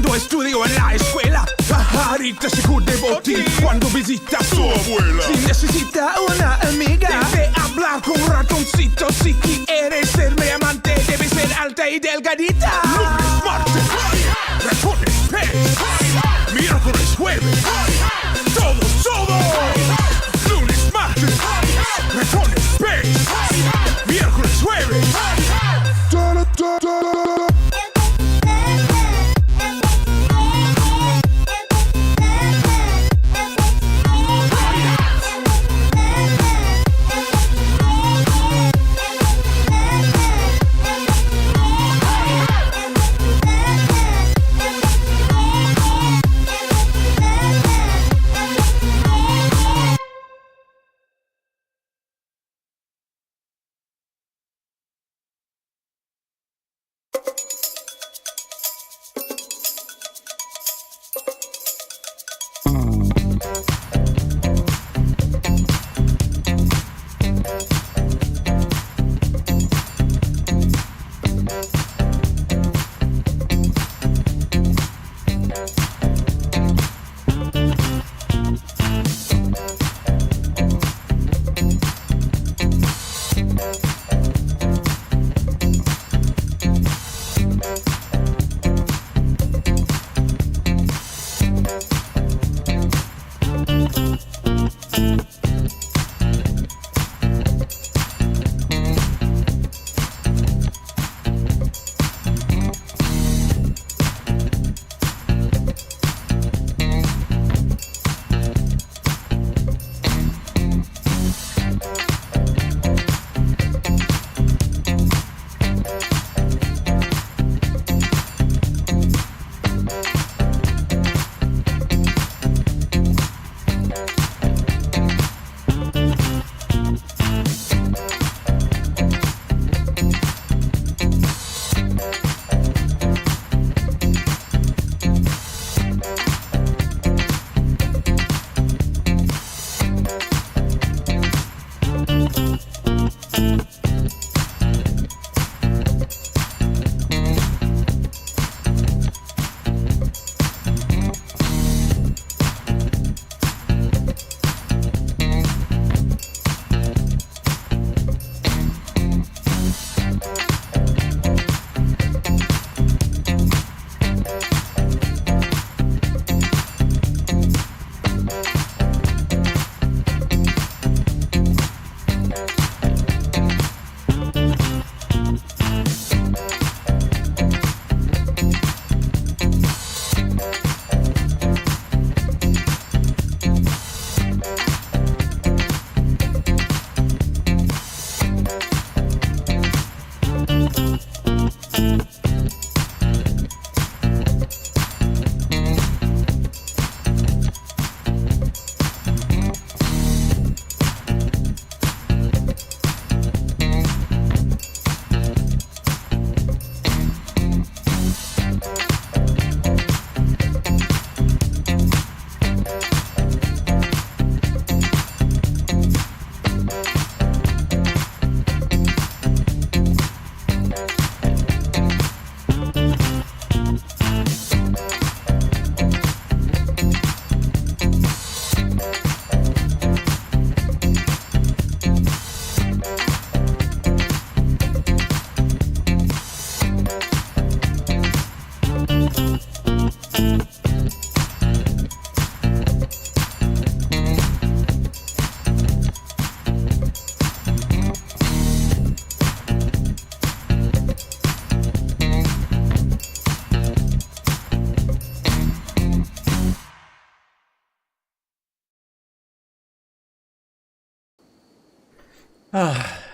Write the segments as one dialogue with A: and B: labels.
A: Quando estudió en la escuela, pajarita se cubre botín. Cuando visita a su abuela, si necesita una amiga, debe hablar con un ratoncito. Si quiere ser mi amante, debe ser alta y delgadita. Lunes, martes, ratones, pez. Miércoles, jueves, todo. Lunes, martes, ratones, pez. Miércoles, jueves.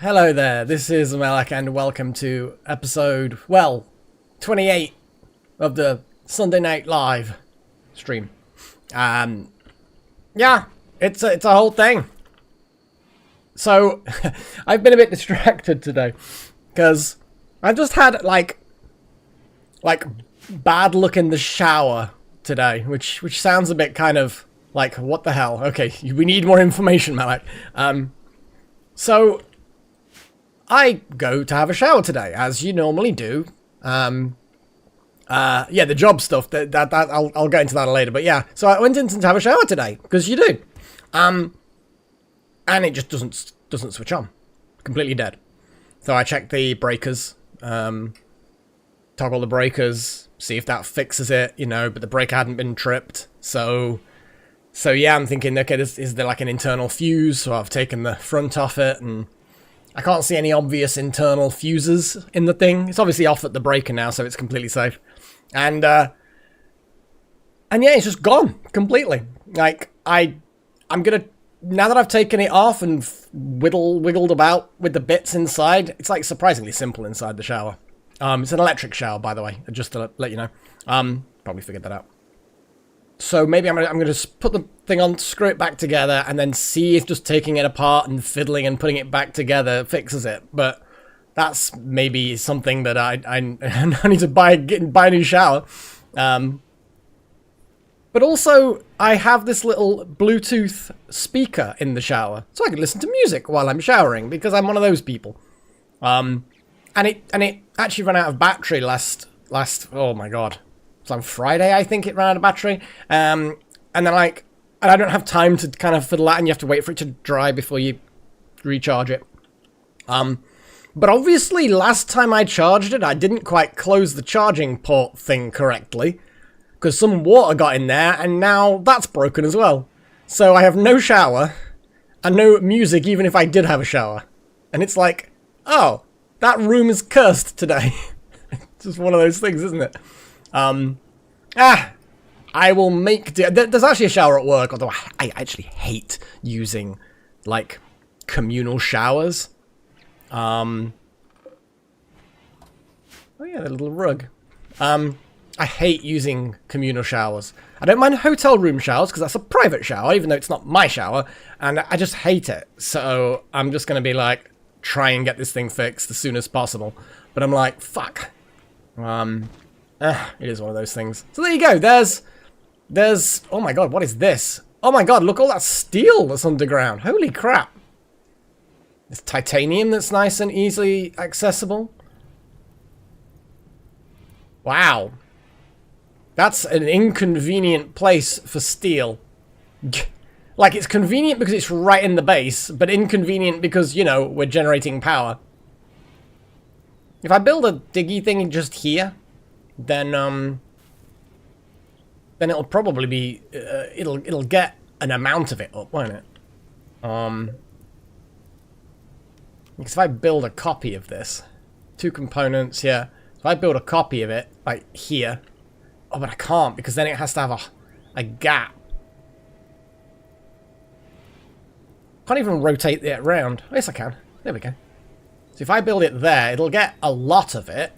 B: Hello there, this is Malak and welcome to episode, 28 of the Sunday Night Live stream. Yeah, it's a whole thing. So, I've been a bit distracted today, because I've just had, like, bad luck in the shower today, which sounds a bit kind of like, what the hell? Okay, we need more information, Malak. So, I go to have a shower today, as you normally do, and Yeah, the job stuff, that I'll get into that later. But yeah, so I went in to have a shower today, because you do. And it just doesn't switch on. Completely dead. So I checked the breakers, toggle the breakers, see if that fixes it, you know, but the breaker hadn't been tripped. So yeah, I'm thinking, okay, is there like an internal fuse? So I've taken the front off it, and I can't see any obvious internal fuses in the thing. It's obviously off at the breaker now, so it's completely safe. And yeah, it's just gone completely. Like, I'm gonna, now that I've taken it off and wiggled about with the bits inside, it's like surprisingly simple inside the shower. It's an electric shower, by the way, just to let you know. Probably figured that out. So maybe I'm gonna just put the thing on, screw it back together, and then see if just taking it apart and fiddling and putting it back together fixes it. But that's maybe something that I need to buy a new shower. But also, I have this little Bluetooth speaker in the shower, so I can listen to music while I'm showering, because I'm one of those people. And it actually ran out of battery last oh my god. So on Friday, I think it ran out of battery. And then and I don't have time to kind of fiddle that, and you have to wait for it to dry before you recharge it. But obviously, last time I charged it, I didn't quite close the charging port thing correctly, because some water got in there, and now that's broken as well. So I have no shower, and no music even if I did have a shower. And it's like, oh, that room is cursed today. It's just one of those things, isn't it? I will make do. There's actually a shower at work, although I actually hate using, like, communal showers. Oh yeah, the little rug. I hate using communal showers. I don't mind hotel room showers, because that's a private shower, even though it's not my shower, and I just hate it. So I'm just going to be like, try and get this thing fixed as soon as possible. But I'm like, fuck. It is one of those things. So there you go. There's, oh my god, what is this? Oh my god, look all that steel that's underground. Holy crap. It's titanium that's nice and easily accessible. Wow. That's an inconvenient place for steel. Like, it's convenient because it's right in the base, but inconvenient because, you know, we're generating power. If I build a diggy thing just here, then it'll probably be, it'll get an amount of it up, won't it? Because if I build a copy of this, 2 components, yeah. If I build a copy of it, like here, oh, but I can't, because then it has to have a gap. Can't even rotate it around. Oh, yes, I can. There we go. So if I build it there, it'll get a lot of it,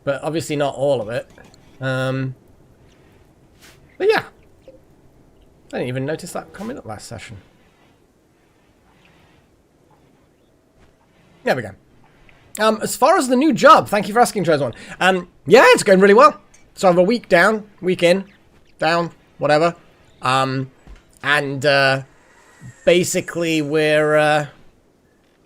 B: but obviously not all of it. But yeah. I didn't even notice that coming up last session. There we go. As far as the new job, thank you for asking, Trezone. Yeah, it's going really well. So I have a week down, week in, down, whatever. Basically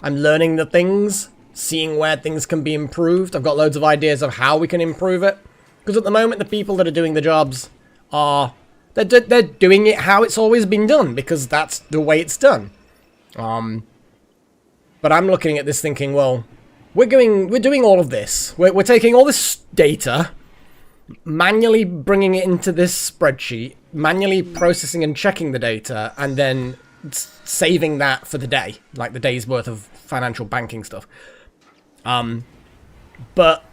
B: I'm learning the things, seeing where things can be improved. I've got loads of ideas of how we can improve it. Because at the moment, the people that are doing the jobs they're doing it how it's always been done, because that's the way it's done. But I'm looking at this thinking, well, we're doing all of this. We're taking all this data, manually bringing it into this spreadsheet, manually processing and checking the data, and then saving that for the day, like the day's worth of financial banking stuff. But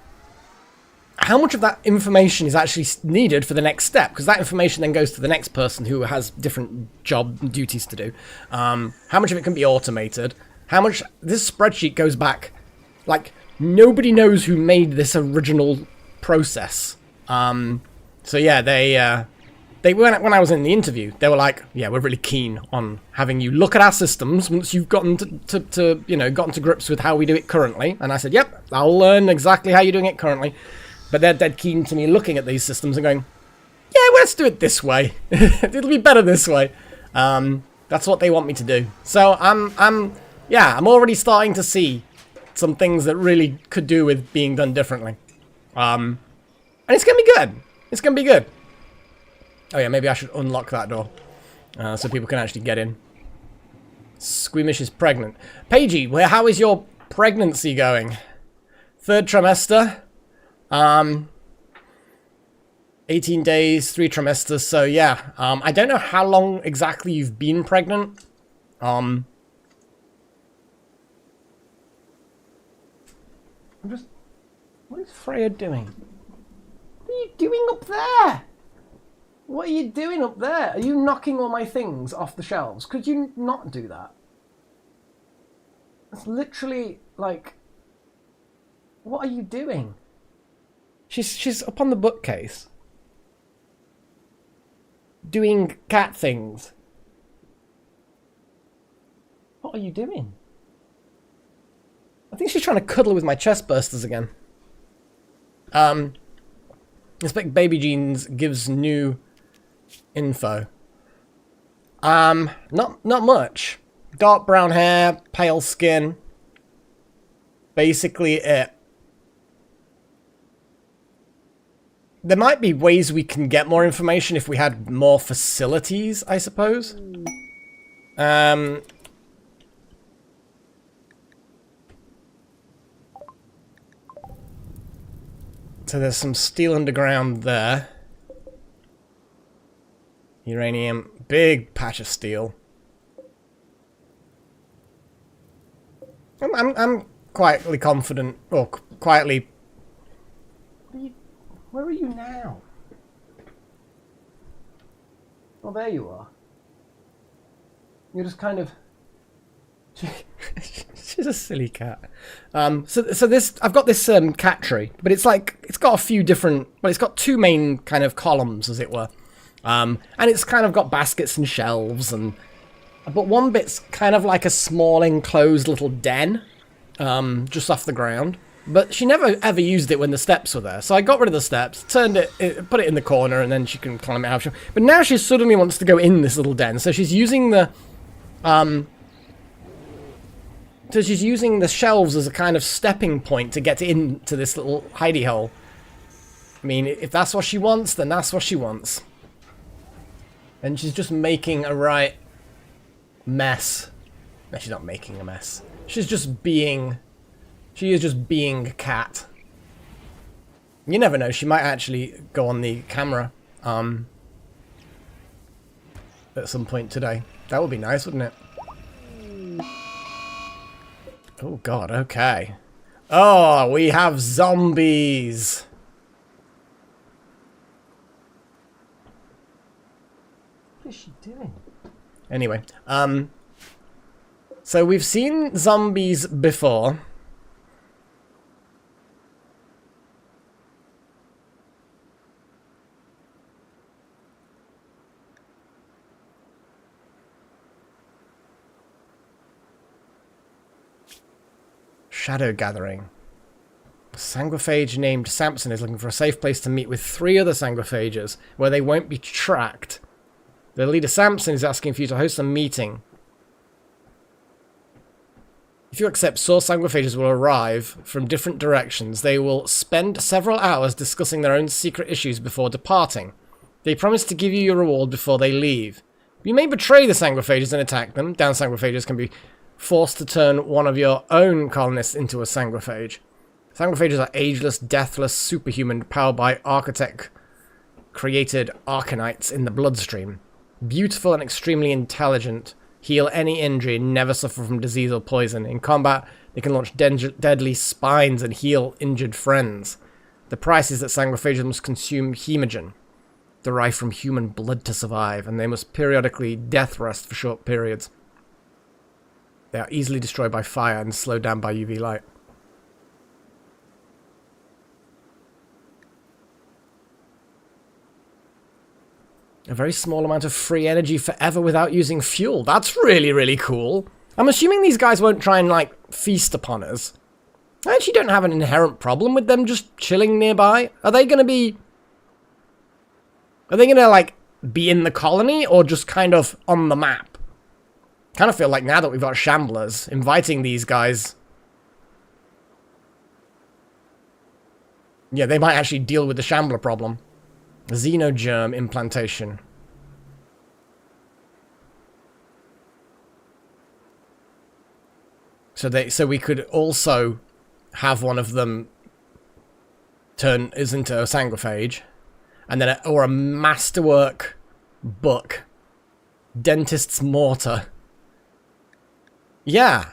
B: how much of that information is actually needed for the next step? Because that information then goes to the next person who has different job duties to do. How much of it can be automated? How much this spreadsheet goes back? Like, nobody knows who made this original process. So yeah, they when I was in the interview, they were like, yeah, we're really keen on having you look at our systems once you've gotten to gotten to grips with how we do it currently. And I said, yep, I'll learn exactly how you're doing it currently. But they're dead keen to me looking at these systems and going, yeah, well, let's do it this way. It'll be better this way. That's what they want me to do. So I'm already starting to see some things that really could do with being done differently. And it's going to be good. It's going to be good. Oh yeah, maybe I should unlock that door. So people can actually get in. Squeamish is pregnant. Paigey, how is your pregnancy going? 3rd trimester. 18 days, 3 trimesters. So yeah, I don't know how long exactly you've been pregnant. I'm just... What is Freya doing? What are you doing up there? What are you doing up there? Are you knocking all my things off the shelves? Could you not do that? It's literally like... What are you doing? She's up on the bookcase. Doing cat things. What are you doing? I think she's trying to cuddle with my chest bursters again. Inspect Baby Jeans gives new info. Not much. Dark brown hair, pale skin. Basically it. There might be ways we can get more information if we had more facilities, I suppose. So there's some steel underground there. Uranium. Big patch of steel. I'm quietly confident, or quietly... Where are you now? Oh, there you are. You're just kind of... She's a silly cat. So this... I've got this cat tree, but it's like... It's got a few different... Well, it's got 2 main kind of columns, as it were. And it's kind of got baskets and shelves, and... But one bit's kind of like a small enclosed little den, just off the ground. But she never ever used it when the steps were there. So I got rid of the steps, turned it, put it in the corner, and then she can climb out. But now she suddenly wants to go in this little den. So she's using the, shelves as a kind of stepping point to get into this little hidey hole. I mean, if that's what she wants, then that's what she wants. And she's just making a right mess. No, she's not making a mess. She's just being... She is just being a cat. You never know, she might actually go on the camera at some point today. That would be nice, wouldn't it? Oh god, okay. Oh, we have zombies! What is she doing? Anyway, so we've seen zombies before. Shadow gathering. A sanguiphage named Samson is looking for a safe place to meet with 3 other sanguiphages where they won't be tracked. The leader Samson is asking for you to host a meeting. If you accept, source sanguiphages will arrive from different directions. They will spend several hours discussing their own secret issues before departing. They promise to give you your reward before they leave. You may betray the sanguiphages and attack them. Down sanguiphages can be forced to turn one of your own colonists into a sanguiphage. Sanguiphages are ageless, deathless, superhuman, powered by Architect-created Arcanites in the bloodstream. Beautiful and extremely intelligent, heal any injury, never suffer from disease or poison. In combat, they can launch deadly spines and heal injured friends. The price is that sanguiphages must consume hemogen, derived from human blood to survive, and they must periodically death rest for short periods. They are easily destroyed by fire and slowed down by UV light. A very small amount of free energy forever without using fuel. That's really, really cool. I'm assuming these guys won't try and, like, feast upon us. I actually don't have an inherent problem with them just chilling nearby. Are they going to, like, be in the colony or just kind of on the map? Kind of feel like now that we've got Shamblers, inviting these guys. Yeah, they might actually deal with the Shambler problem. Xenogerm implantation. So we could also have one of them turn into a sanguiphage, and then or a masterwork book, dentist's mortar. Yeah.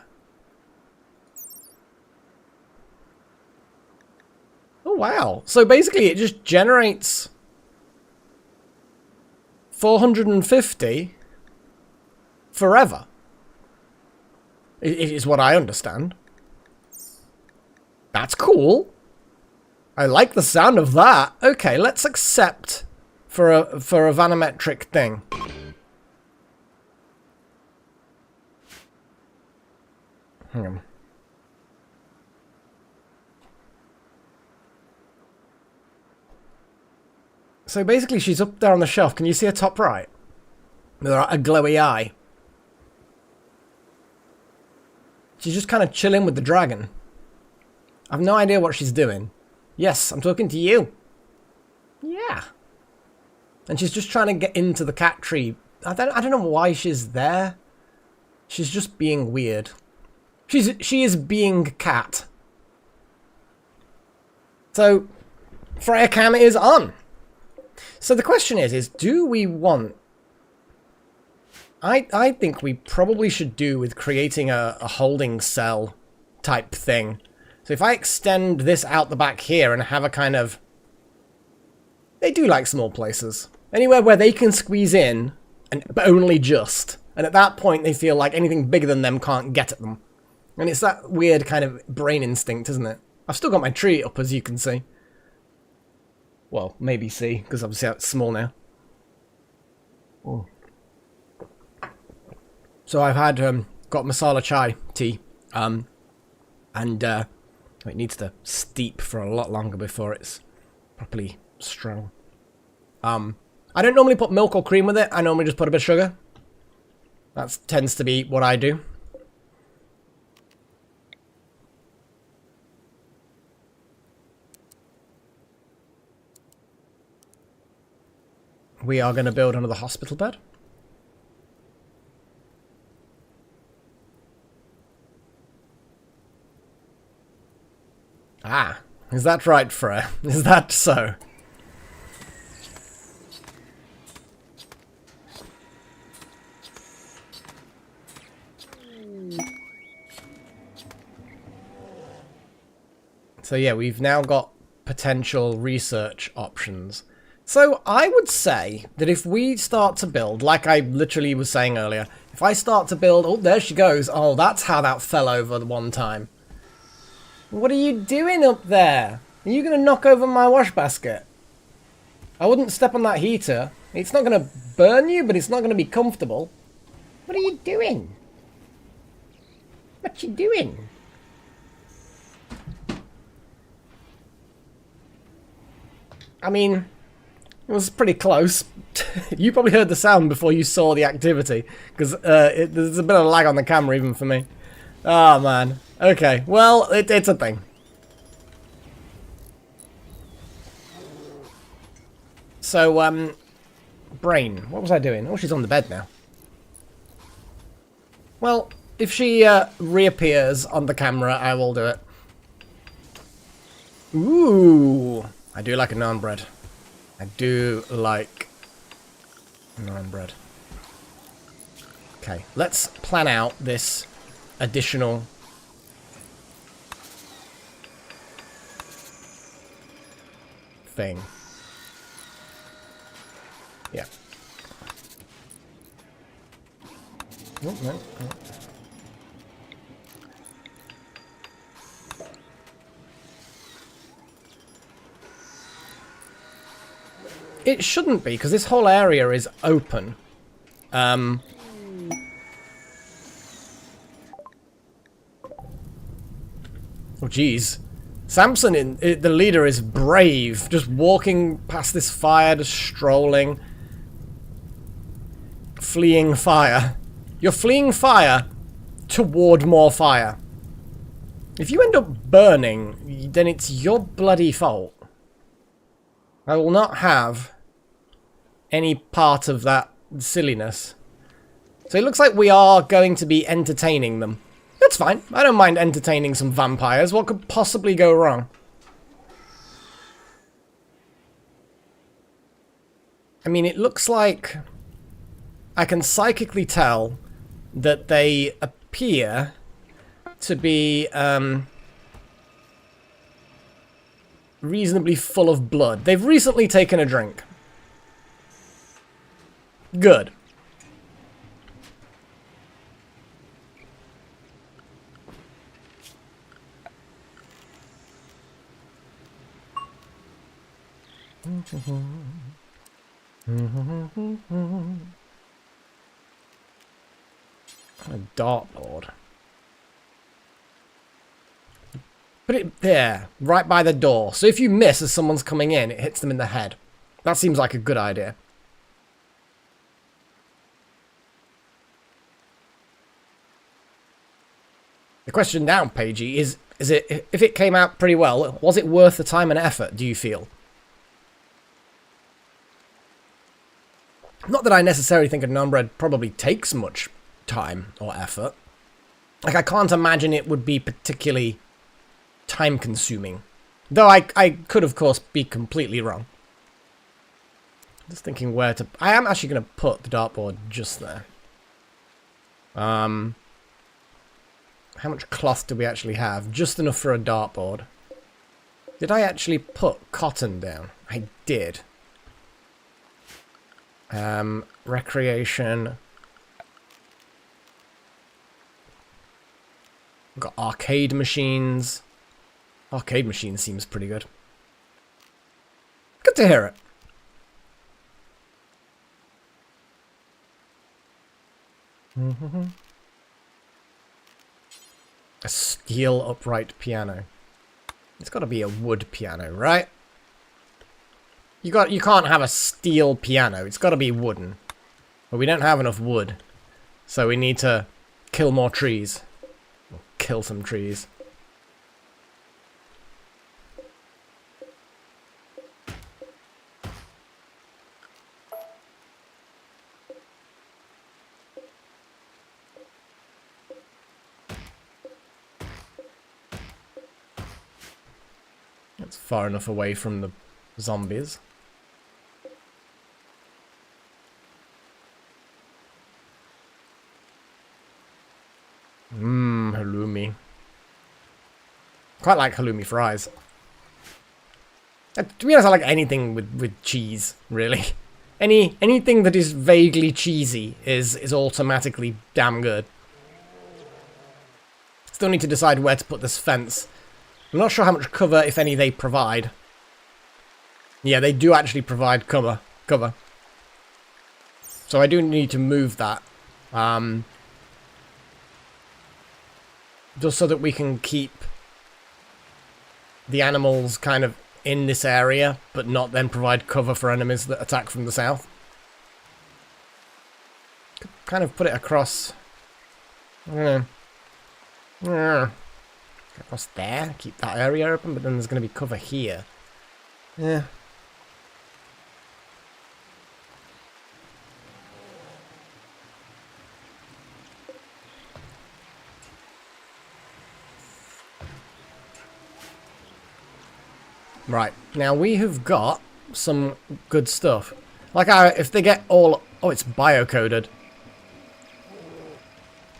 B: Oh wow! So basically, it just generates 450 forever. It is what I understand. That's cool. I like the sound of that. Okay, let's accept for a vanometric thing. Hang on. So basically, she's up there on the shelf. Can you see her top right? With a glowy eye. She's just kind of chilling with the dragon. I've no idea what she's doing. Yes, I'm talking to you. Yeah. And she's just trying to get into the cat tree. I don't know why she's there. She's just being weird. She is being cat. So, Freya Cam is on. So the question is do we want... I think we probably should do with creating a holding cell type thing. So if I extend this out the back here and have a kind of... They do like small places. Anywhere where they can squeeze in, but only just. And at that point they feel like anything bigger than them can't get at them. And it's that weird kind of brain instinct, isn't it? I've still got my tree up, as you can see. Well, maybe see, because obviously it's small now. Oh. So I've had got masala chai tea, and it needs to steep for a lot longer before it's properly strong. I don't normally put milk or cream with it. I normally just put a bit of sugar. That tends to be what I do. We are going to build another hospital bed. Ah, is that right, Freya? Is that so? So yeah, we've now got potential research options. So I would say that if we start to build, like I literally was saying earlier, if I start to build... Oh, there she goes. Oh, that's how that fell over the one time. What are you doing up there? Are you going to knock over my wash basket? I wouldn't step on that heater. It's not going to burn you, but it's not going to be comfortable. What are you doing? What you doing? I mean, it was pretty close. You probably heard the sound before you saw the activity, because there's a bit of lag on the camera even for me. Oh, man. Okay, well, it's a thing. So, Brain, what was I doing? Oh, she's on the bed now. Well, if she reappears on the camera, I will do it. Ooh, I do like a naan bread. I do like naan bread. Okay, let's plan out this additional... thing. Yeah. Oh, no, no. It shouldn't be, because this whole area is open. Oh, geez. Samson, the leader, is brave. Just walking past this fire, just strolling. Fleeing fire. You're fleeing fire toward more fire. If you end up burning, then it's your bloody fault. I will not have any part of that silliness. So it looks like we are going to be entertaining them. That's fine. I don't mind entertaining some vampires. What could possibly go wrong? I mean, it looks like I can psychically tell that they appear to be reasonably full of blood. They've recently taken a drink. Good. A dartboard. Put it there, right by the door. So if you miss as someone's coming in, it hits them in the head. That seems like a good idea. The question now, Pagey, is it, if it came out pretty well, was it worth the time and effort, do you feel? Not that I necessarily think a non-bread probably takes much time or effort. Like, I can't imagine it would be particularly time-consuming. Though I could, of course, be completely wrong. Just thinking where to... I am actually going to put the dartboard just there. How much cloth do we actually have? Just enough for a dartboard. Did I actually put cotton down? I did. Recreation. We've got arcade machines. Arcade machine seems pretty good. Good to hear it. A steel upright piano. It's got to be a wood piano, right? You can't have a steel piano. It's got to be wooden. But we don't have enough wood, so we need to kill more trees. Or kill some trees. It's far enough away from the zombies. Halloumi. Quite like halloumi fries. To be honest, I like anything with cheese, really. Anything that is vaguely cheesy is automatically damn good. Still need to decide where to put this fence. I'm not sure how much cover, if any, they provide. Yeah, they do actually provide cover. So I do need to move that. Just so that we can keep the animals kind of in this area, but not then provide cover for enemies that attack from the south. Could kind of put it across. I don't know. Across there, keep that area open, but then there's going to be cover here. Yeah. Right, now we have got some good stuff. Like, if they get all... Oh, it's biocoded.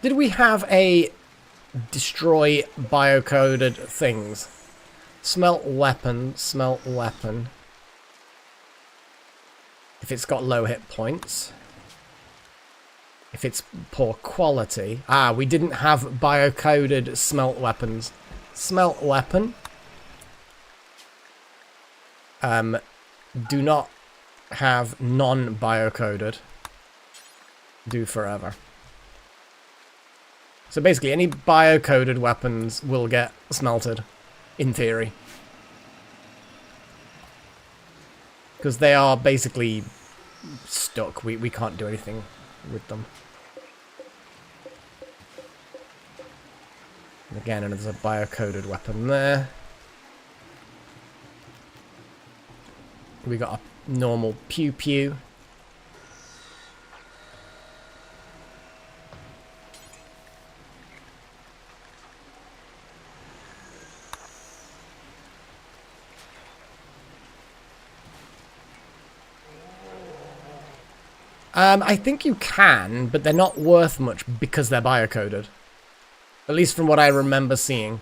B: Did we have a destroy biocoded things? Smelt weapon, smelt weapon. If it's got low hit points. If it's poor quality. Ah, we didn't have biocoded smelt weapons. Smelt weapon. Do not have non-biocoded. Do forever. So basically, any biocoded weapons will get smelted, in theory. Because they are basically stuck. We can't do anything with them. And again, there's a biocoded weapon there. We got a normal pew pew. I think you can, but they're not worth much because they're biocoded. At least from what I remember seeing.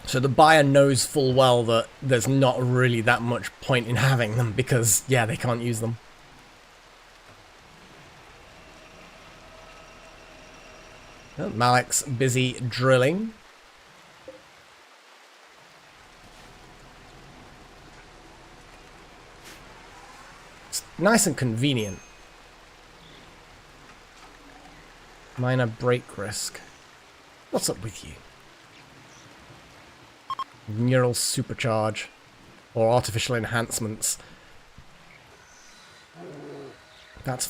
B: So the buyer knows full well that there's not really that much point in having them because, yeah, they can't use them. Oh, Malik's busy drilling. It's nice and convenient. Minor brake risk. What's up with you? Neural supercharge. Or artificial enhancements. That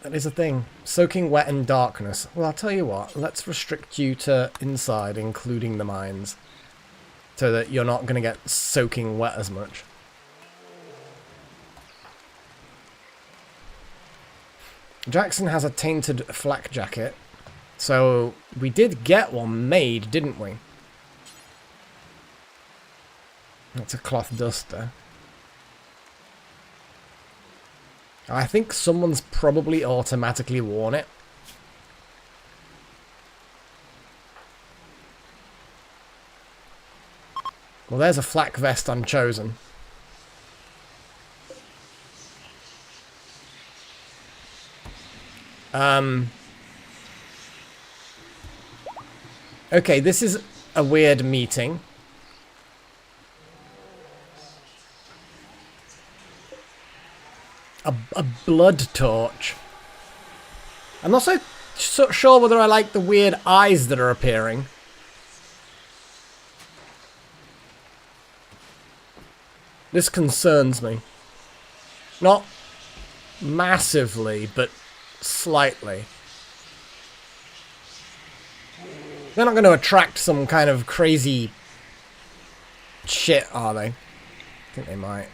B: is a thing. Soaking wet and darkness. Well, I'll tell you what. Let's restrict you to inside, including the mines. So that you're not going to get soaking wet as much. Jackson has a tainted flak jacket. So we did get one made, didn't we? That's a cloth duster. I think someone's probably automatically worn it. Well, there's a flak vest unchosen. Okay, this is a weird meeting. A blood torch. I'm not so sure whether I like the weird eyes that are appearing. This concerns me. Not massively, but slightly. They're not going to attract some kind of crazy shit, are they? I think they might.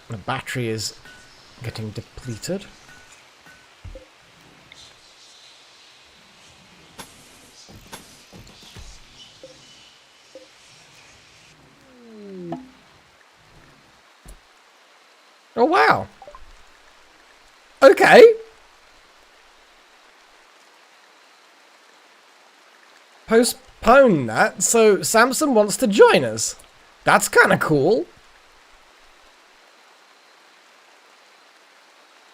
B: The battery is getting depleted. Oh wow. Okay. Postpone that. So Samson wants to join us. That's kind of cool.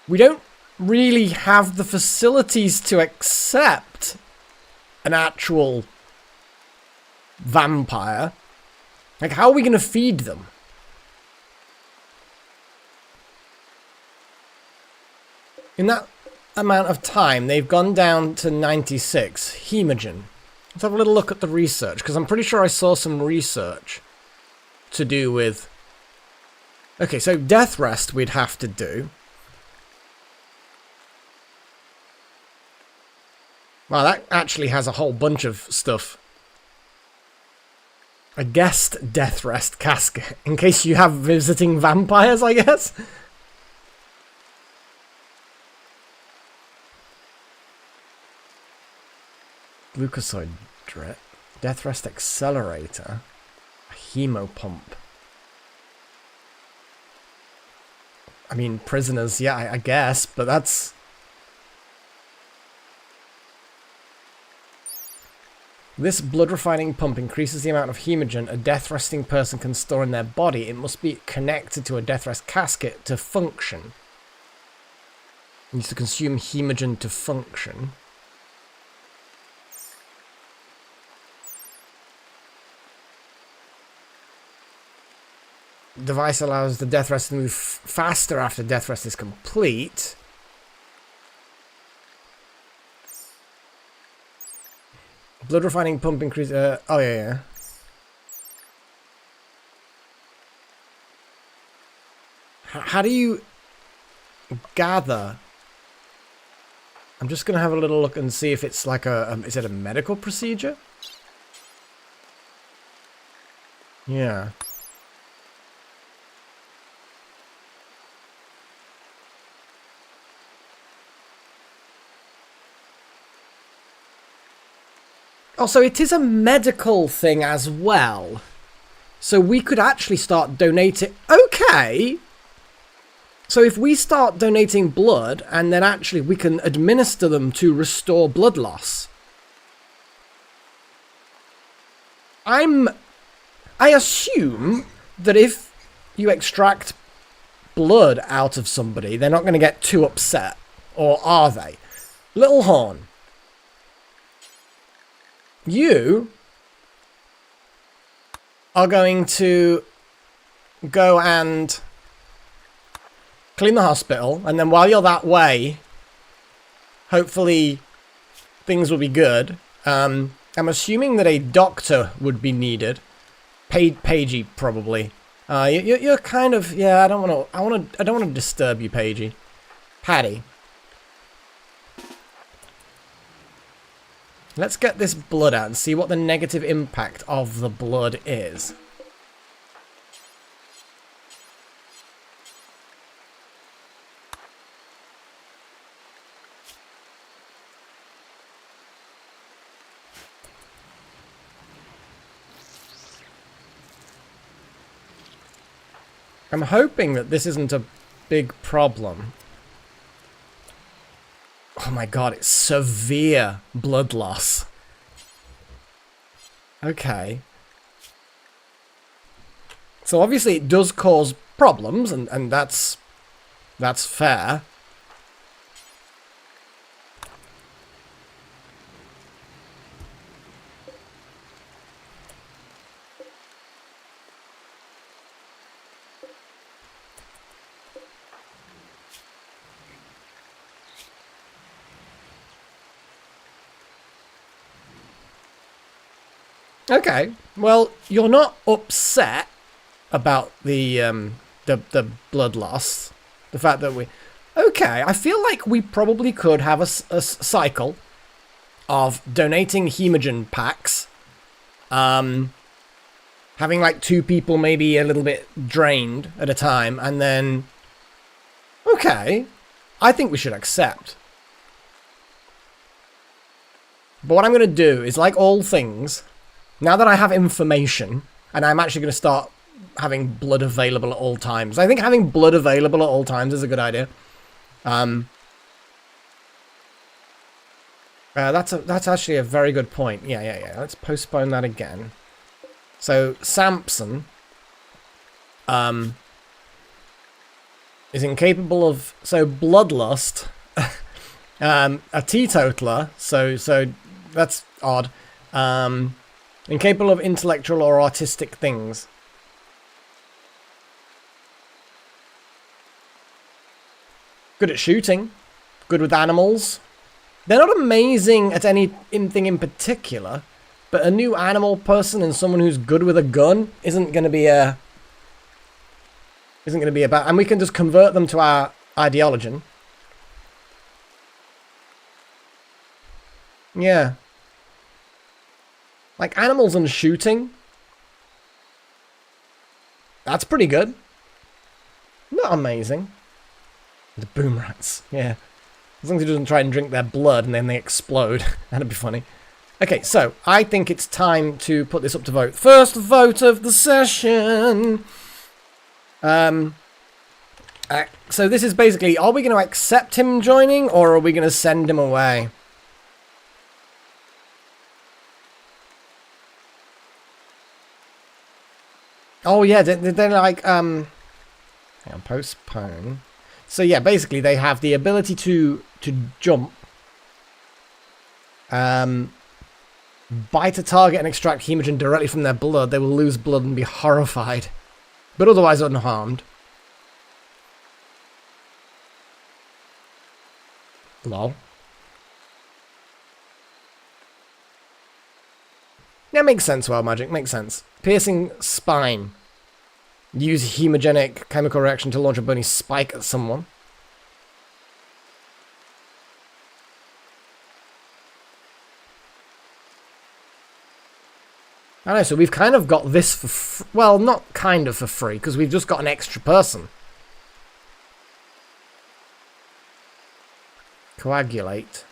B: We don't really have the facilities to accept an actual vampire. Like, how are we going to feed them? In that amount of time, they've gone down to 96. Hemogen. Let's have a little look at the research, because I'm pretty sure I saw some research to do with... Okay, so death rest we'd have to do. Wow, that actually has a whole bunch of stuff. A guest death rest casket, in case you have visiting vampires, I guess? Glucosid drip. Death rest accelerator. A hemo pump. I mean, prisoners, yeah, I guess, but that's... This blood refining pump increases the amount of hemogen a death resting person can store in their body. It must be connected to a death rest casket to function. It needs to consume hemogen to function. Device allows the death rest to move faster after death rest is complete. Blood refining pump increase. Oh, yeah, yeah. How do you gather? I'm just going to have a little look and see if it's like is it a medical procedure? Yeah. Also, it is a medical thing as well. So we could actually start donating. Okay. So if we start donating blood, and then actually we can administer them to restore blood loss. I assume that if you extract blood out of somebody, they're not going to get too upset. Or are they? Little Horn. You are going to go and clean the hospital, and then while you're that way, hopefully things will be good. I'm assuming that a doctor would be needed. Pagey, probably. You're kind of, yeah. I don't want to disturb you, Pagey. Patty. Let's get this blood out and see what the negative impact of the blood is. I'm hoping that this isn't a big problem. Oh my god, it's severe blood loss. Okay. So obviously it does cause problems, and that's fair. Okay, well, you're not upset about the blood loss. The fact that we... Okay, I feel like we probably could have a cycle of donating hemogen packs. Having like 2 people maybe a little bit drained at a time, and then... Okay, I think we should accept. But what I'm going to do is, like all things... Now that I have information, and I'm actually going to start having blood available at all times. I think having blood available at all times is a good idea. That's actually a very good point. Yeah. Let's postpone that again. So, Samson is incapable of... So, bloodlust. A teetotaler. So that's odd. Incapable of intellectual or artistic things. Good at shooting. Good with animals. They're not amazing at anything in particular, but a new animal person and someone who's good with a gun isn't going to be a bad... And we can just convert them to our ideology. Yeah. Like, animals and shooting. That's pretty good. Not amazing. The boom rats, yeah. As long as he doesn't try and drink their blood and then they explode. That'd be funny. Okay, so, I think it's time to put this up to vote. First vote of the session! So this is basically, are we going to accept him joining, or are we going to send him away? Oh yeah, they're like, hang on, postpone. So yeah, basically they have the ability to jump, bite a target and extract hemogen directly from their blood. They will lose blood and be horrified, but otherwise unharmed. Lol. Yeah, makes sense, Wild Magic, makes sense. Piercing spine. Use hemogenic chemical reaction to launch a bony spike at someone. I know, so we've kind of got this for well, not kind of for free, because we've just got an extra person. Coagulate.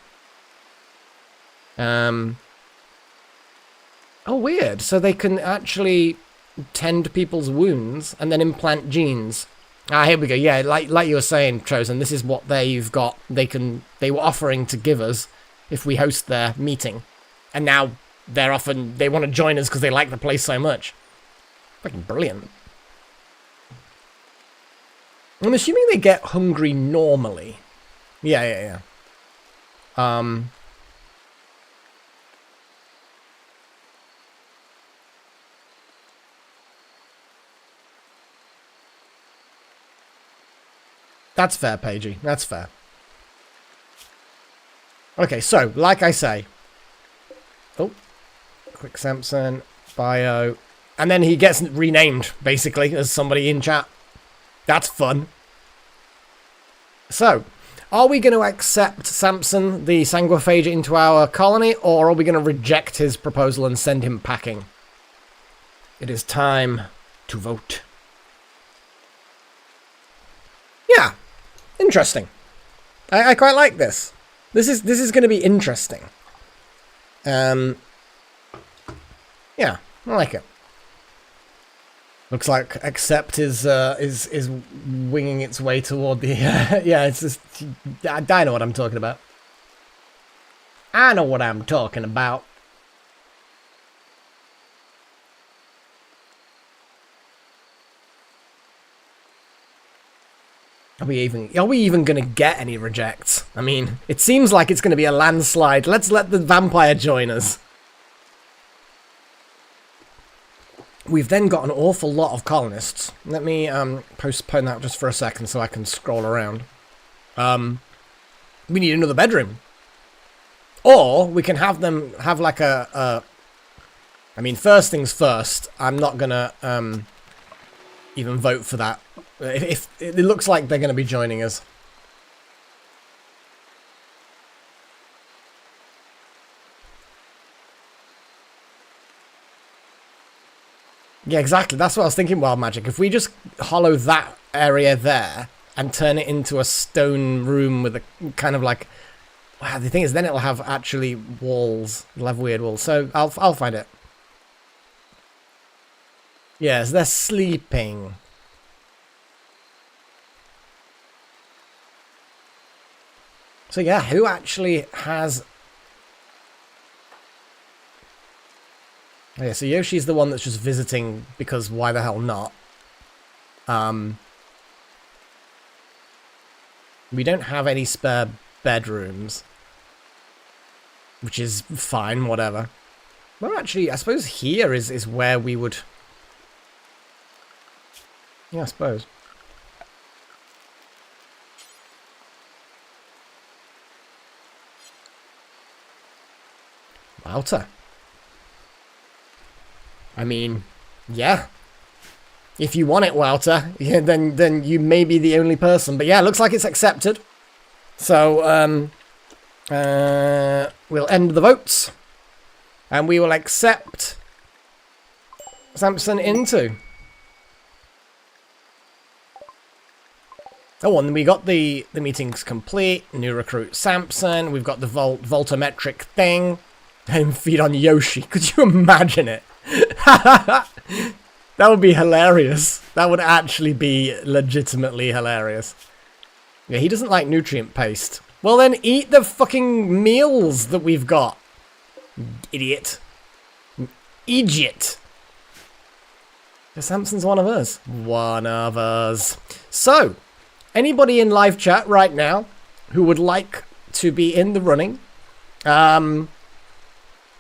B: Oh, weird. So they can actually tend people's wounds and then implant genes. Ah, here we go. Yeah, like you were saying, Chosen, this is what they've got. They were offering to give us if we host their meeting. And now they want to join us because they like the place so much. Fucking brilliant. I'm assuming they get hungry normally. Yeah. That's fair, Pagey. That's fair. Okay, so, like I say. Oh. Quick Samson. Bio. And then he gets renamed, basically, as somebody in chat. That's fun. So, are we going to accept Samson, the Sanguiphage, into our colony, or are we going to reject his proposal and send him packing? It is time to vote. Yeah. Interesting. I quite like this. This is going to be interesting. Yeah, I like it. Looks like accept is winging its way toward the yeah. It's just I know what I'm talking about. I know what I'm talking about. Are we even going to get any rejects? I mean, it seems like it's going to be a landslide. Let's let the vampire join us. We've then got an awful lot of colonists. Let me postpone that just for a second so I can scroll around. We need another bedroom. Or we can have them have like I mean, first things first, I'm not going to even vote for that. If it looks like they're going to be joining us. Yeah, exactly. That's what I was thinking, Wild Magic. If we just hollow that area there and turn it into a stone room with a kind of like... Wow, the thing is, then it'll have actually walls. It'll have weird walls. So I'll find it. Yes, they're sleeping. So yeah, who actually has... Yeah, so Yoshi's the one that's just visiting because why the hell not? We don't have any spare bedrooms. Which is fine, whatever. Well, actually, I suppose here is where we would... Yeah, I suppose. Wouter. I mean, yeah. If you want it, Wouter, yeah, then you may be the only person. But yeah, it looks like it's accepted. So, we'll end the votes. And we will accept Samson into. Oh, and we got the meetings complete. New recruit Samson. We've got the voltometric thing. And feed on Yoshi. Could you imagine it? That would be hilarious. That would actually be legitimately hilarious. Yeah, he doesn't like nutrient paste. Well then eat the fucking meals that we've got. Idiot. Idiot. Samson's one of us. One of us. So, anybody in live chat right now who would like to be in the running,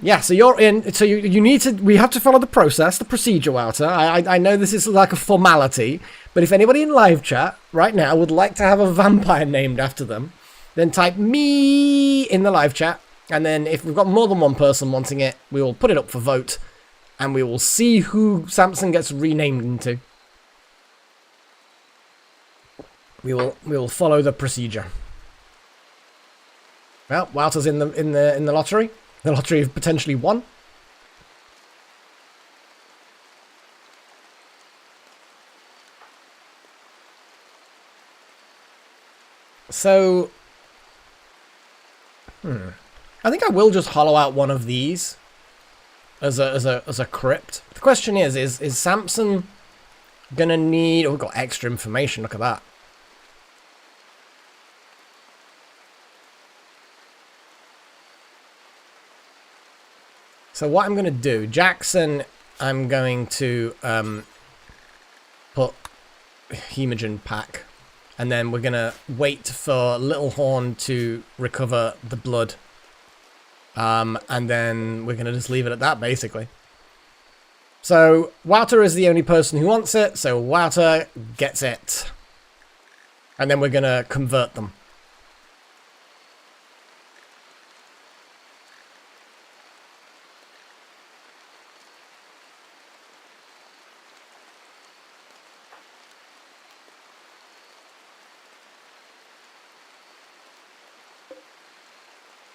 B: yeah, so you're in, so you need to, we have to follow the process, the procedure, Wouter. I know this is like a formality, but if anybody in live chat right now would like to have a vampire named after them, then type me in the live chat, and then if we've got more than one person wanting it, we will put it up for vote, and we will see who Samson gets renamed into. We will follow the procedure. Well, Walter's in the lottery. The lottery of potentially one. So, I think I will just hollow out one of these as a crypt. The question is Samson gonna need? Oh, we've got extra information. Look at that. So what I'm gonna do, Jackson, I'm going to put Hemogen pack. And then we're going to wait for Little Horn to recover the blood. And then we're going to just leave it at that, basically. So, Wouter is the only person who wants it, so Wouter gets it. And then we're going to convert them.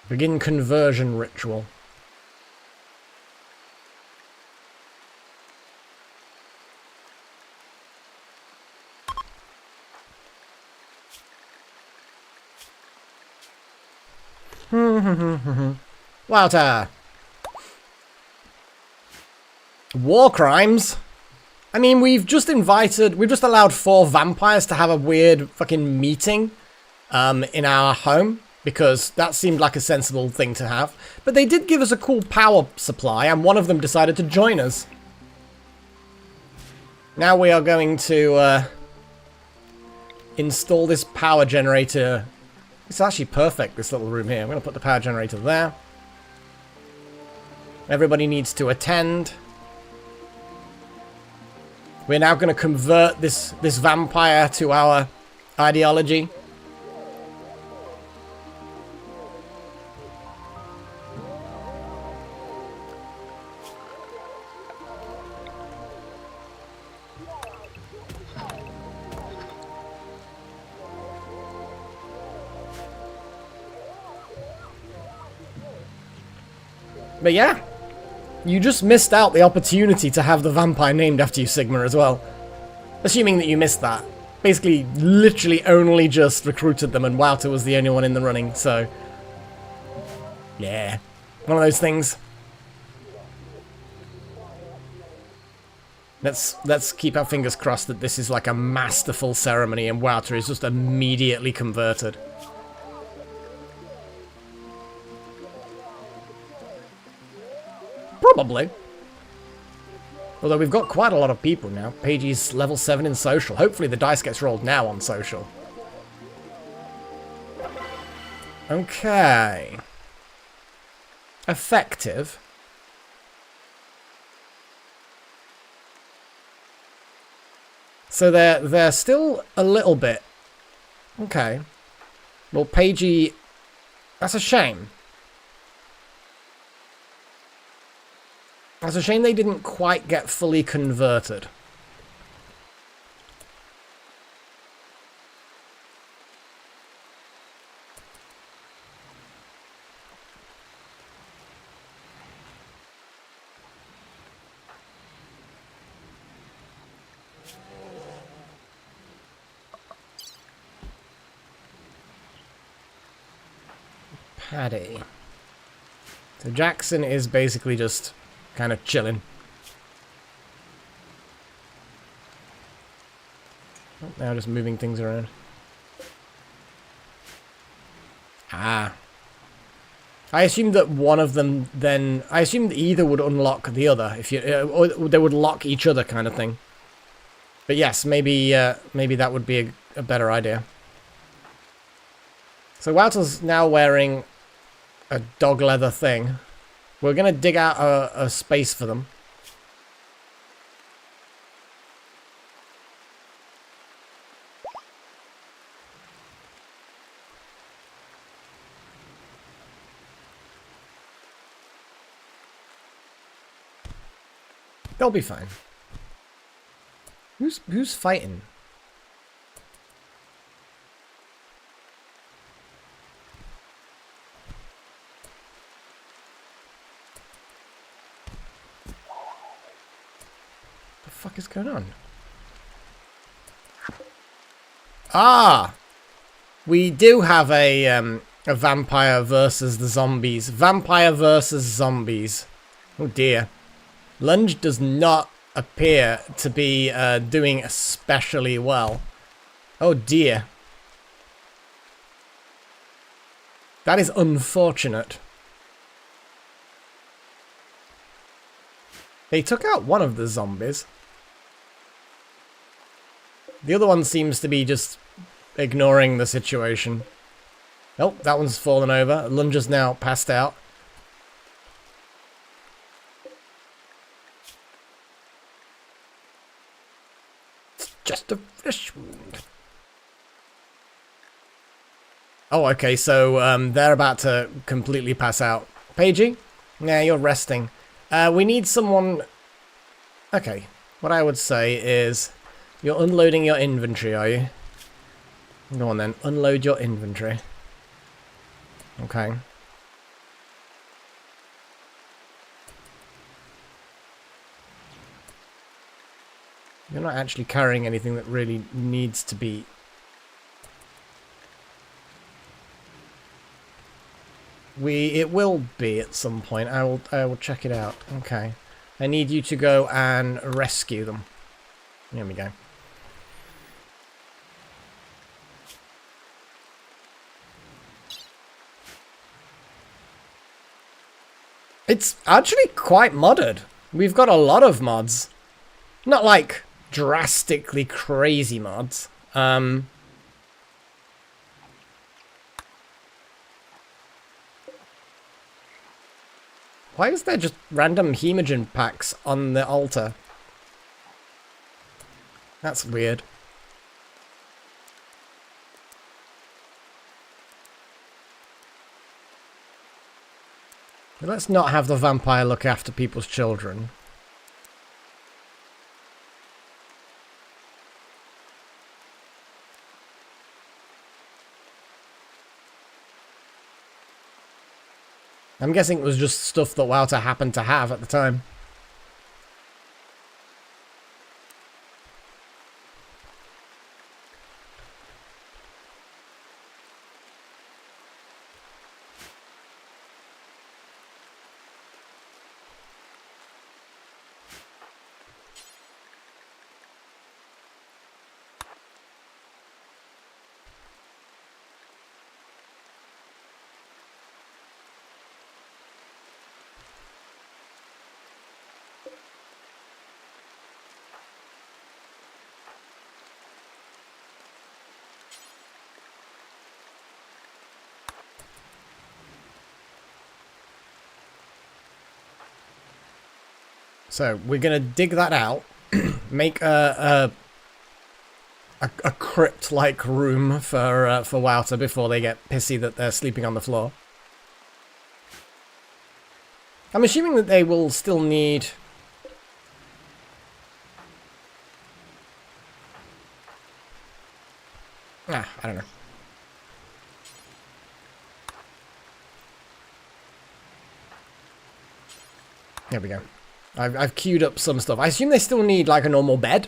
B: Begin conversion ritual. Wouter! War crimes? I mean, we've just allowed 4 vampires to have a weird fucking meeting in our home. Because that seemed like a sensible thing to have. But they did give us a cool power supply, and one of them decided to join us. Now we are going to install this power generator. It's actually perfect, this little room here. I'm going to put the power generator there. Everybody needs to attend. We're now going to convert this vampire to our ideology. But yeah, you just missed out the opportunity to have the vampire named after you, Sigma, as well. Assuming that you missed that. Basically, literally only just recruited them and Wouter was the only one in the running, so... yeah, one of those things. Let's keep our fingers crossed that this is like a masterful ceremony and Wouter is just immediately converted. Probably. Although we've got quite a lot of people now. Pagey's level 7 in social. Hopefully the dice gets rolled now on social. Okay. Effective. So they're still a little bit... okay. Well, Pagey... that's a shame. It's a shame they didn't quite get fully converted. Paddy. So Jackson is basically just... kind of chilling. Oh, now just moving things around. Ah. I assumed that one of them then... I assumed either would unlock the other. If you, or they would lock each other kind of thing. But yes, maybe maybe that would be a better idea. So Wouter's now wearing a dog leather thing. We're going to dig out a space for them. They'll be fine. Who's fighting? What the fuck is going on? Ah! We do have a vampire versus the zombies. Vampire versus zombies. Oh dear. Lunge does not appear to be doing especially well. Oh dear. That is unfortunate. They took out one of the zombies. The other one seems to be just ignoring the situation. Oh, that one's fallen over. Lunger's now passed out. It's just a flesh wound. Oh, okay, so they're about to completely pass out. Pagey? Yeah, you're resting. We need someone... Okay, what I would say is... You're unloading your inventory, are you? Go on then, unload your inventory. Okay. You're not actually carrying anything that really needs to be... It will be at some point. I will check it out. Okay. I need you to go and rescue them. There we go. It's actually quite modded. We've got a lot of mods. Not like drastically crazy mods. Why is there just random hemogen packs on the altar? That's weird. Let's not have the vampire look after people's children. I'm guessing it was just stuff that Wouter happened to have at the time. So we're gonna dig that out, make a crypt-like room for Wouter before they get pissy that they're sleeping on the floor. I'm assuming that they will still need... I don't know. There we go. I've queued up some stuff. I assume they still need like a normal bed.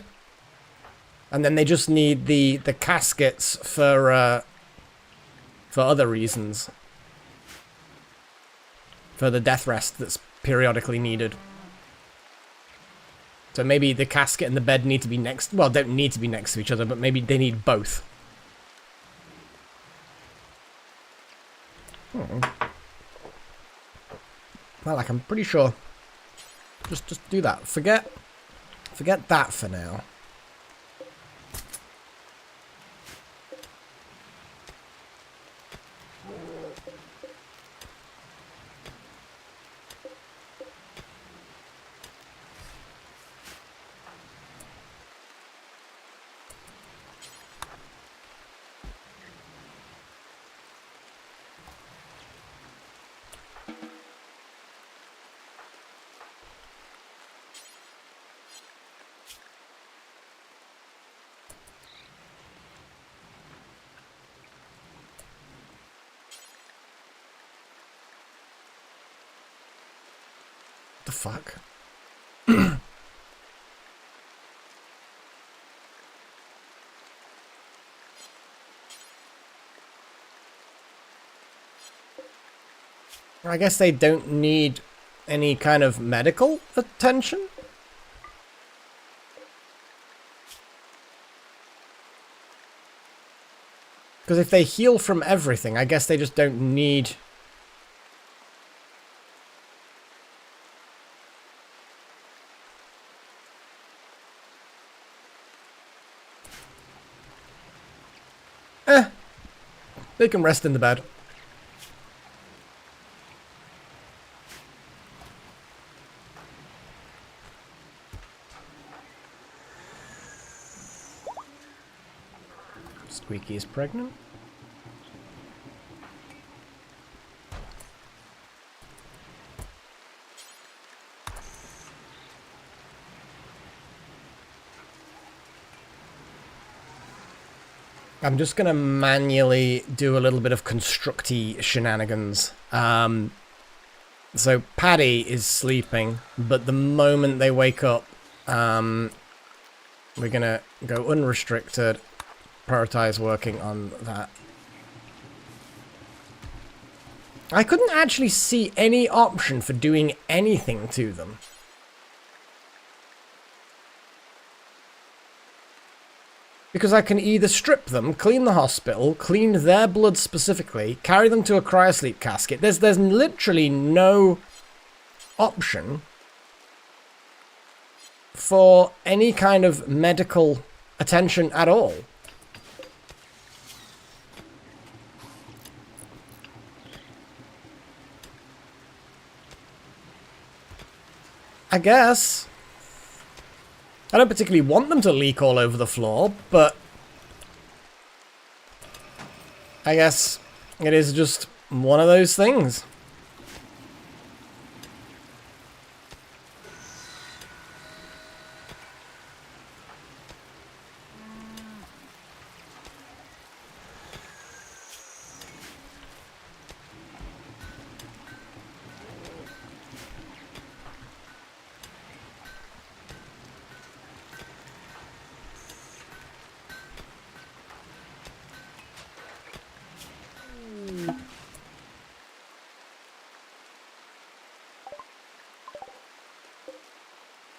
B: And then they just need the caskets for other reasons. For the death rest that's periodically needed. So maybe the casket and the bed need to be next... Well, don't need to be next to each other, but maybe they need both. Oh. Well, like, I'm pretty sure... Just do that. Forget that for now. The fuck? I guess they don't need any kind of medical attention? Because if they heal from everything, I guess they just don't need... They can rest in the bed. Squeaky is pregnant. I'm just going to manually do a little bit of constructy shenanigans. So Paddy is sleeping, but the moment they wake up, we're going to go unrestricted, prioritize working on that. I couldn't actually see any option for doing anything to them. Because I can either strip them, clean the hospital, clean their blood specifically, carry them to a cryosleep casket. There's literally no option for any kind of medical attention at all. I guess. I don't particularly want them to leak all over the floor, but I guess it is just one of those things.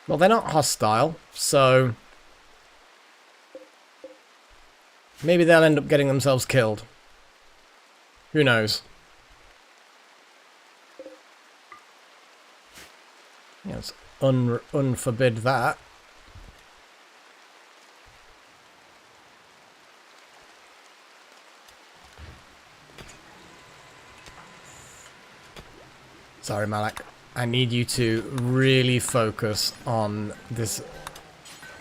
B: Well, they're not hostile, so maybe they'll end up getting themselves killed. Who knows? Yeah, let's unforbid that. Sorry, Malak. I need you to really focus on this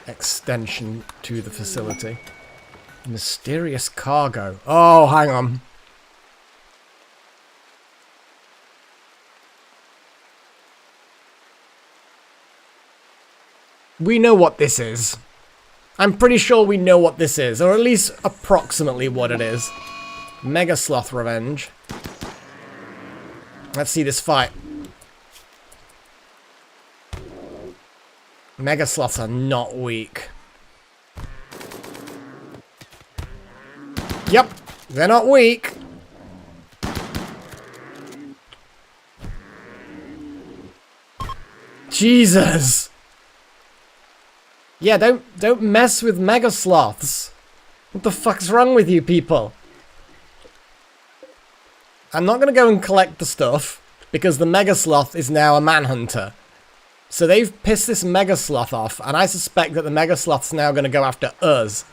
B: extension to the facility. Mysterious cargo. Oh, hang on. We know what this is. I'm pretty sure we know what this is, or at least approximately what it is. Mega Sloth Revenge. Let's see this fight. Mega Sloths are not weak. Yep, they're not weak. Jesus. Yeah, don't mess with Mega Sloths. What the fuck's wrong with you people? I'm not gonna go and collect the stuff because the Mega Sloth is now a manhunter. So they've pissed this Mega Sloth off, and I suspect that the Mega Sloth's now going to go after us.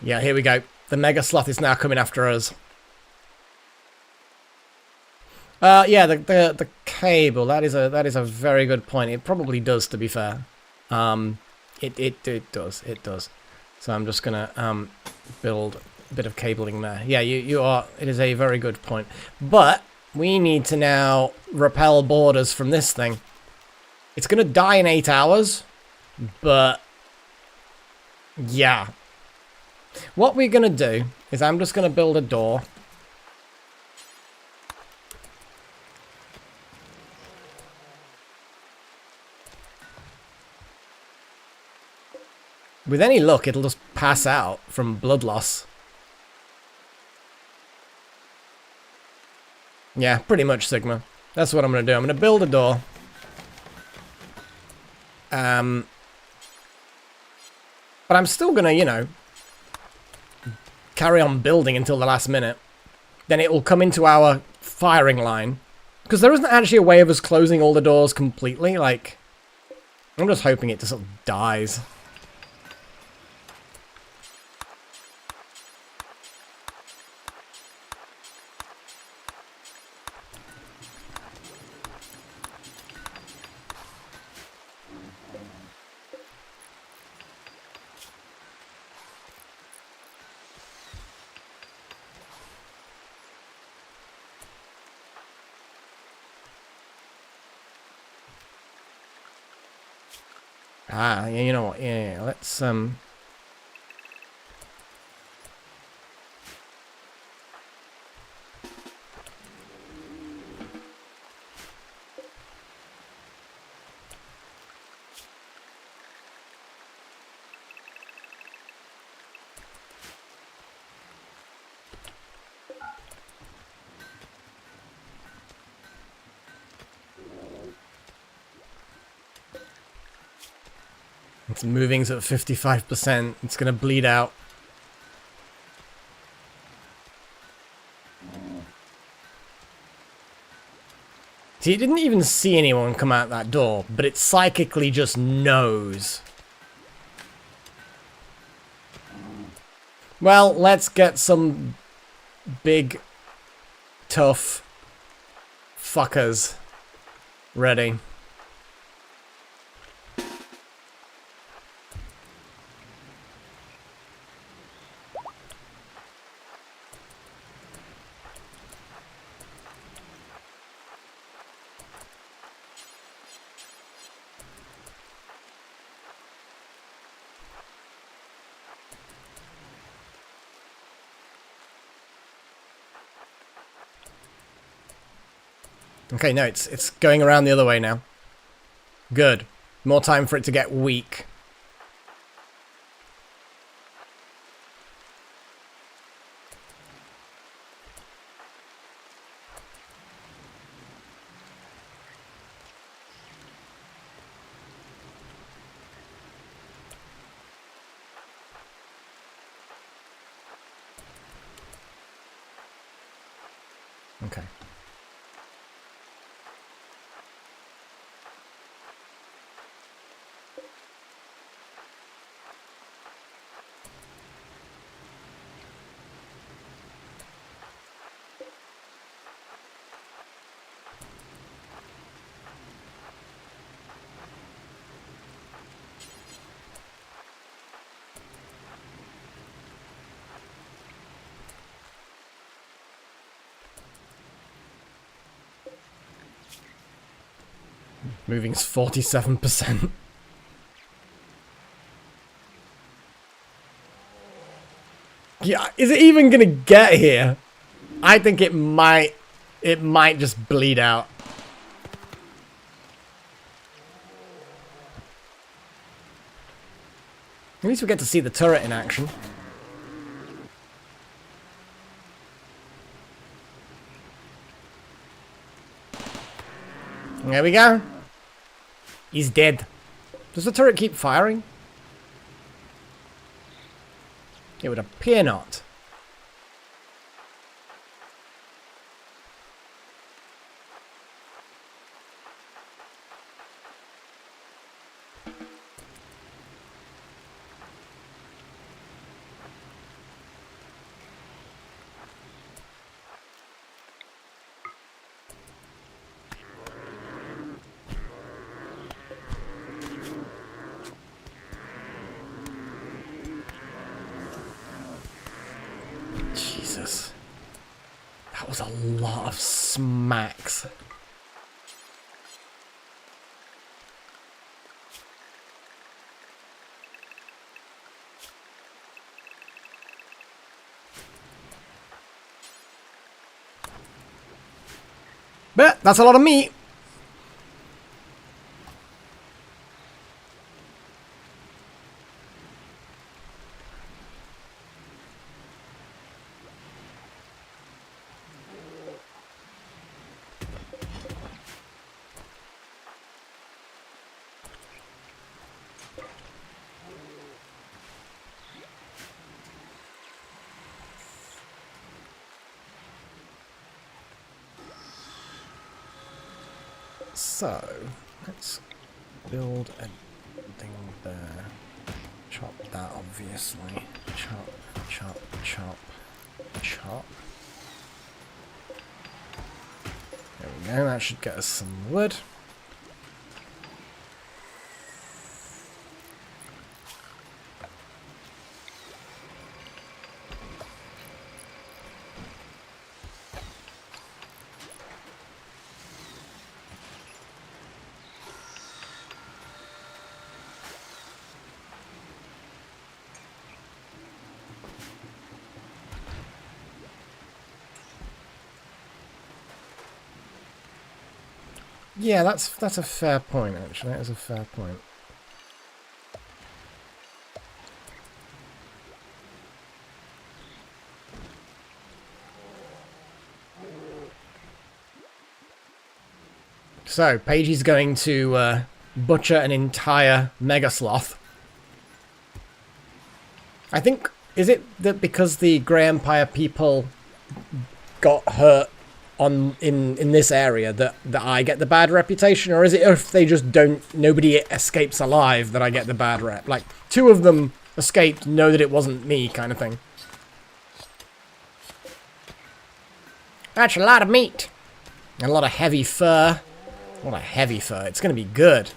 B: Yeah, here we go. The Mega Sloth is now coming after us. Yeah, the cable. That is a very good point. It probably does, to be fair. It does. So I'm just gonna build a bit of cabling there. Yeah, you are. It is a very good point. But we need to now repel borders from this thing. It's gonna die in 8 hours, but yeah. What we're gonna do is I'm just gonna build a door. With any luck, it'll just pass out from blood loss. Yeah, pretty much, Sigma. That's what I'm going to do. I'm going to build a door. But I'm still going to, you know, carry on building until the last minute. Then it will come into our firing line. Because there isn't actually a way of us closing all the doors completely. Like, I'm just hoping it just sort of dies. Ah, yeah, you know what? Yeah, let's It's moving at 55%. It's gonna bleed out. See, it didn't even see anyone come out that door, but it psychically just knows. Well, let's get some big, tough fuckers ready. Okay, no, it's going around the other way now. Good. More time for it to get weak. Okay. Moving's 47%. Yeah, is it even gonna get here? I think it might just bleed out. At least we get to see the turret in action. There we go. He's dead. Does the turret keep firing? It would appear not. was a lot of smacks. But that's a lot of meat. So, let's build a thing there. Chop that, obviously. Chop, chop, chop, chop. There we go, that should get us some wood. Yeah, that's a fair point, actually. That is a fair point. So, Paige's going to butcher an entire mega sloth. I think, is it that because the Grey Empire people got hurt in this area that I get the bad reputation, or is it if they just nobody escapes alive that I get the bad rep? Like, 2 of them escaped, know that it wasn't me kind of thing. That's a lot of meat. And a lot of heavy fur. A lot of heavy fur. It's going to be good.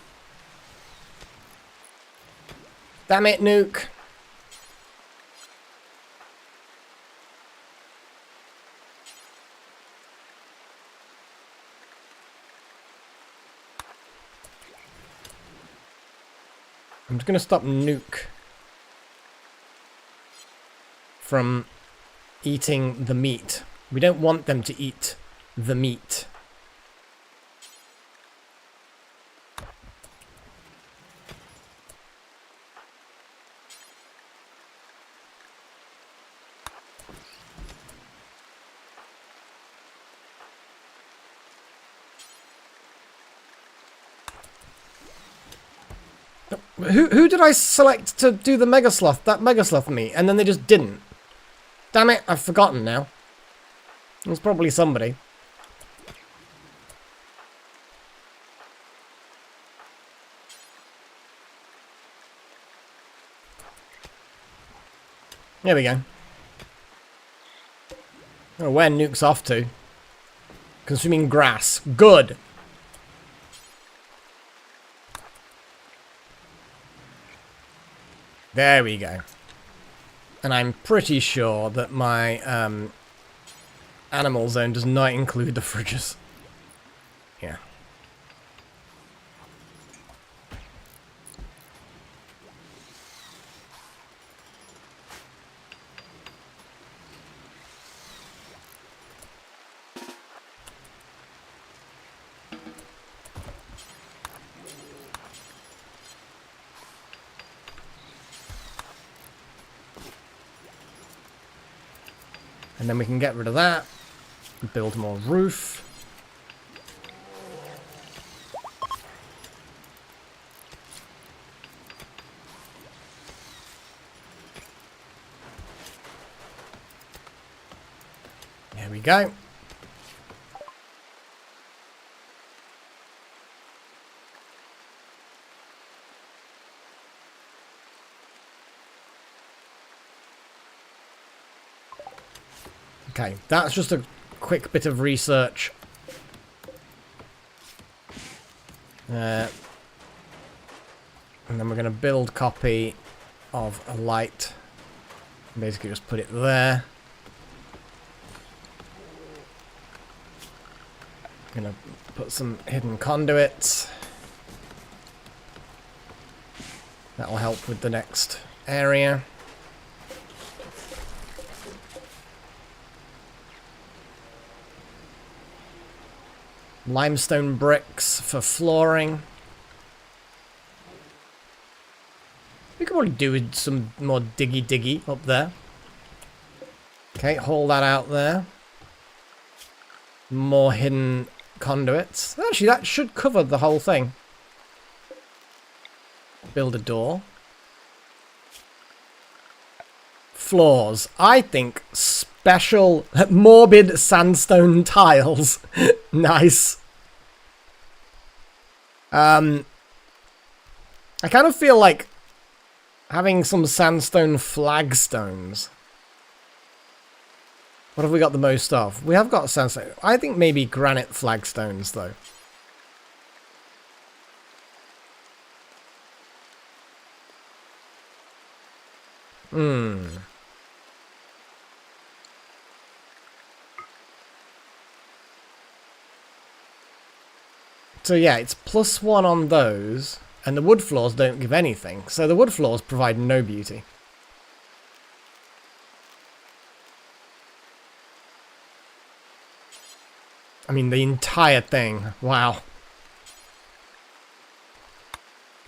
B: Damn it, Nuke. I'm just going to stop Nuke from eating the meat. We don't want them to eat the meat. Who did I select to do the Mega Sloth, that Mega Sloth meat, and then they just didn't? Damn it, I've forgotten now. It was probably somebody. There we go. Oh, where Nuke's off to. Consuming grass. Good! There we go. And I'm pretty sure that my animal zone does not include the fridges. Yeah. And then we can get rid of that. Build more roof. There we go. Okay, that's just a quick bit of research. And then we're going to build copy of a light. Basically just put it there. Gonna put some hidden conduits. That'll help with the next area. Limestone bricks for flooring. We could probably do with some more diggy up there. Okay, hold that out there. More hidden conduits. Actually, that should cover the whole thing. Build a door. Floors. I think special morbid sandstone tiles. Nice. I kind of feel like having some sandstone flagstones. What have we got the most of? We have got sandstone. I think maybe granite flagstones, though. So yeah, it's +1 on those, and the wood floors don't give anything. So the wood floors provide no beauty. I mean, the entire thing. Wow.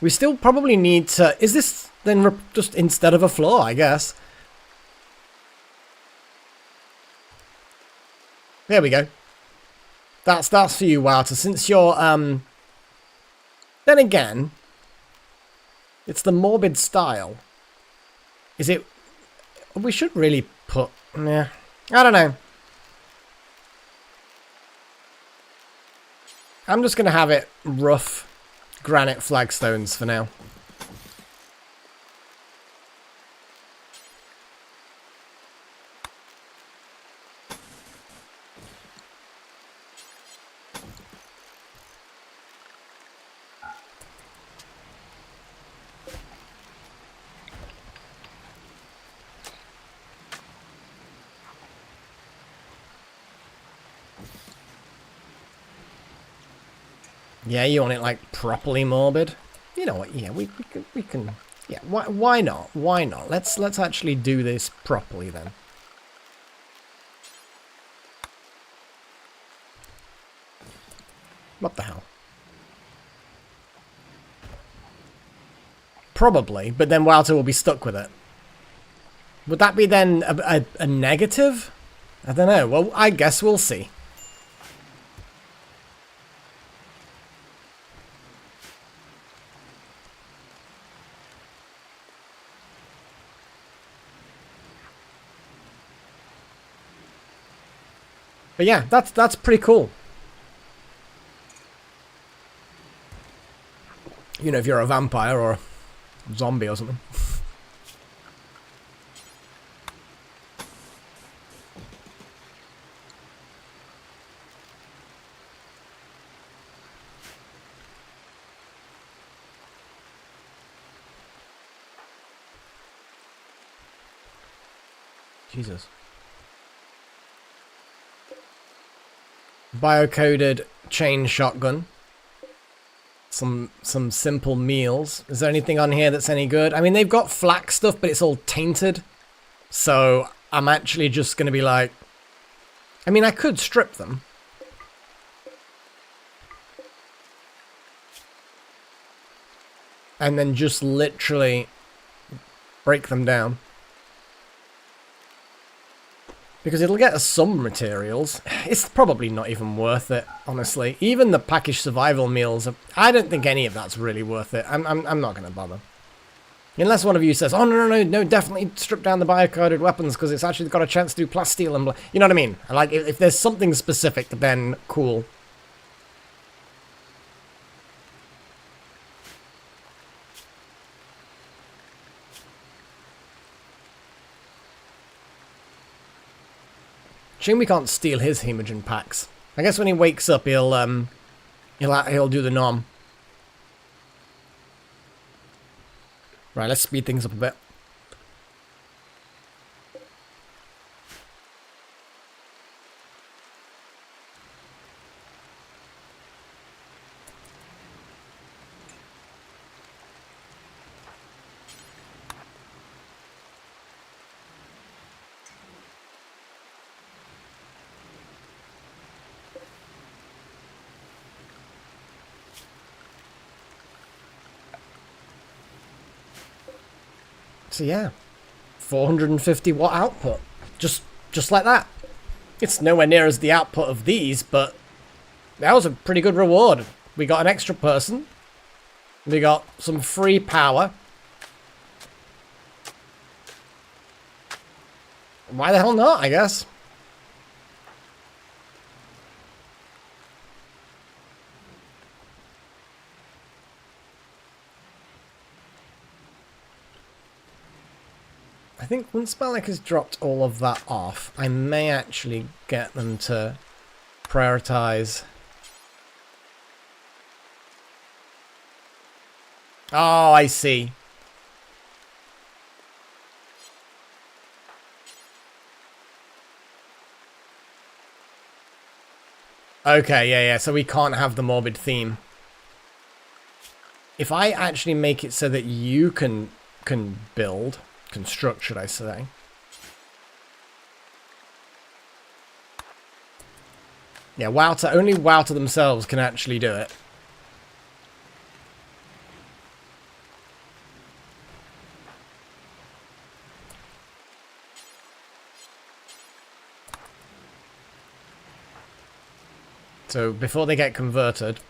B: We still probably need to... Is this then just instead of a floor, I guess? There we go. That's for you, Wouter. Since you're, Then again... It's the morbid style. Is it... We should really put... Yeah. I don't know. I'm just going to have it rough granite flagstones for now. Yeah, you want it like properly morbid. You know what? Yeah, we can. Yeah, why not? Why not? Let's actually do this properly then. What the hell? Probably, but then Wouter will be stuck with it. Would that be then a negative? I don't know. Well, I guess we'll see. But yeah, that's pretty cool. You know, if you're a vampire or a zombie or something. Jesus. Biocoded chain shotgun. Some simple meals. Is there anything on here that's any good? I mean, they've got flak stuff, but it's all tainted. So I'm actually just going to be like... I mean, I could strip them. And then just literally break them down. Because it'll get us some materials. It's probably not even worth it, honestly. Even the packaged survival meals, I don't think any of that's really worth it. I'm not going to bother. Unless one of you says, oh, no, definitely strip down the biocoded weapons because it's actually got a chance to do plasteel and blah. You know what I mean? Like, if there's something specific, then cool. Shame we can't steal his hemogen packs. I guess when he wakes up, he'll do the norm. Right, let's speed things up a bit. So yeah, 450 watt output. Just like that. It's nowhere near as the output of these, but that was a pretty good reward. We got an extra person. We got some free power. Why the hell not, I guess? I think once Malik has dropped all of that off, I may actually get them to prioritize. Oh, I see. Okay, yeah, so we can't have the morbid theme. If I actually make it so that you can construct, should I say. Yeah, only Wouter themselves can actually do it. So before they get converted,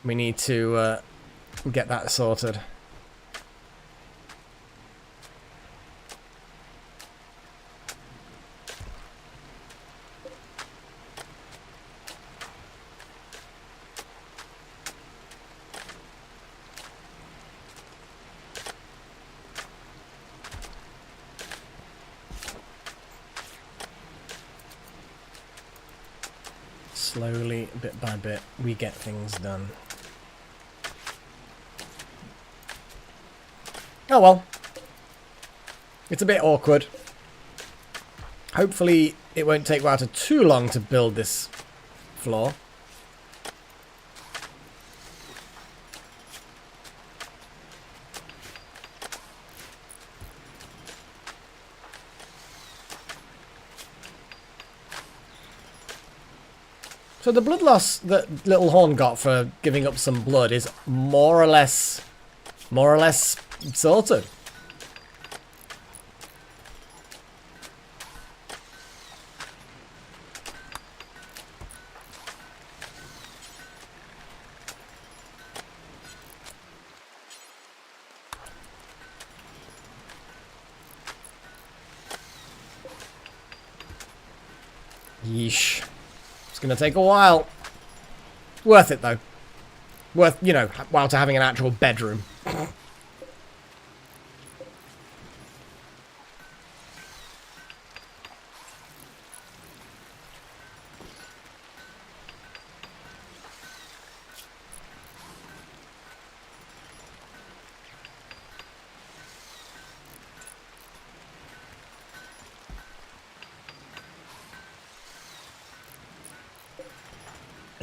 B: we need to get that sorted. Slowly, bit by bit, we get things done. Oh well. It's a bit awkward. Hopefully it won't take Wouter too long to build this floor. So the blood loss that Little Horn got for giving up some blood is more or less sorted. Yeesh. It's gonna take a while. Worth it though. Worth, you know, while to having an actual bedroom.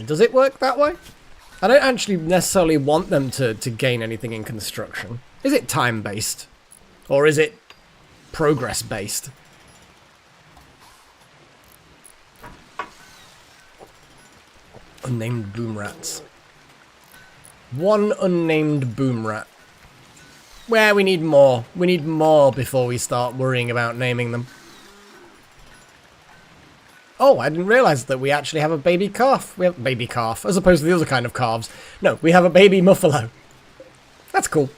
B: Does it work that way? I don't actually necessarily want them to gain anything in construction. Is it time-based? Or is it progress-based? Unnamed boom rats. One unnamed boom rat. Well, we need more. We need more before we start worrying about naming them. Oh, I didn't realise that we actually have a baby calf. We have a baby calf, as opposed to the other kind of calves. No, we have a baby muffalo. That's cool.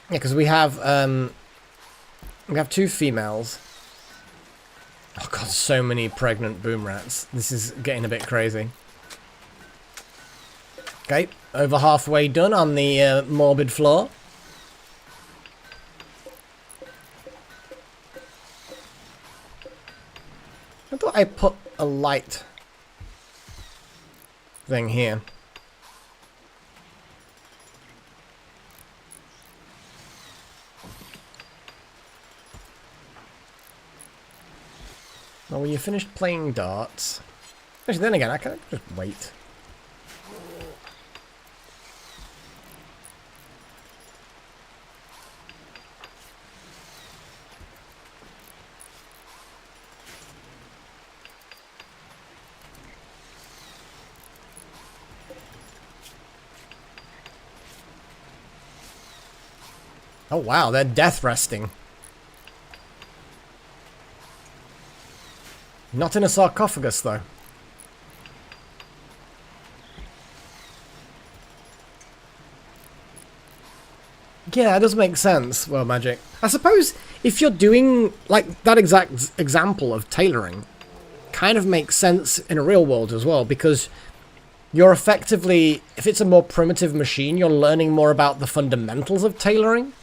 B: Yeah, because we have two females. Oh god, so many pregnant boom rats. This is getting a bit crazy. Okay, over halfway done on the morbid floor. I thought I put a light thing here. Well, when you finished playing darts... Actually, then again, I can just wait. Oh wow, they're death resting. Not in a sarcophagus though. Yeah, that does make sense, World Magic. I suppose if you're doing, like, that exact example of tailoring, kind of makes sense in a real world as well, because you're effectively, if it's a more primitive machine, you're learning more about the fundamentals of tailoring.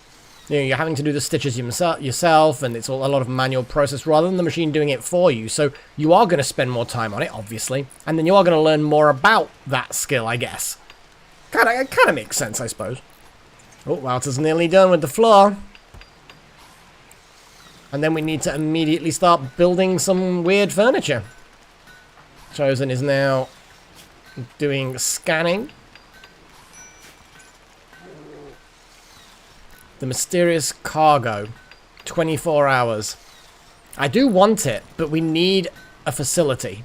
B: You know, you're having to do the stitches yourself, and it's all a lot of manual process rather than the machine doing it for you. So you are going to spend more time on it, obviously, and then you are going to learn more about that skill, I guess. Kind of makes sense, I suppose. Oh, Walter's nearly done with the floor. And then we need to immediately start building some weird furniture. Chosen is now doing scanning. The mysterious cargo. 24 hours. I do want it, but we need a facility.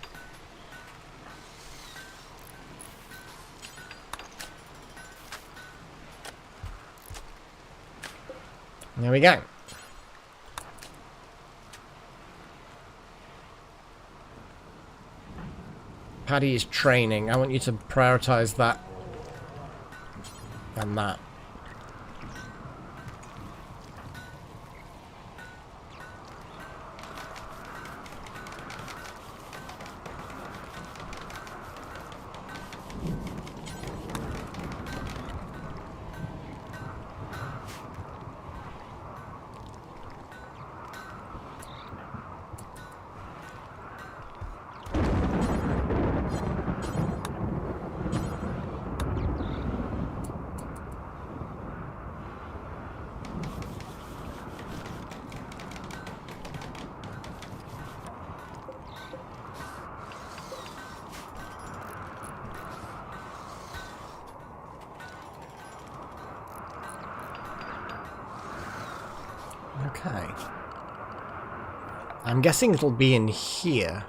B: There we go. Paddy is training. I want you to prioritize that and that. Okay. I'm guessing it'll be in here.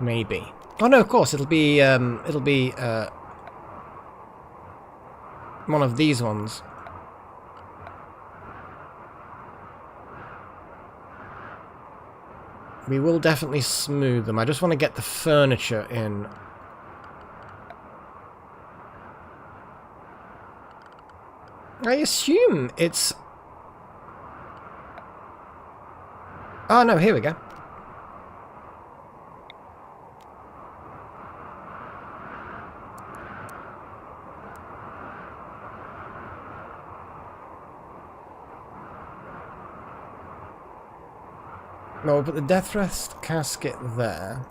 B: Maybe. Oh no, of course, it'll be one of these ones. We will definitely smooth them. I just want to get the furniture in. I assume it's... Oh no, here we go. No, we'll put the death rest casket there.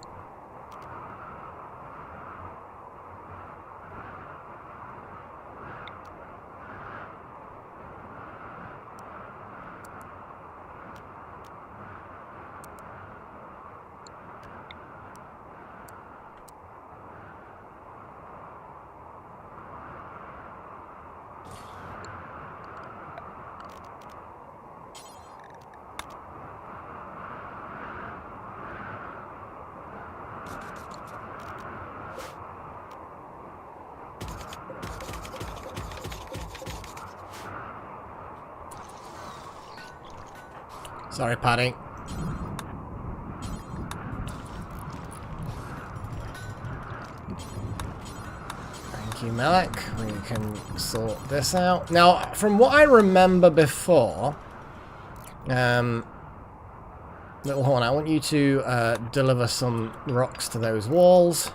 B: Sorry, Paddy. Thank you, Malik. We can sort this out. Now, from what I remember before, Little Horn, I want you to deliver some rocks to those walls,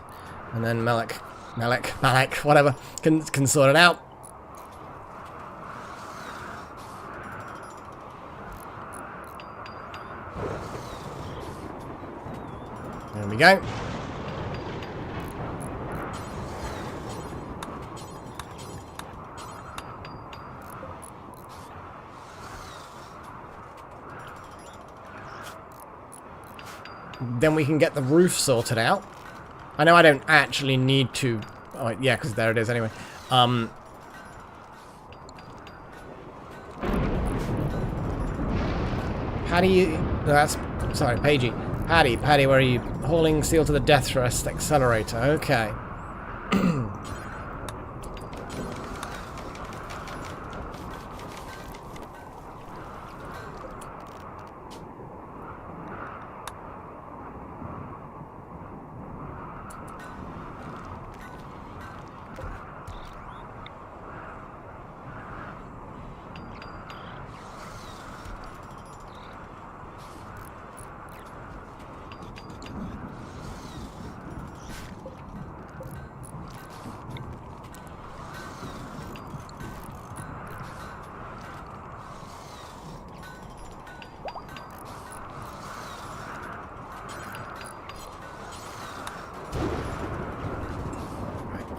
B: and then Malik, whatever, can sort it out. There we go. Then we can get the roof sorted out. I know I don't actually need to... Oh, yeah, because there it is anyway. Paddy... That's... Sorry, Pagey. Paddy, where are you? Hauling steel to the death thrust accelerator. Okay.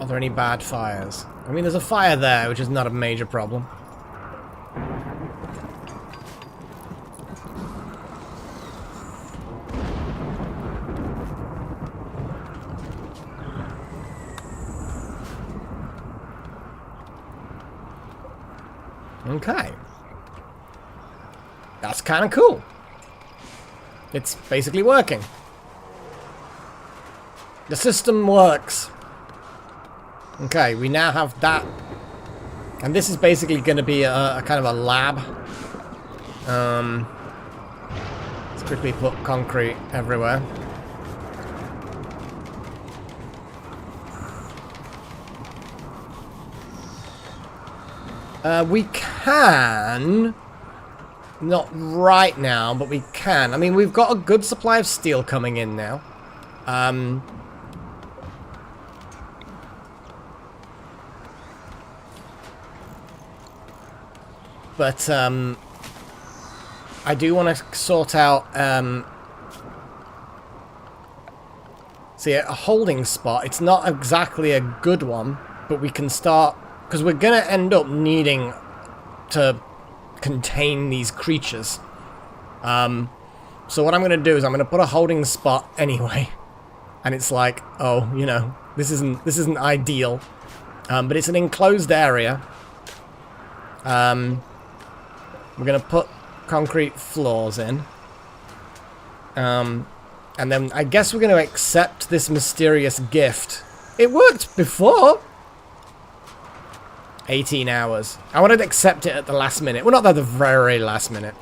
B: Are there any bad fires? I mean, there's a fire there, which is not a major problem. Okay. That's kind of cool. It's basically working. The system works. Okay, we now have that. And this is basically going to be a kind of a lab. Let's quickly put concrete everywhere. We can... Not right now, but we can. I mean, we've got a good supply of steel coming in now. But, I do want to sort out, see, a holding spot. It's not exactly a good one, but we can start, because we're going to end up needing to contain these creatures. So what I'm going to do is I'm going to put a holding spot anyway. And it's like, oh, you know, this isn't ideal. But it's an enclosed area. We're going to put concrete floors in. And then I guess we're going to accept this mysterious gift. It worked before. 18 hours. I wanted to accept it at the last minute. Well, not at the very last minute.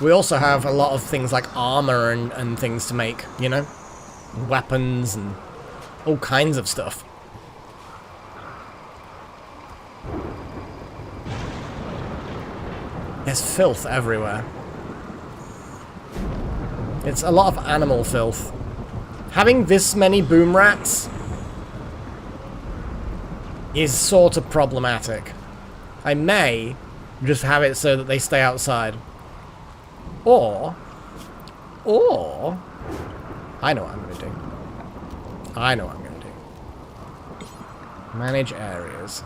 B: We also have a lot of things like armor and things to make, you know? Weapons and all kinds of stuff. There's filth everywhere. It's a lot of animal filth. Having this many boom rats is sort of problematic. I may just have it so that they stay outside. Or, I know what I'm going to do. I know what I'm going to do. Manage areas.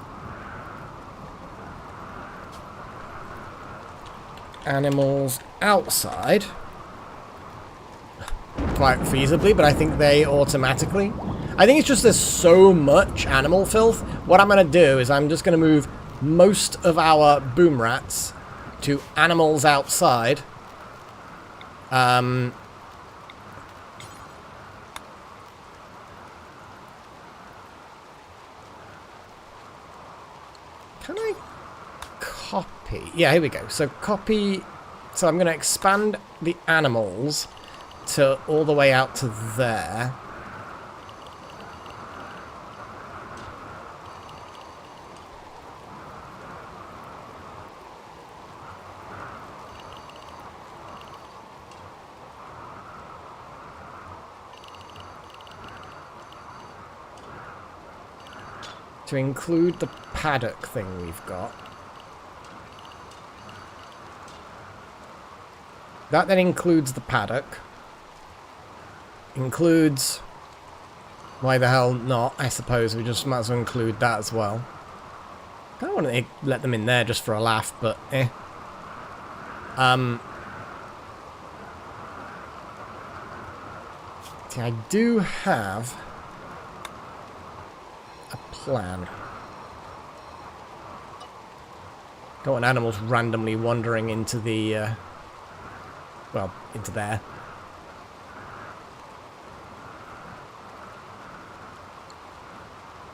B: Animals outside. Quite feasibly, but I think they automatically... I think it's just there's so much animal filth. What I'm going to do is I'm just going to move most of our boom rats to animals outside. Can I copy? Yeah, here we go. So copy... So I'm going to expand the animals to all the way out to there. To include the paddock thing we've got. That then includes the paddock. Includes... Why the hell not? I suppose we just might as well include that as well. I don't want to let them in there just for a laugh, but eh. See, I do have a plan. Don't want animals randomly wandering into the, well, into there.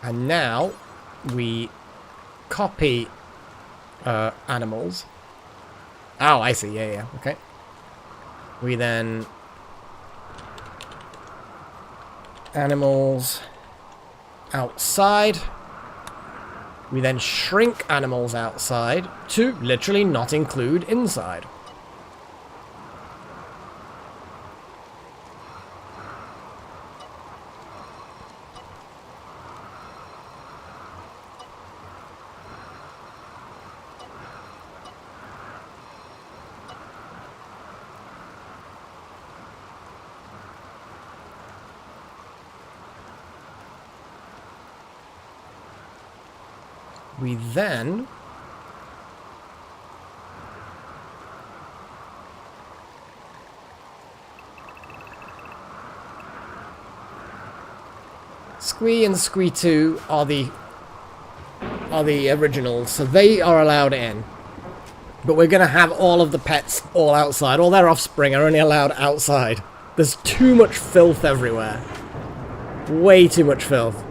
B: And now we copy animals. Oh, I see. Yeah, okay. We then animals outside. We then shrink animals outside to literally not include inside. We then... Squee and Squee 2 are the originals, so they are allowed in. But we're going to have all of the pets all outside. All their offspring are only allowed outside. There's too much filth everywhere. Way too much filth.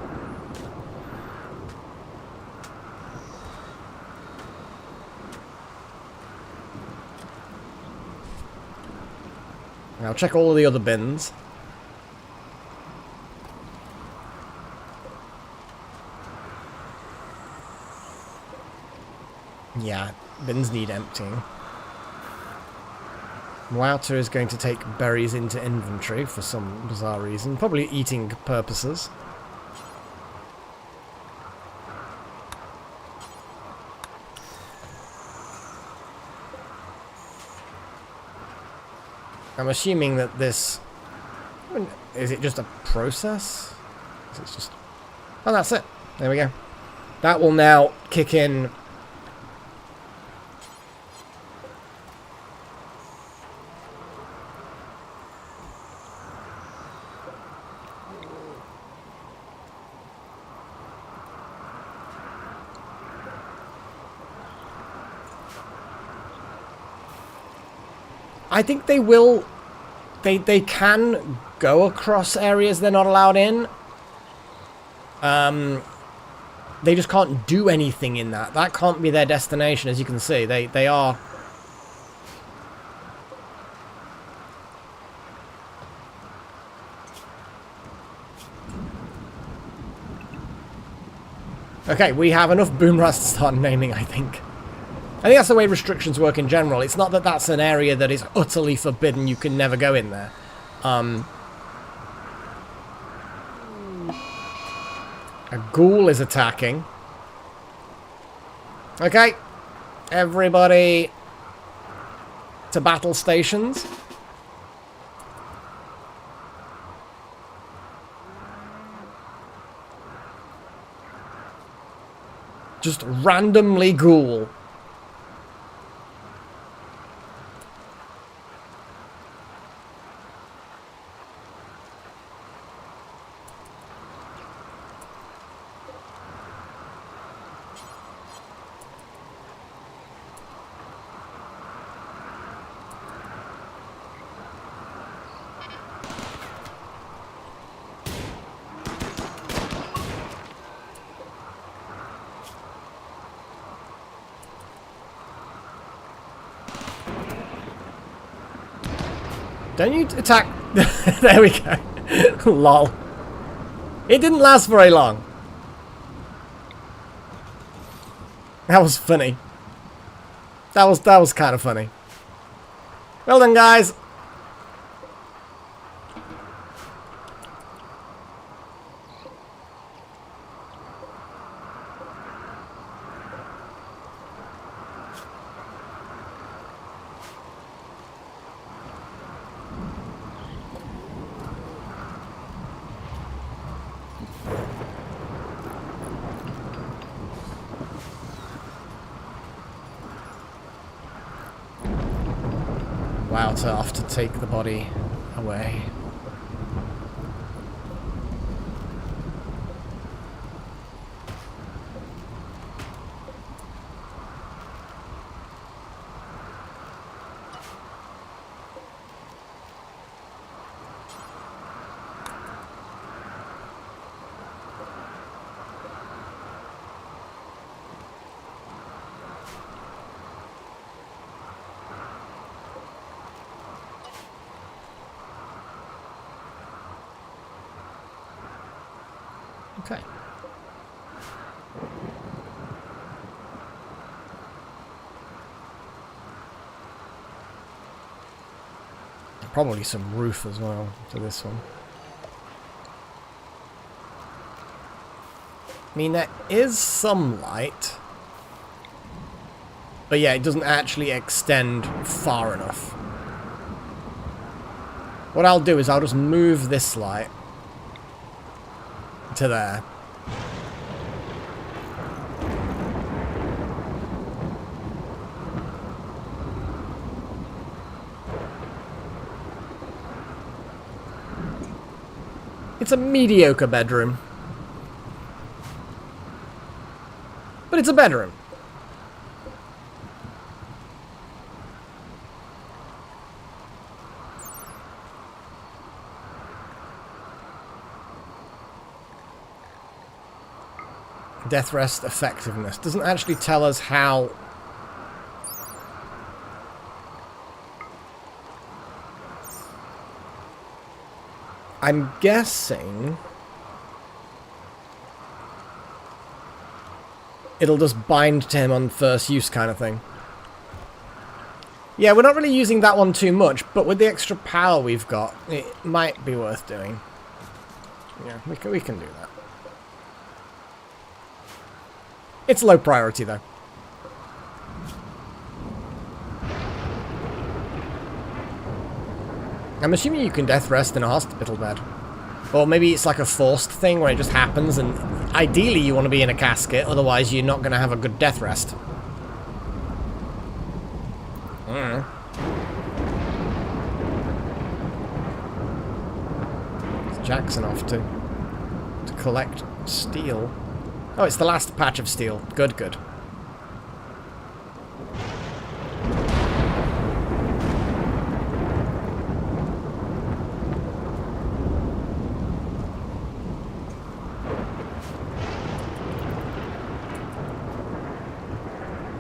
B: I'll check all of the other bins. Yeah, bins need emptying. Wouter is going to take berries into inventory for some bizarre reason. Probably eating purposes. I'm assuming that this... Is it just a process? Is it just... Oh, that's it. There we go. That will now kick in... I think they will... They can go across areas they're not allowed in. They just can't do anything in that. That can't be their destination, as you can see. They are... Okay, we have enough boomrats to start naming, I think. I think that's the way restrictions work in general. It's not that that's an area that is utterly forbidden, you can never go in there. A ghoul is attacking. Okay. Everybody to battle stations. Just randomly ghoul. Don't you attack... There we go. Lol. It didn't last very long. That was funny. That was kind of funny. Well done, guys. Wouter off to take the body away. Okay. Probably some roof as well to this one. I mean, there is some light. But yeah, it doesn't actually extend far enough. What I'll do is I'll just move this light to there. It's a mediocre bedroom. But it's a bedroom. Death rest effectiveness. Doesn't actually tell us how... I'm guessing... it'll just bind to him on first use kind of thing. Yeah, we're not really using that one too much, but with the extra power we've got, it might be worth doing. Yeah, we can do that. It's low priority, though. I'm assuming you can death rest in a hospital bed. Or maybe it's like a forced thing where it just happens, and ideally you want to be in a casket, otherwise you're not going to have a good death rest. I don't know. What's Jackson off to collect steel? Oh, it's the last patch of steel. Good, good.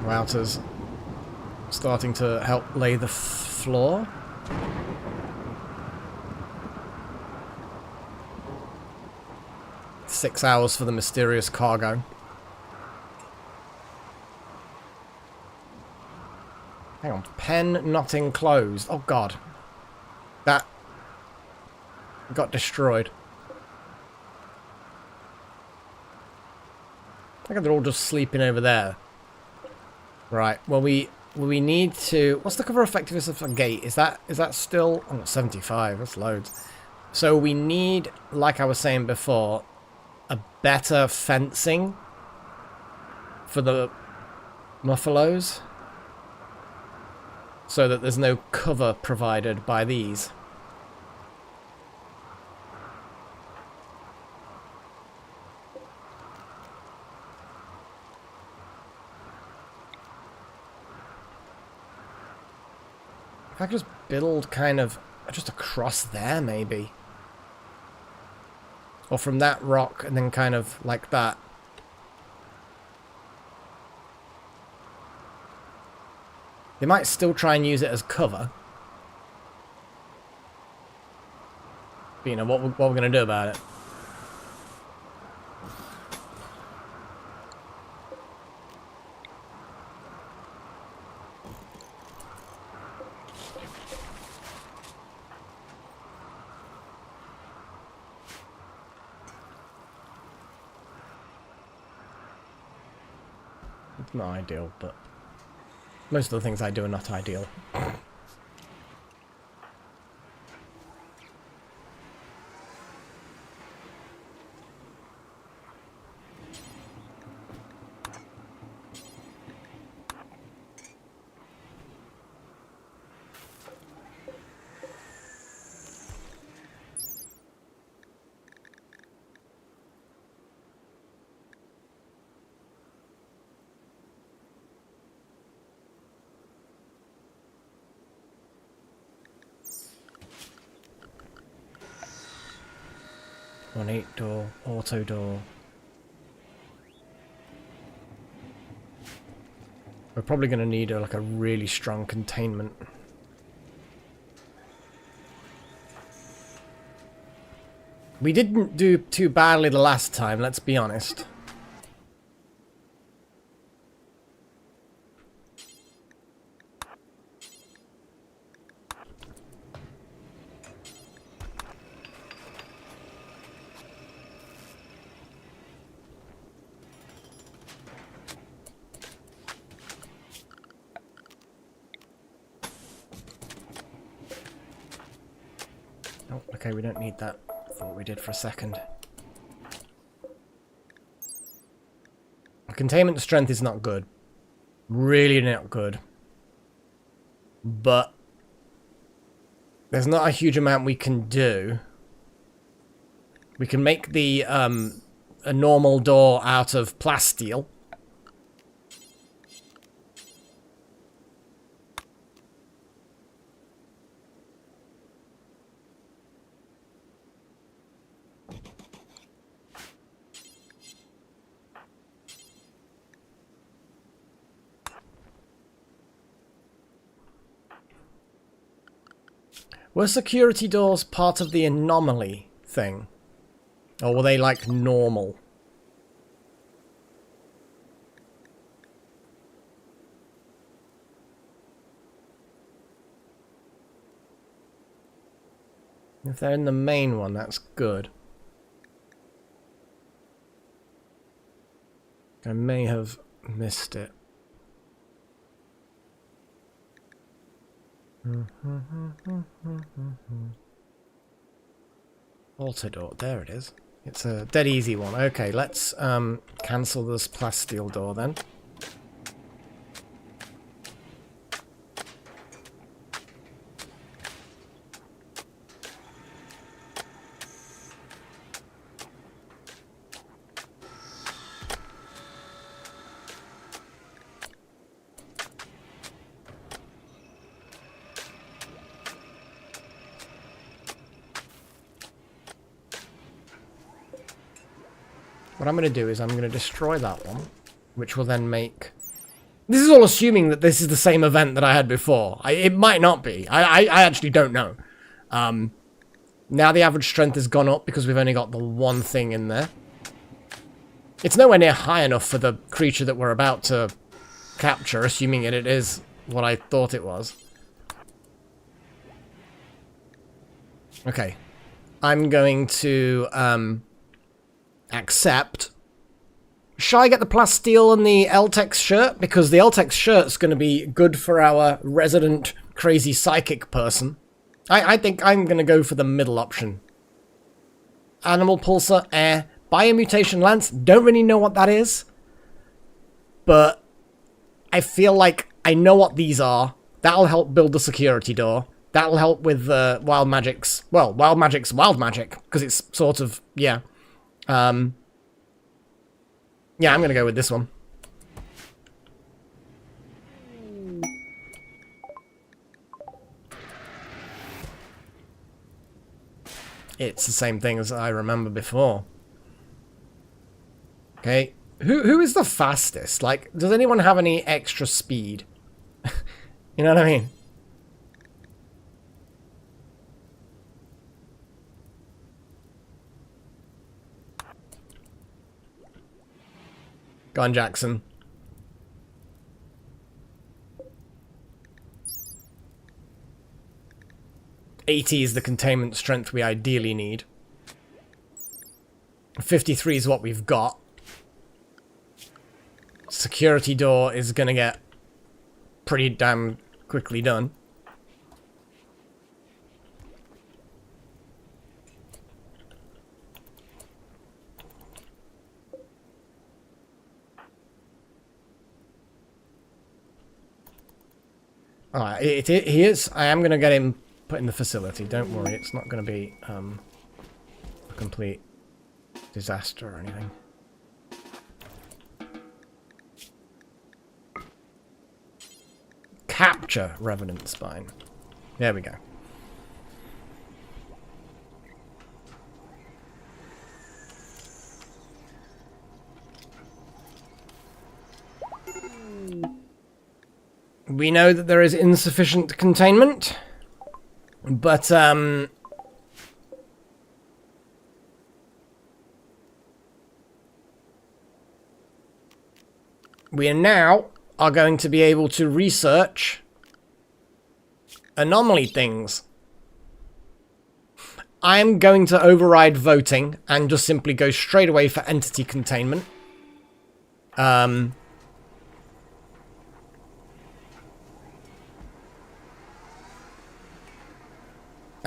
B: Router's starting to help lay the floor. Six hours for the mysterious cargo. Hang on. Pen not enclosed. Oh, God. That got destroyed. I think they're all just sleeping over there. Right. Well, we need to... What's the cover effectiveness of a gate? Is that still... Oh, 75. That's loads. So we need, like I was saying before... a better fencing for the muffalos so that there's no cover provided by these. If I could just build kind of just across there, maybe. Or from that rock, and then kind of like that. They might still try and use it as cover. But, you know, what we're going to do about it. It's not ideal, but most of the things I do are not ideal. One 8-door, auto door. We're probably going to need like a really strong containment. We didn't do too badly the last time, let's be honest. Oh, okay, we don't need that. Thought we did for a second. Containment strength is not good. Really not good. But there's not a huge amount we can do We can make the a normal door out of plasteel. Were security doors part of the anomaly thing? Or were they like normal? If they're in the main one, that's good. I may have missed it. Altar door, there it is. It's a dead easy one. Okay, let's cancel this plasteel door then. What I'm going to do is I'm going to destroy that one, which will then make... This is all assuming that this is the same event that I had before. It might not be. I actually don't know. Now the average strength has gone up because we've only got the one thing in there. It's nowhere near high enough for the creature that we're about to capture, assuming it is what I thought it was. Okay. I'm going to... accept. Shall I get the plasteel and the Eltex shirt? Because the Eltex shirt's going to be good for our resident crazy psychic person. I think I'm going to go for the middle option. Animal Pulsar, Air, Biomutation Lance. Don't really know what that is. But I feel like I know what these are. That'll help build the security door. That'll help with Wild Magic's... Well, Wild Magic's Wild Magic. Because it's sort of... Yeah. Yeah, I'm gonna go with this one. It's the same thing as I remember before. Okay, who is the fastest? Like, does anyone have any extra speed? You know what I mean? Go on, Jackson. $80 is the containment strength we ideally need. 53 is what we've got. Security door is gonna get pretty damn quickly done. Alright, he is. I am going to get him put in the facility. Don't worry, it's not going to be a complete disaster or anything. Capture Revenant Spine. There we go. We know that there is insufficient containment, but we now are going to be able to research anomaly things. I am going to override voting and just simply go straight away for entity containment.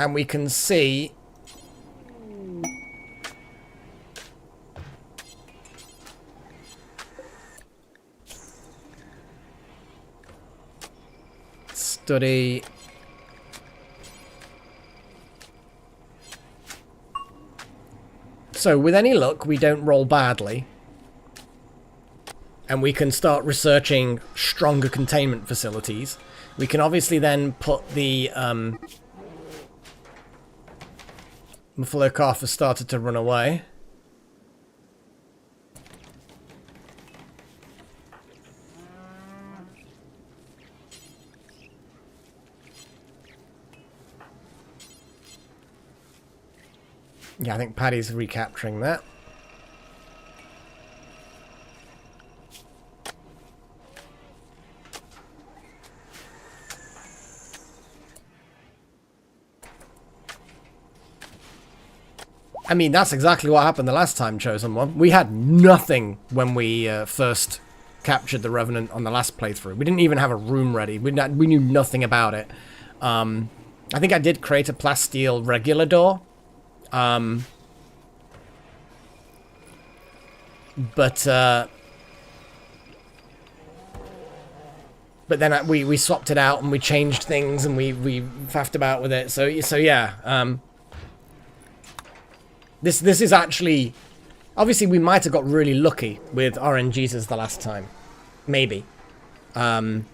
B: And we can see study so with any luck, we don't roll badly. And we can start researching stronger containment facilities. We can obviously then put the... Buffalo calf has started to run away. Yeah, I think Paddy's recapturing that. I mean, that's exactly what happened the last time, Chosen One. We had nothing when we first captured the Revenant on the last playthrough. We didn't even have a room ready. We knew nothing about it. I think I did create a plasteel regular door. But then we swapped it out and we changed things and we faffed about with it. So yeah, This is actually... Obviously, we might have got really lucky with RNGs the last time. Maybe. But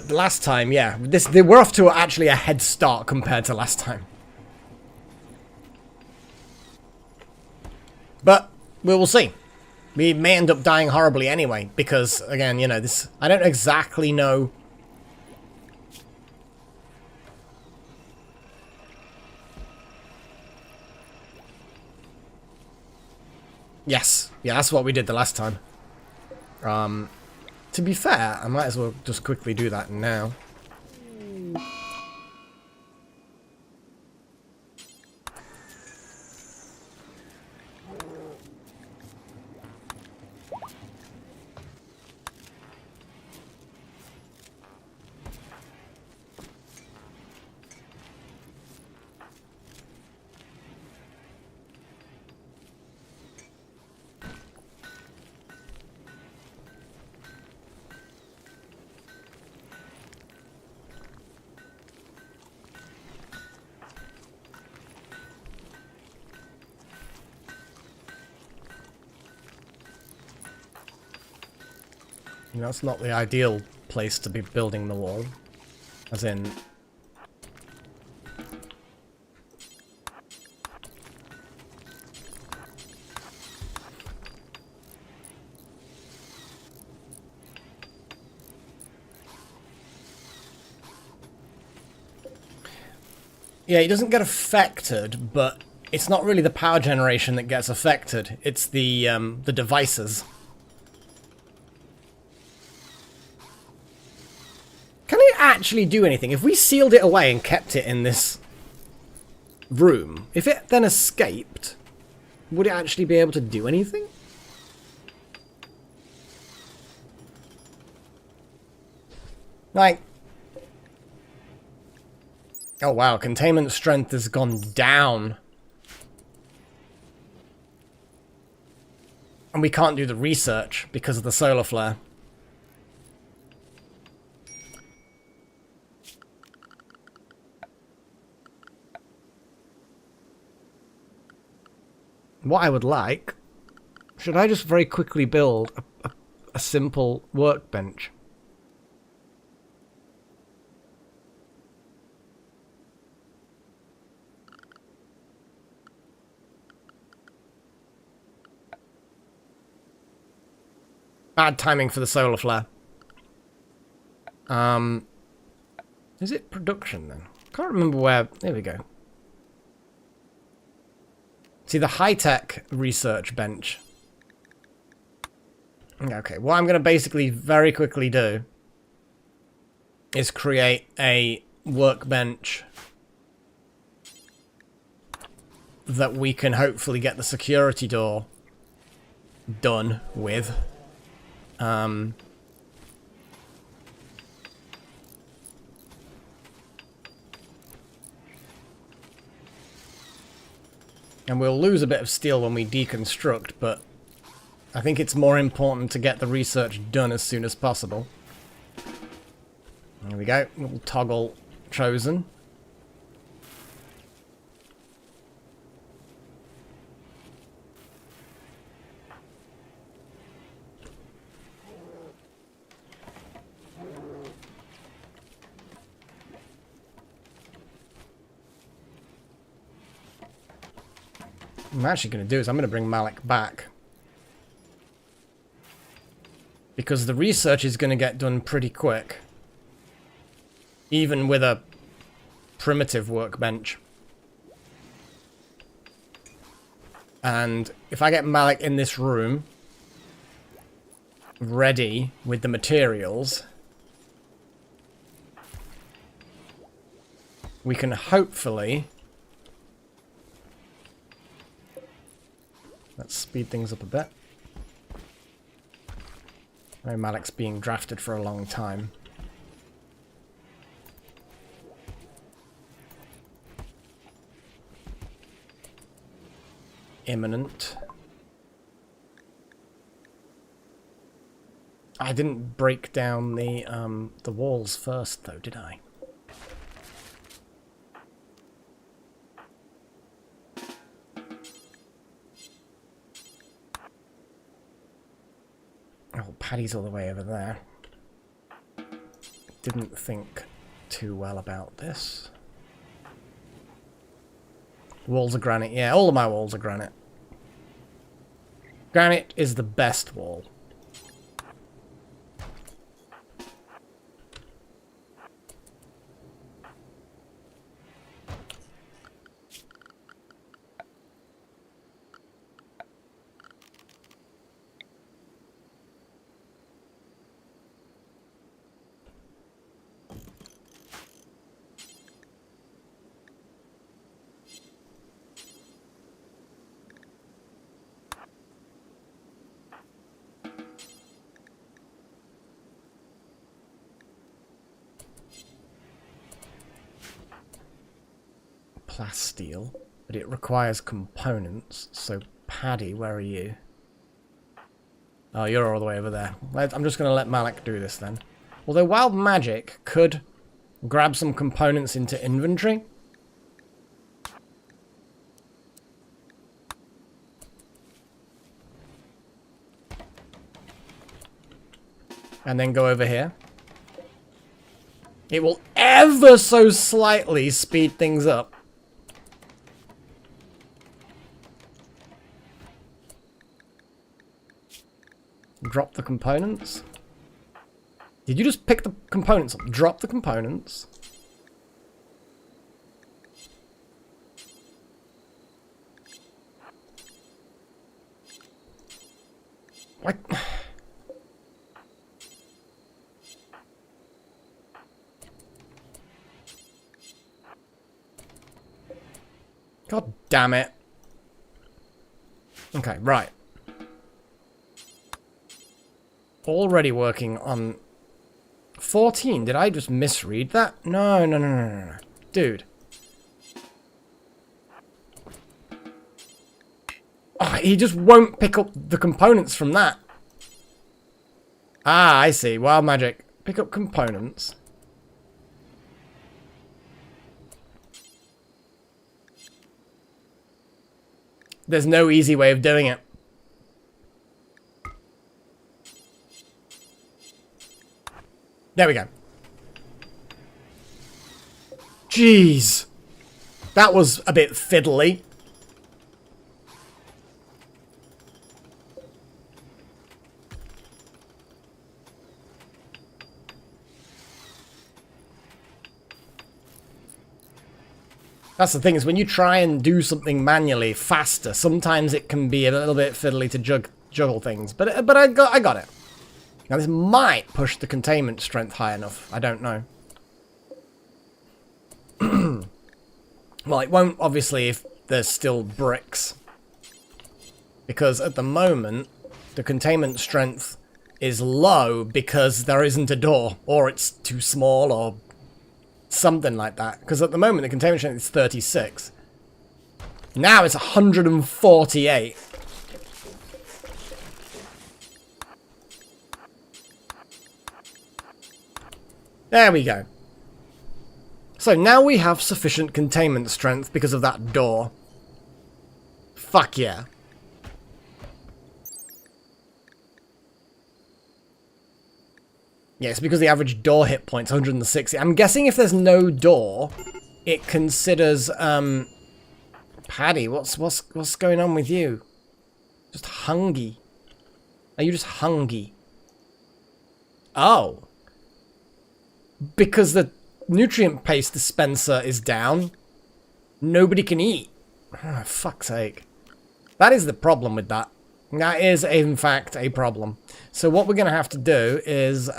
B: the last time, yeah. We're off to actually a head start compared to last time. But we will see. We may end up dying horribly anyway. Because, again, you know, this... I don't exactly know... Yes. Yeah, that's what we did the last time. To be fair, I might as well just quickly do that now. That's not the ideal place to be building the wall. As in... Yeah, it doesn't get affected, but it's not really the power generation that gets affected. It's the devices. Actually do anything. If we sealed it away and kept it in this room, if it then escaped, would it actually be able to do anything? Like, oh wow, containment strength has gone down. And we can't do the research because of the solar flare. What I would like... Should I just very quickly build a simple workbench? Bad timing for the solar flare. Is it production then? Can't remember where... There we go. See, the high-tech research bench. Okay, what I'm going to basically very quickly do is create a workbench that we can hopefully get the security door done with. And we'll lose a bit of steel when we deconstruct, but I think it's more important to get the research done as soon as possible. There we go. Little toggle chosen. I'm actually going to do is I'm going to bring Malik back. Because the research is going to get done pretty quick. Even with a primitive workbench. And if I get Malik in this room, ready with the materials, we can hopefully... Let's speed things up a bit. I know Malik's being drafted for a long time. Imminent. I didn't break down the walls first, though, did I? Oh, Paddy's all the way over there. Didn't think too well about this. Walls of granite. Yeah, all of my walls are granite. Granite is the best wall. Plasteel, but it requires components. So, Paddy, where are you? Oh, you're all the way over there. I'm just going to let Malik do this then. Although Wild Magic could grab some components into inventory. And then go over here. It will ever so slightly speed things up. Drop the components. Did you just pick the components up? Drop the components. What? God damn it. Okay, right. Already working on 14. Did I just misread that? No. Dude. Oh, he just won't pick up the components from that. Ah, I see. Wild Magic. Pick up components. There's no easy way of doing it. There we go. Jeez. That was a bit fiddly. That's the thing, is when you try and do something manually faster, sometimes it can be a little bit fiddly to juggle things. But I got it. Now this might push the containment strength high enough. I don't know. Well, it won't, obviously, if there's still bricks. Because at the moment, the containment strength is low because there isn't a door. Or it's too small, or something like that. Because at the moment, the containment strength is 36. Now it's 148. There we go. So now we have sufficient containment strength because of that door. Fuck yeah. Yeah, it's because the average door hit point's 160. I'm guessing if there's no door, it considers Paddy, what's going on with you? Just hungry. Are you just hungry? Oh. Because the nutrient paste dispenser is down, nobody can eat. Oh, fuck's sake. That is the problem with that. That is, in fact, a problem. So what we're going to have to do is...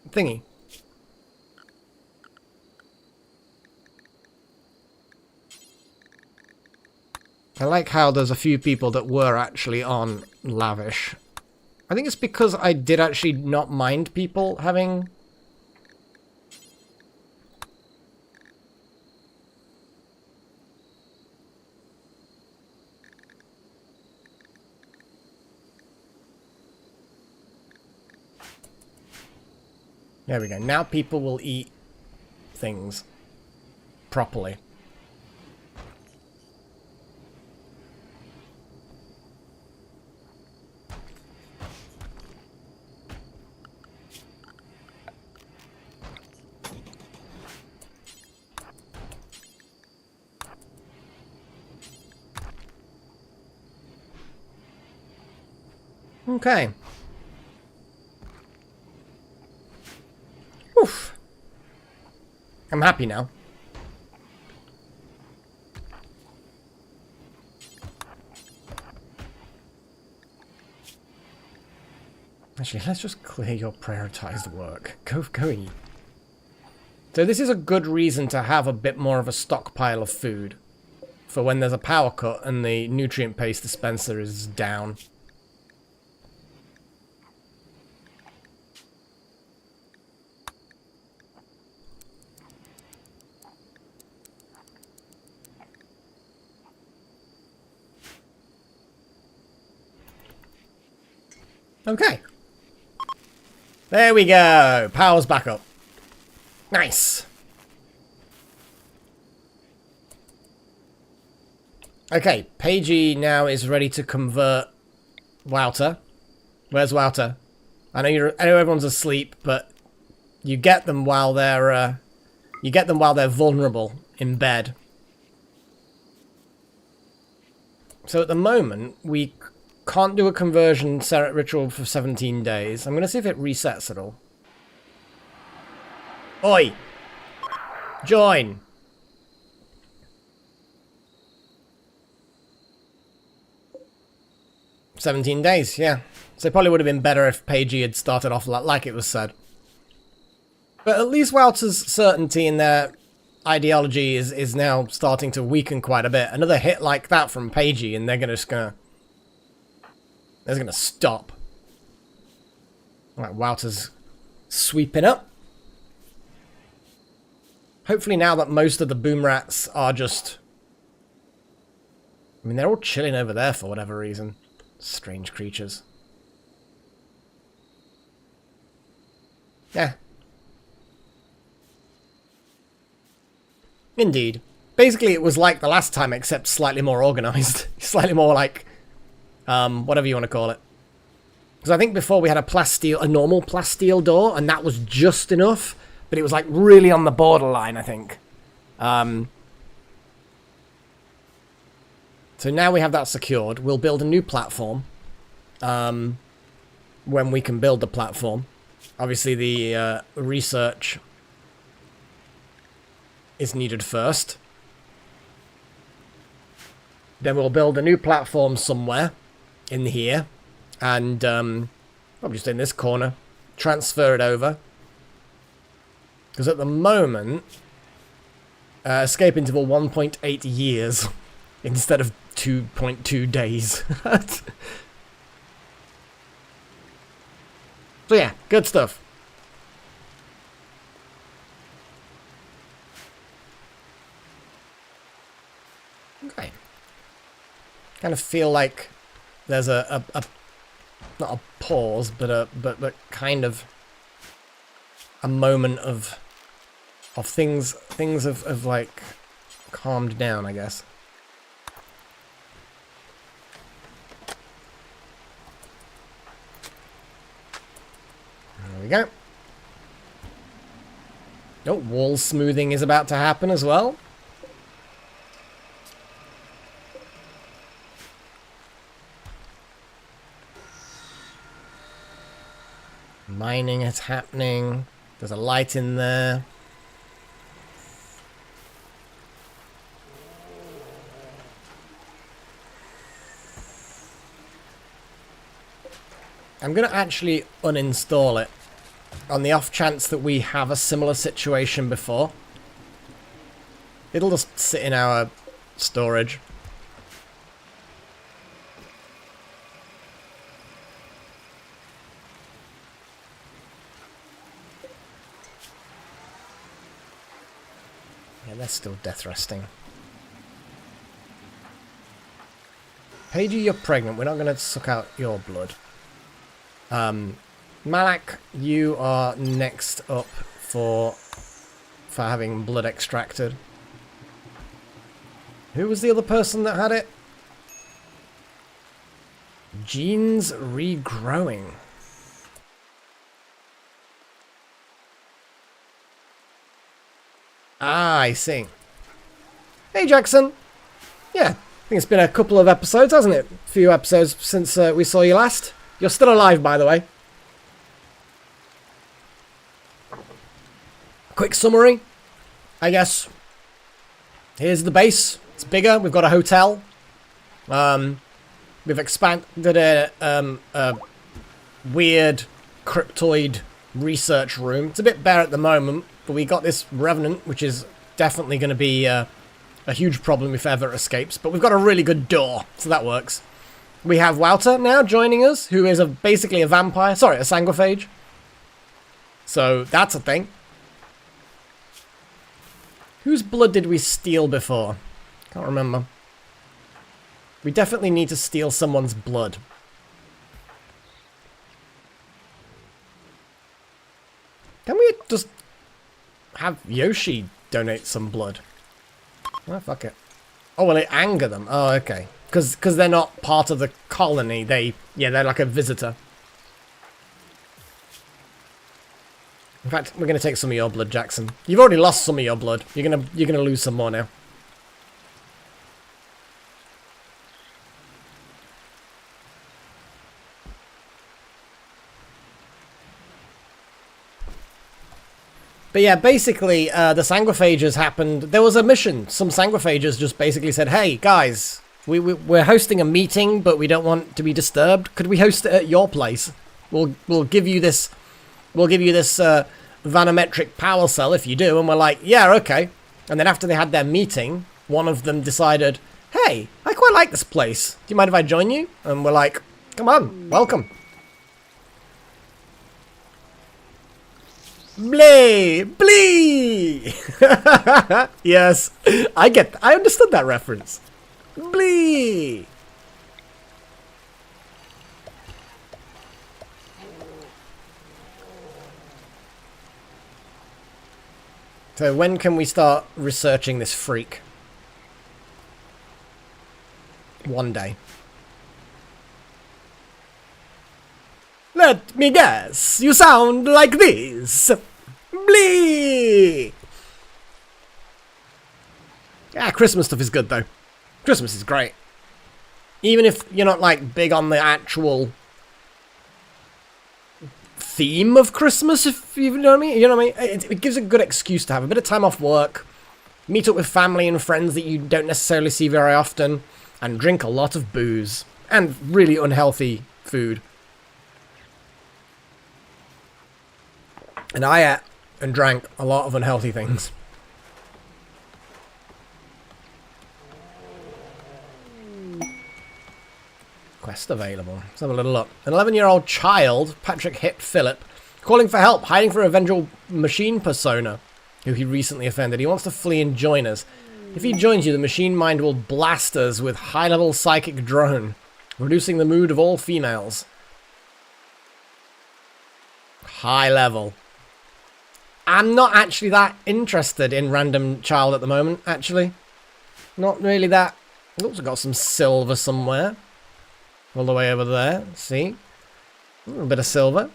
B: thingy. I like how there's a few people that were actually on lavish. I think it's because I did actually not mind people having... There we go. Now people will eat things properly. Okay. Oof. I'm happy now. Actually, let's just clear your prioritized work. Go eat. So this is a good reason to have a bit more of a stockpile of food for when there's a power cut and the nutrient paste dispenser is down. Okay. There we go. Power's back up. Nice. Okay, Pagey now is ready to convert Wouter. Where's Wouter? I know everyone's asleep, but you get them while they're vulnerable in bed. So at the moment, we can't do a conversion ritual for 17 days. I'm going to see if it resets at all. Oi! Join! "17 days, yeah. So it probably would have been better if Pagey had started off like it was said. But at least Wouter's certainty in their ideology is now starting to weaken quite a bit. Another hit like that from Pagey and they're just gonna stop. Alright, Wouter's sweeping up. Hopefully now that most of the boom rats are just... I mean, they're all chilling over there for whatever reason. Strange creatures. Yeah. Indeed. Basically, it was like the last time, except slightly more organized. Slightly more like... whatever you want to call it. Because I think before we had a normal plasteel door, and that was just enough, but it was like really on the borderline, I think. So now we have that secured. We'll build a new platform. When we can build the platform. Obviously the research is needed first. Then we'll build a new platform somewhere in here. And probably just in this corner. Transfer it over. Because at the moment, escape interval 1.8 years instead of 2.2 days. So yeah, good stuff. Okay. Kind of feel like there's a not a pause, but kind of a moment of things have like calmed down, I guess. There we go. Oh, wall smoothing is about to happen as well. Mining is happening. There's a light in there. I'm going to actually uninstall it on the off chance that we have a similar situation before. It'll just sit in our storage. Yeah, they're still death resting. Paige, you're pregnant. We're not going to suck out your blood. Malak, you are next up for having blood extracted. Who was the other person that had it? Genes regrowing. Ah, I see. Hey, Jackson. Yeah, I think it's been a couple of episodes, hasn't it? A few episodes since we saw you last. You're still alive, by the way. Quick summary, I guess. Here's the base. It's bigger. We've got a hotel. We've expanded a weird cryptoid research room. It's a bit bare at the moment, but we got this revenant, which is definitely going to be a huge problem if ever it escapes. But we've got a really good door, so that works. We have Wouter now joining us, who is basically a vampire. Sorry, a sanguiphage. So that's a thing. Whose blood did we steal before? Can't remember. We definitely need to steal someone's blood. Can we just have Yoshi donate some blood? Oh, fuck it. Oh, will it anger them? Oh, okay. Because they're not part of the colony. They're like a visitor. In fact, we're going to take some of your blood, Jackson. You've already lost some of your blood. You're gonna lose some more now. But yeah, basically, the sanguiphages happened. There was a mission. Some sanguiphages just basically said, "Hey guys, we're hosting a meeting, but we don't want to be disturbed. Could we host it at your place? We'll give you this. We'll give you this vanometric power cell if you do." And we're like, "Yeah, okay." And then after they had their meeting, one of them decided, "Hey, I quite like this place. Do you mind if I join you?" And we're like, "Come on, welcome." Blee! Blee! Yes, I understood that reference. Blee! So when can we start researching this freak? One day. Let me guess, you sound like this. Blee! Yeah, Christmas stuff is good though. Christmas is great. Even if you're not like big on the actual theme of Christmas, if you know what I mean. You know what I mean? It gives a good excuse to have a bit of time off work, meet up with family and friends that you don't necessarily see very often, and drink a lot of booze and really unhealthy food. And I ate and drank a lot of unhealthy things. Quest available. Let's have a little look. An 11-year-old child, Patrick hit Philip, calling for help, hiding from a vengeful machine persona who he recently offended. He wants to flee and join us. If he joins you, the machine mind will blast us with high-level psychic drone, reducing the mood of all females. High level. I'm not actually that interested in random child at the moment, actually. Not really that. Oops, I've got some silver somewhere. All the way over there. See? A little bit of silver.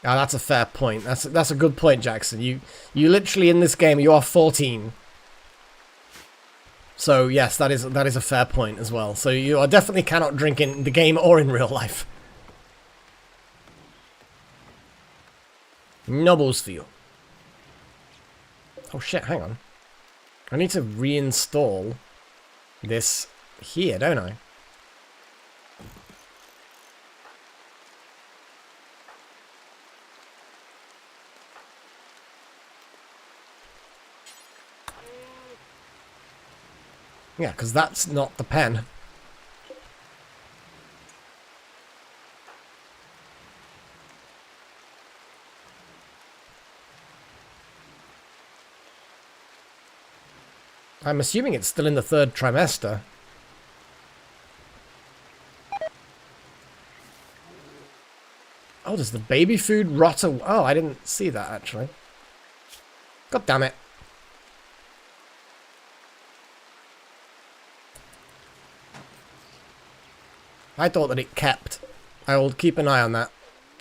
B: Ah, that's a fair point. That's a good point, Jackson. You literally in this game you are 14. So yes, that is a fair point as well. So you are definitely cannot drink in the game or in real life. Nobles for you. Oh shit, hang on. I need to reinstall this here, don't I? Yeah, because that's not the pen. I'm assuming it's still in the 3rd trimester. Oh, does the baby food rot away? Oh, I didn't see that, actually. God damn it. I thought that it kept. I will keep an eye on that.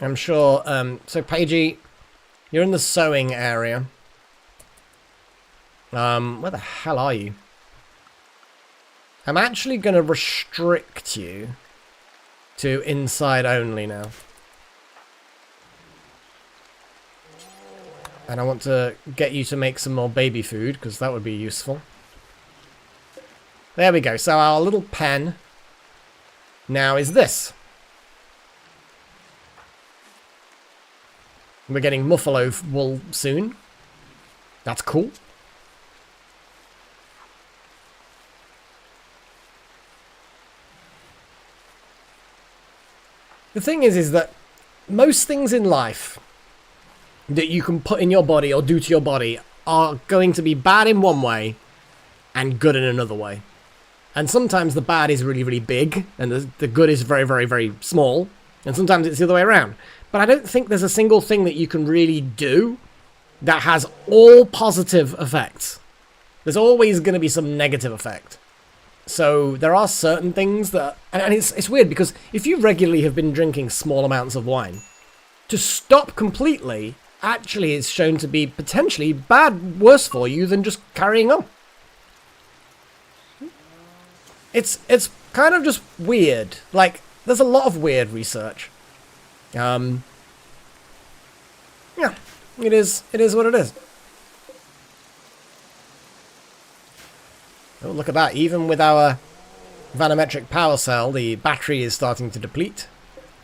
B: I'm sure. So, Paigey, you're in the sewing area. Where the hell are you? I'm actually going to restrict you to inside only now. And I want to get you to make some more baby food, because that would be useful. There we go. So our little pen now is this. We're getting muffalo wool soon. That's cool. The thing is that most things in life that you can put in your body or do to your body are going to be bad in one way and good in another way. And sometimes the bad is really, really big and the good is very, very, very small. And sometimes it's the other way around. But I don't think there's a single thing that you can really do that has all positive effects. There's always going to be some negative effect. So there are certain things that... And it's weird because if you regularly have been drinking small amounts of wine, to stop completely actually is shown to be potentially worse for you than just carrying on. It's kind of just weird. Like, there's a lot of weird research. Yeah, it is what it is. Oh, look at that. Even with our vanometric power cell, the battery is starting to deplete.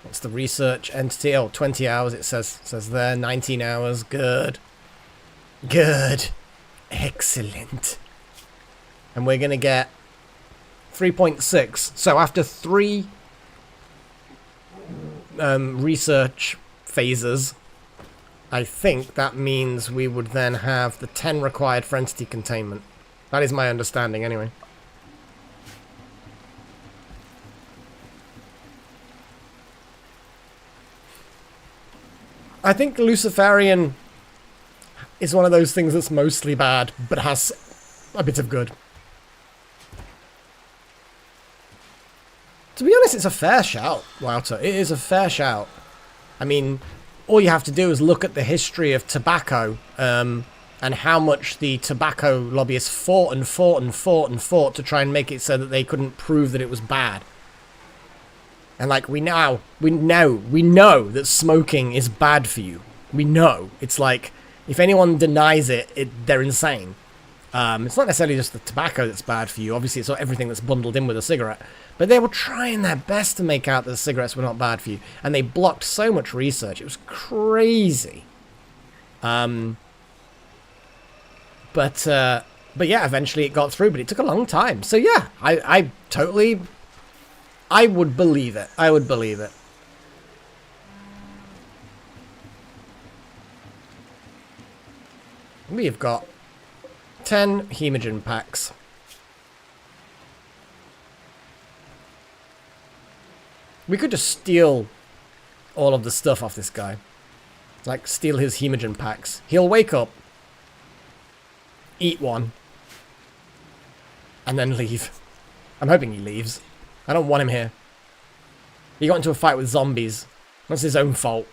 B: What's the research entity? Oh, 20 hours, it says there. 19 hours. Good. Good. Excellent. And we're going to get 3.6. So after 3 research phases, I think that means we would then have the 10 required for entity containment. That is my understanding, anyway. I think Luciferian is one of those things that's mostly bad, but has a bit of good. To be honest, it's a fair shout, Wouter. It is a fair shout. I mean, all you have to do is look at the history of tobacco, and how much the tobacco lobbyists fought and fought and fought and fought to try and make it so that they couldn't prove that it was bad. And like, we know that smoking is bad for you. We know. It's like, if anyone denies it, they're insane. It's not necessarily just the tobacco that's bad for you. Obviously, it's not everything that's bundled in with a cigarette. But they were trying their best to make out that the cigarettes were not bad for you. And they blocked so much research. It was crazy. But yeah, eventually it got through, but it took a long time. So yeah, I would believe it. I would believe it. We've got 10 hemogen packs. We could just steal all of the stuff off this guy. Like, steal his hemogen packs. He'll wake up, eat one, and then leave. I'm hoping he leaves. I don't want him here. He got into a fight with zombies. That's his own fault.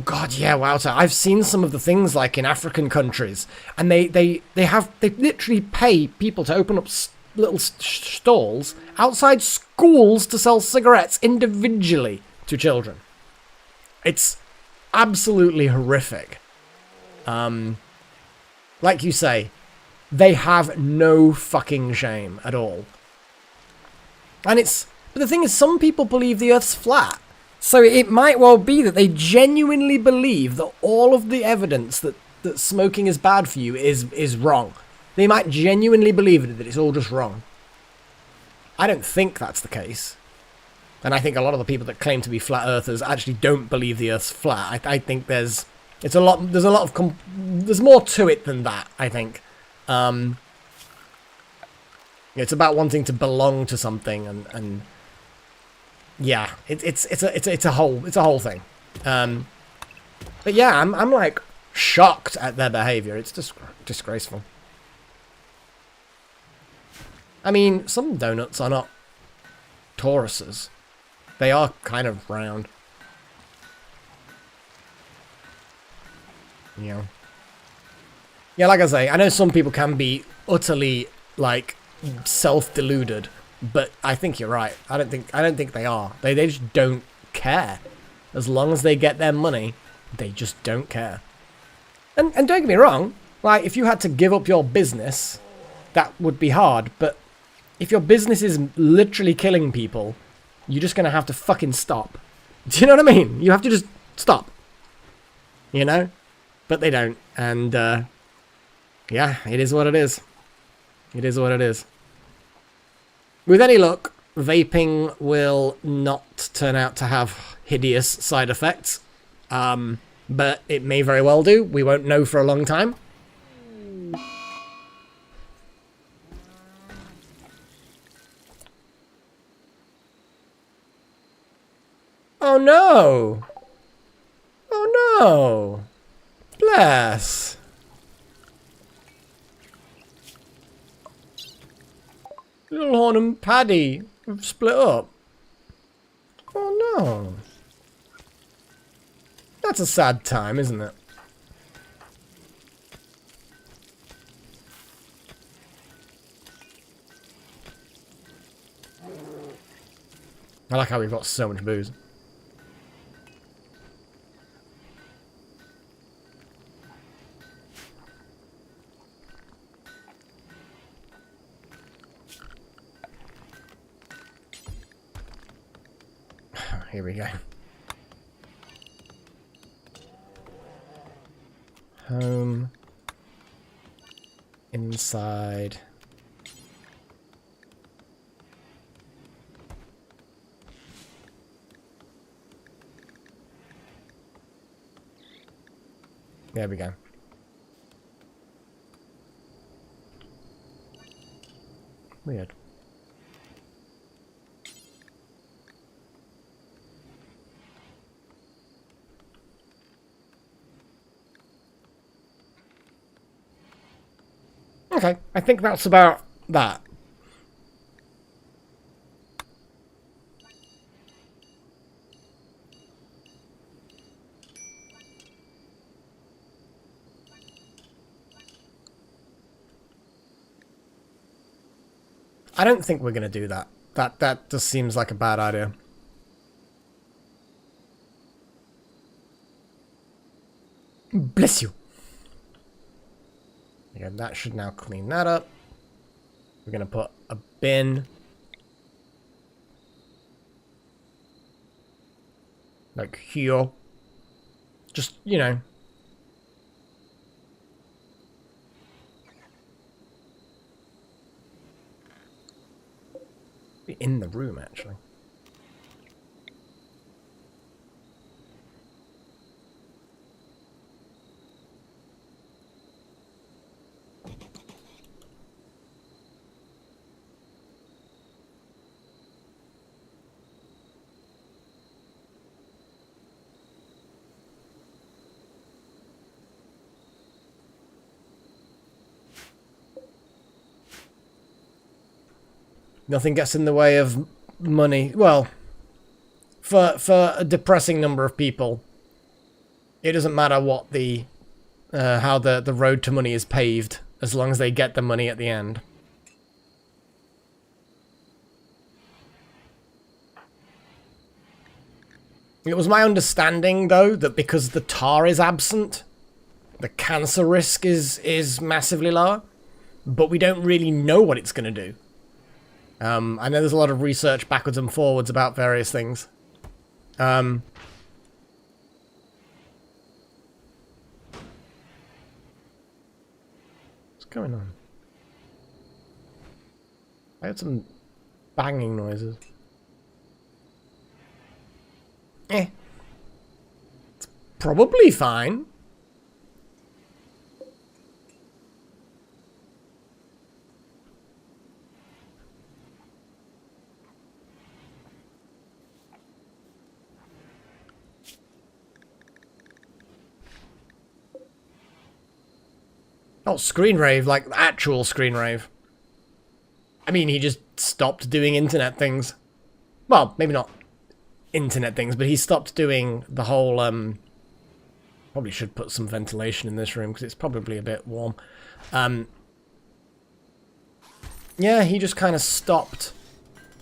B: God, yeah, wow. So I've seen some of the things like in African countries, and they literally pay people to open up little stalls outside schools to sell cigarettes individually to children. It's absolutely horrific. Like you say, they have no fucking shame at all. And but the thing is, some people believe the Earth's flat. So it might well be that they genuinely believe that all of the evidence that smoking is bad for you is wrong. They might genuinely believe it, that it's all just wrong. I don't think that's the case. And I think a lot of the people that claim to be flat earthers actually don't believe the Earth's flat. I think there's more to it than that, I think. It's about wanting to belong to something and yeah, it's a whole thing. But yeah, I'm like shocked at their behavior. It's just disgraceful. I mean, some donuts are not toruses. They are kind of round. You know. Yeah, like I say, I know some people can be utterly like self-deluded, but I think you're right. I don't think they are. They just don't care. As long as they get their money, they just don't care. And don't get me wrong, like if you had to give up your business, that would be hard, but if your business is literally killing people, you're just going to have to fucking stop. Do you know what I mean? You have to just stop. You know? But they don't. And, yeah, it is what it is. It is what it is. With any luck, vaping will not turn out to have hideous side effects. But it may very well do. We won't know for a long time. Oh no! Oh no! Bless! Little Horn and Paddy have split up. Oh no! That's a sad time, isn't it? I like how we've got so much booze. Here we go. Home. Inside. There we go. Weird. Okay, I think that's about that. I don't think we're going to do that. That just seems like a bad idea. Bless you. Yeah, that should now clean that up. We're going to put a bin. Like here. Just, you know. Be in the room, actually. Nothing gets in the way of money. Well, for a depressing number of people, It doesn't matter what the how the road to money is paved, as long as they get the money at the end. It was my understanding, though, that because the tar is absent, the cancer risk is massively lower, but we don't really know what it's going to do. I know there's a lot of research backwards and forwards about various things. What's going on? I heard some banging noises. It's probably fine. Oh, screen rave, like actual screen rave. I mean, he just stopped doing internet things. Well, maybe not internet things, but he stopped doing the whole, probably should put some ventilation in this room because it's probably a bit warm. Yeah, he just kind of stopped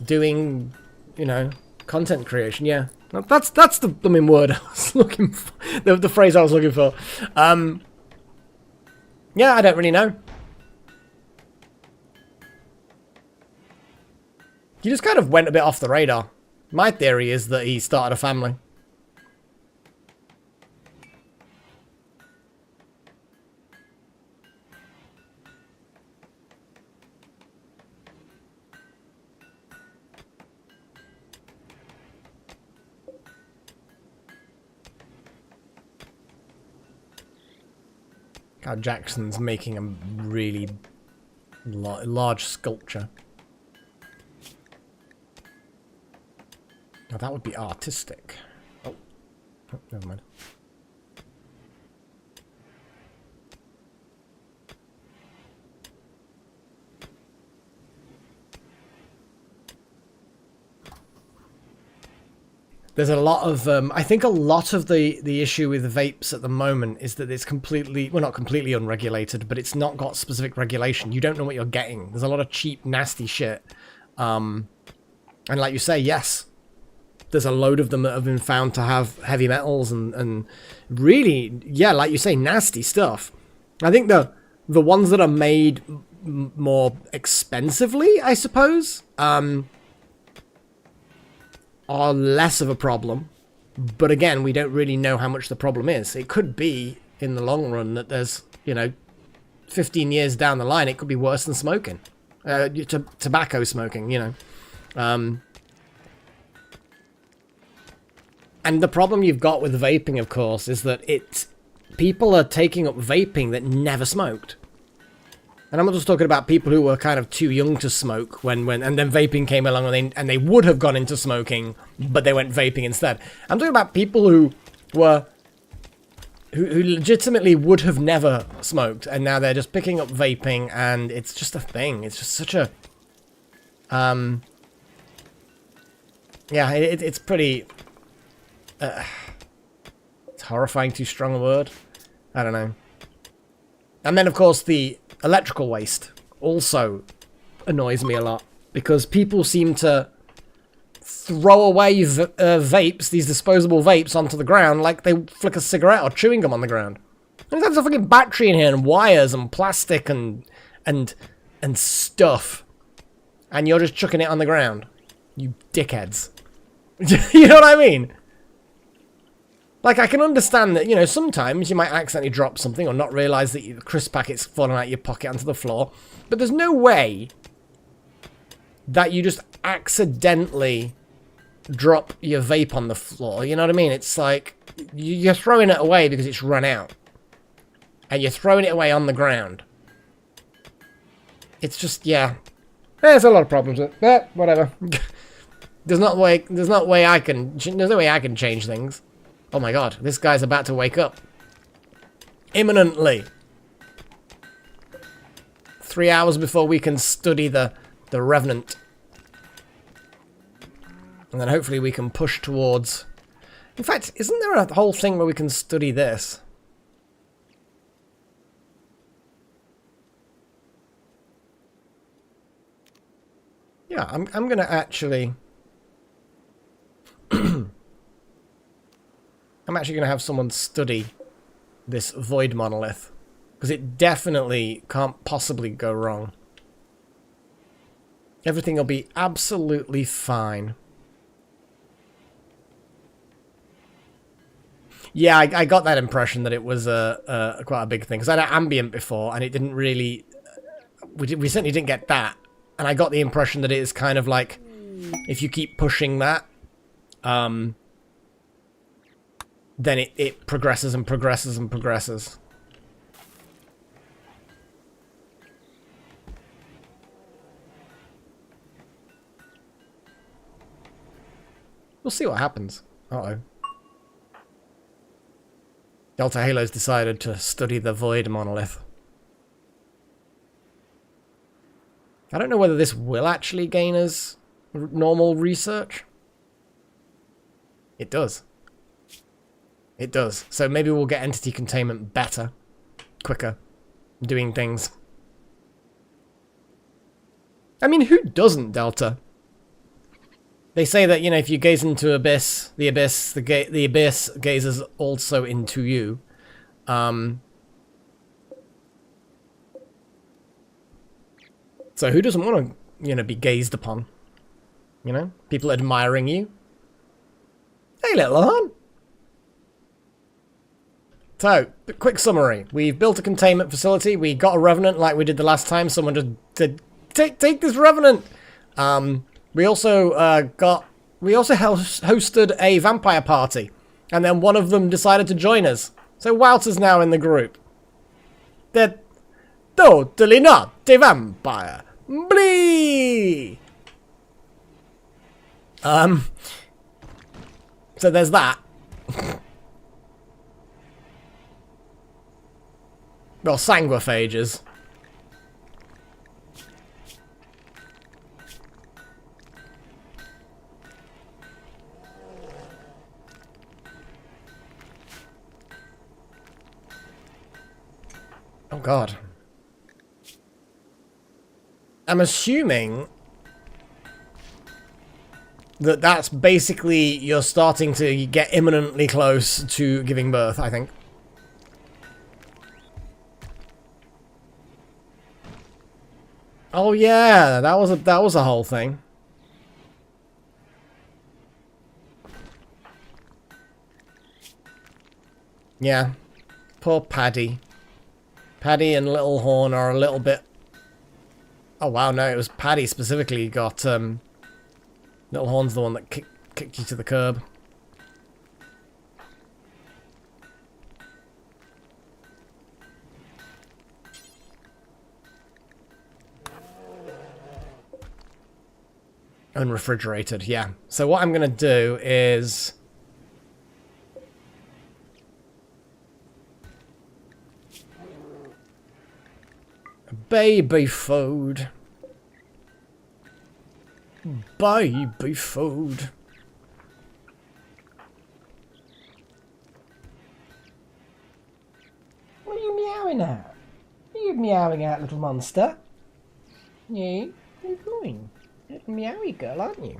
B: doing, you know, content creation. Yeah, that's the main word I was looking for, the phrase I was looking for. Yeah, I don't really know. He just kind of went a bit off the radar. My theory is that he started a family. God, Jackson's making a really large sculpture. Now that would be artistic. Oh, never mind. There's a lot of, I think a lot of the issue with vapes at the moment is that it's completely, well, not completely unregulated, but it's not got specific regulation. You don't know what you're getting. There's a lot of cheap, nasty shit. And like you say, yes, there's a load of them that have been found to have heavy metals and really, yeah, like you say, nasty stuff. I think the ones that are made more expensively, I suppose, are less of a problem, but again, we don't really know how much the problem is. It could be, in the long run, that there's, you know, 15 years down the line, it could be worse than smoking. Tobacco smoking, you know. And the problem you've got with vaping, of course, is that people are taking up vaping that never smoked. And I'm not just talking about people who were kind of too young to smoke and then vaping came along and they would have gone into smoking, but they went vaping instead. I'm talking about people who legitimately would have never smoked, and now they're just picking up vaping, and it's just a thing. It's just such a, yeah, it's pretty, it's horrifying, too strong a word. I don't know. And then, of course, the electrical waste also annoys me a lot, because people seem to throw away vapes, these disposable vapes, onto the ground like they flick a cigarette or chewing gum on the ground. And there's a fucking battery in here and wires and plastic and stuff, and you're just chucking it on the ground. You dickheads. You know what I mean? Like, I can understand that, you know, sometimes you might accidentally drop something or not realise that the crisp packet's fallen out of your pocket onto the floor. But there's no way that you just accidentally drop your vape on the floor. You know what I mean? It's like, you're throwing it away because it's run out. And you're throwing it away on the ground. It's just, yeah. There's a lot of problems with it. But, whatever. There's no way I can change things. Oh my god, this guy's about to wake up. Imminently. 3 hours before we can study the Revenant. And then hopefully we can push towards In fact, isn't there a whole thing where we can study this? Yeah, I'm gonna actually... I'm actually gonna have someone study this void monolith. Because it definitely can't possibly go wrong. Everything will be absolutely fine. Yeah, I got that impression that it was quite a big thing. Because I had ambient before, and it didn't really... We certainly didn't get that. And I got the impression that it is kind of like, if you keep pushing that, then it progresses and progresses and progresses. We'll see what happens. Uh-oh. Delta Halo's decided to study the void monolith. I don't know whether this will actually gain us normal research. It does. It does. So maybe we'll get entity containment better, quicker, doing things. I mean, who doesn't, Delta? They say that, you know, if you gaze into abyss, the abyss gazes also into you. So who doesn't want to, you know, be gazed upon? You know? People admiring you. Hey, little hon. So, quick summary. We've built a containment facility. We got a revenant like we did the last time. Someone just said, take this revenant. We also hosted a vampire party. And then one of them decided to join us. So Wouter's now in the group. They're totally not a vampire. Blee! So there's that. Well, sanguiphages. Oh god. I'm assuming that that's basically you're starting to get imminently close to giving birth, I think. Oh yeah, that was a whole thing. Yeah. Poor Paddy. Paddy and Little Horn are a little bit... Oh wow, no, it was Paddy specifically got... Little Horn's the one that kicked you to the curb. Unrefrigerated, yeah. So what I'm going to do is... Baby food. Baby food. What are you meowing at? What are you meowing at, little monster? Yeah, what are you doing? Little meowy girl, aren't you?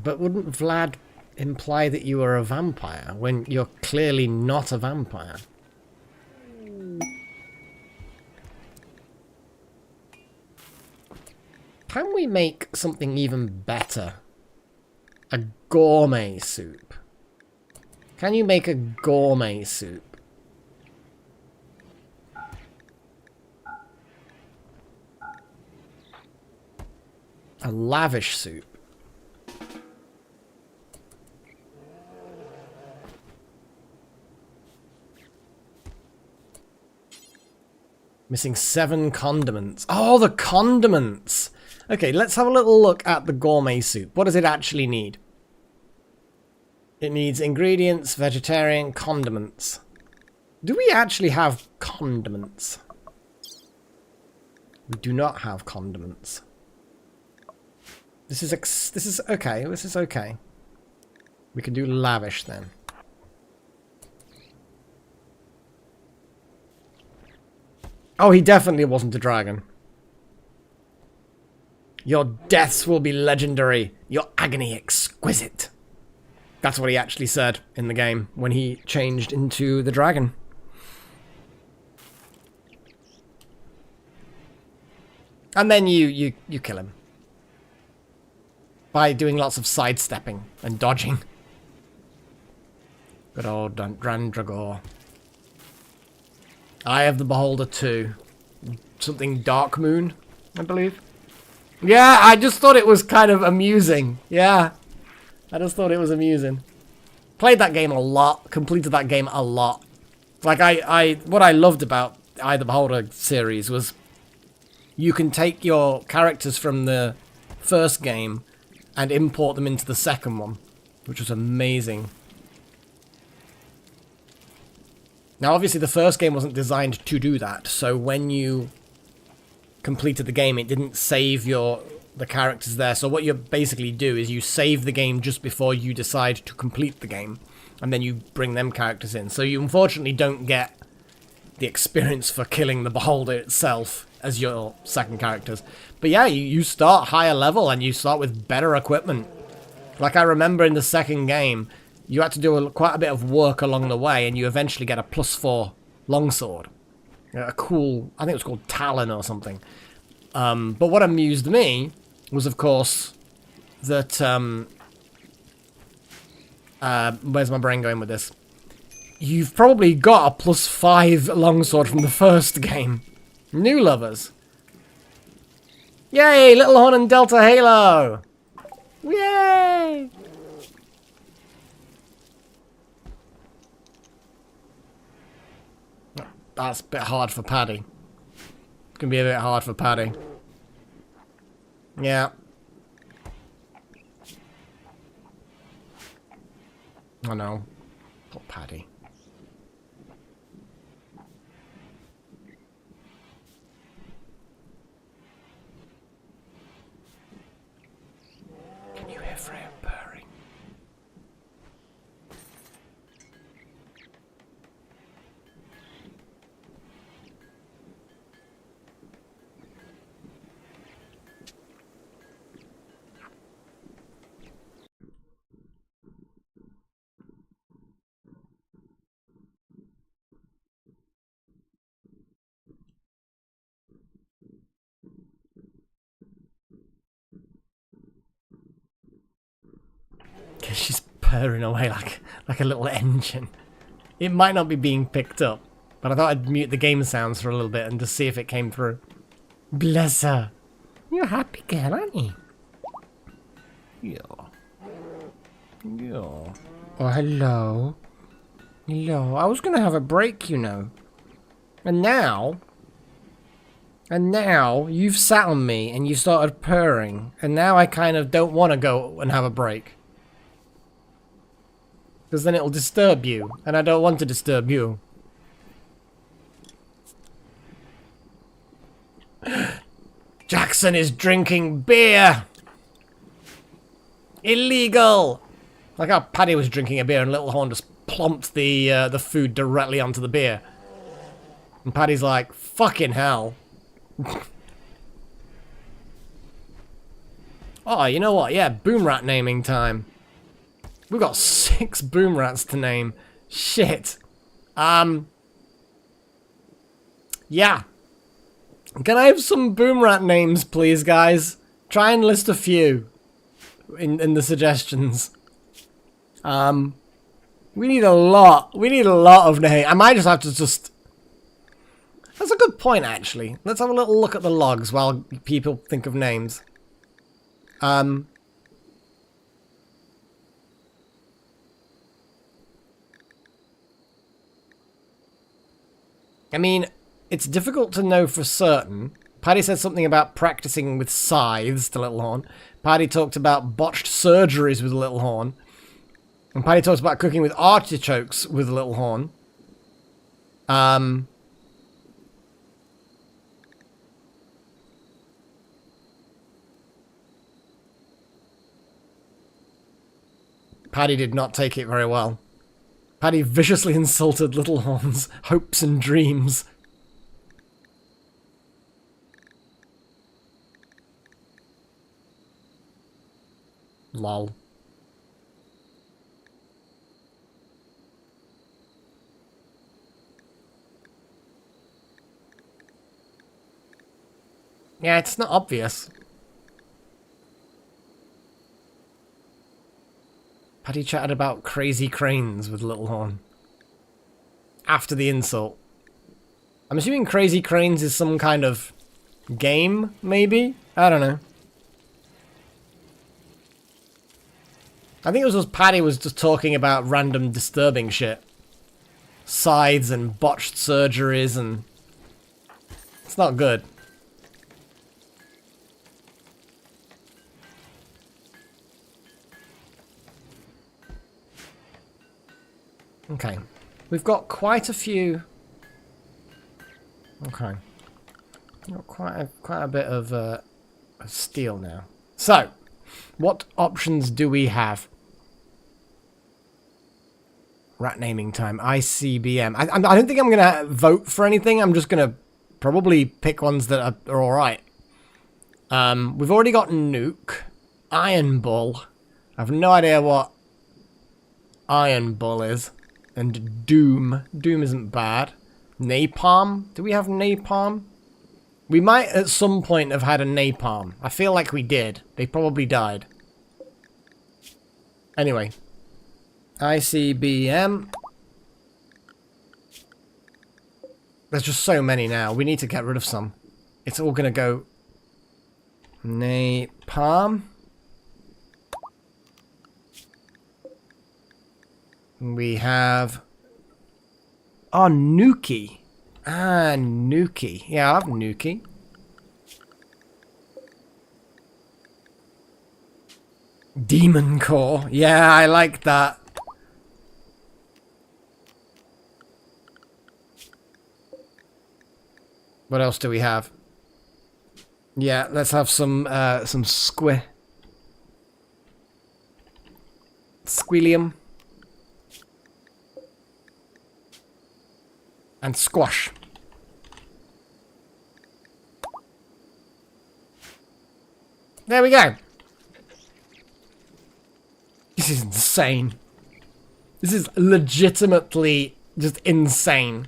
B: But wouldn't Vlad imply that you are a vampire when you're clearly not a vampire? Can we make something even better? A gourmet soup. Can you make a gourmet soup? A lavish soup. Missing 7 condiments. Oh, the condiments! Okay, let's have a little look at the gourmet soup. What does it actually need? It needs ingredients, vegetarian, condiments. Do we actually have condiments? We do not have condiments. This is okay. This is okay. We can do lavish then. Oh, he definitely wasn't a dragon. Your deaths will be legendary. Your agony exquisite. That's what he actually said in the game when he changed into the dragon. And then you kill him. By doing lots of sidestepping and dodging. Good old Drandragor. Eye of the Beholder 2. Something Dark Moon, I believe. Yeah, I just thought it was kind of amusing. Yeah. I just thought it was amusing. Played that game a lot. Completed that game a lot. Like, what I loved about Eye of the Beholder series was you can take your characters from the first game and import them into the second one, which was amazing. Now, obviously, the first game wasn't designed to do that, so when you completed the game, it didn't save the characters there. So what you basically do is you save the game just before you decide to complete the game, and then you bring them characters in. So you unfortunately don't get the experience for killing the Beholder itself as your second characters. But yeah, you start higher level, and you start with better equipment. Like, I remember in the second game, you had to do quite a bit of work along the way, and you eventually get a +4 longsword. A cool, I think it was called Talon or something. But what amused me was, of course, that... where's my brain going with this? You've probably got a +5 longsword from the first game. New lovers. Yay! Little Horn and Delta Halo! Yay! That's a bit hard for Paddy. It's gonna be a bit hard for Paddy. Yeah. I know. Poor Paddy. Can you hear Freya purring? She's purring away like a little engine. It might not be being picked up, but I thought I'd mute the game sounds for a little bit and just see if it came through. Bless her. You're a happy girl, aren't you? Yeah. Yeah. Oh, hello. Hello. I was gonna have a break, you know. And now you've sat on me and you started purring, and now I kind of don't want to go and have a break. Because then it'll disturb you, and I don't want to disturb you. Jackson is drinking beer! Illegal! Like how Paddy was drinking a beer and Little Horn just plonked the food directly onto the beer. And Paddy's like, fucking hell. Oh, you know what? Yeah, Boom Rat naming time. We've got 6 Boom Rats to name. Shit. Yeah. Can I have some Boom Rat names, please, guys? Try and list a few in the suggestions. We need a lot. We need a lot of names. I might just have to just... That's a good point, actually. Let's have a little look at the logs while people think of names. I mean, it's difficult to know for certain. Paddy said something about practicing with scythes to Little Horn. Paddy talked about botched surgeries with Little Horn. And Paddy talks about cooking with artichokes with Little Horn. Paddy did not take it very well. Paddy viciously insulted Little Horn's hopes and dreams. Lol. Yeah, it's not obvious. Paddy chatted about crazy cranes with Little Horn. After the insult. I'm assuming Crazy Cranes is some kind of game, maybe? I don't know. I think it was just Paddy was just talking about random disturbing shit. Scythes and botched surgeries and... It's not good. Okay. We've got quite a few... Okay. We've got quite a bit of steel now. So, what options do we have? Rat naming time. ICBM. I don't think I'm going to vote for anything. I'm just going to probably pick ones that are alright. We've already got Nuke. Iron Bull. I have no idea what Iron Bull is. And Doom. Doom isn't bad. Napalm. Do we have Napalm? We might at some point have had a Napalm. I feel like we did. They probably died. Anyway. ICBM. There's just so many now. We need to get rid of some. It's all going to go... Napalm. We have... Oh, Nuki. Ah, Nuki. Yeah, I have Nuki. Demon Core. Yeah, I like that. What else do we have? Yeah, let's have some Squillium. And Squash. There we go. This is insane. This is legitimately just insane.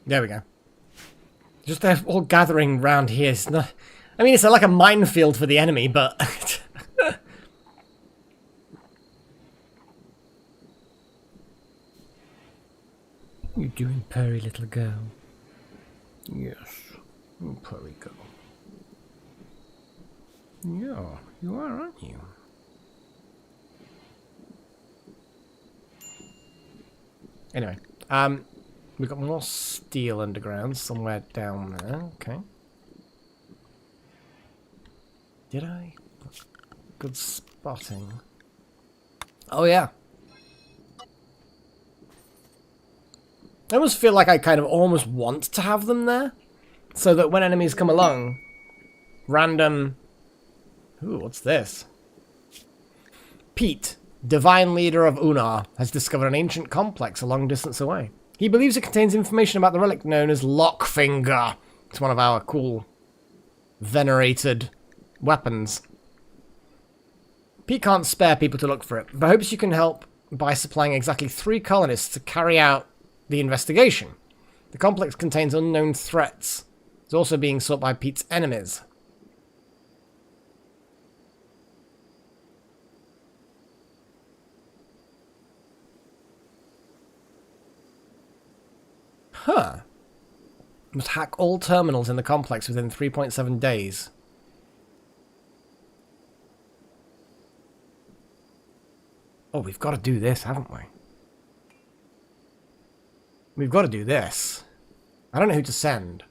B: There we go. Just they're all gathering round here. It's not, I mean, it's like a minefield for the enemy, but... What are you doing, purry little girl? Yes, oh, purry girl. Yeah, you are, aren't you? Anyway, we've got more steel underground somewhere down there. Okay. Did I? Good spotting. Oh, yeah. I almost feel like I kind of almost want to have them there. So that when enemies come along, random... Ooh, what's this? Pete, divine leader of Unar, has discovered an ancient complex a long distance away. He believes it contains information about the relic known as Lockfinger. It's one of our cool, venerated weapons. Pete can't spare people to look for it, but hopes you can help by supplying exactly 3 colonists to carry out the investigation. The complex contains unknown threats. It's also being sought by Pete's enemies. Huh. Must hack all terminals in the complex within 3.7 days. Oh, we've got to do this, haven't we? We've got to do this. I don't know who to send.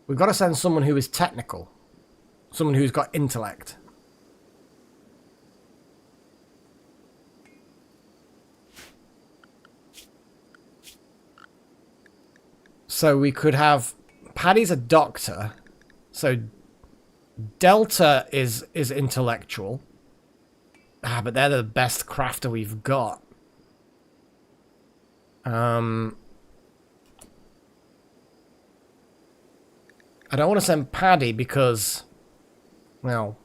B: We've got to send someone who is technical. Someone who's got intellect. So we could have... Paddy's a doctor. So Delta is intellectual. Ah, but they're the best crafter we've got. I don't want to send Paddy because, well,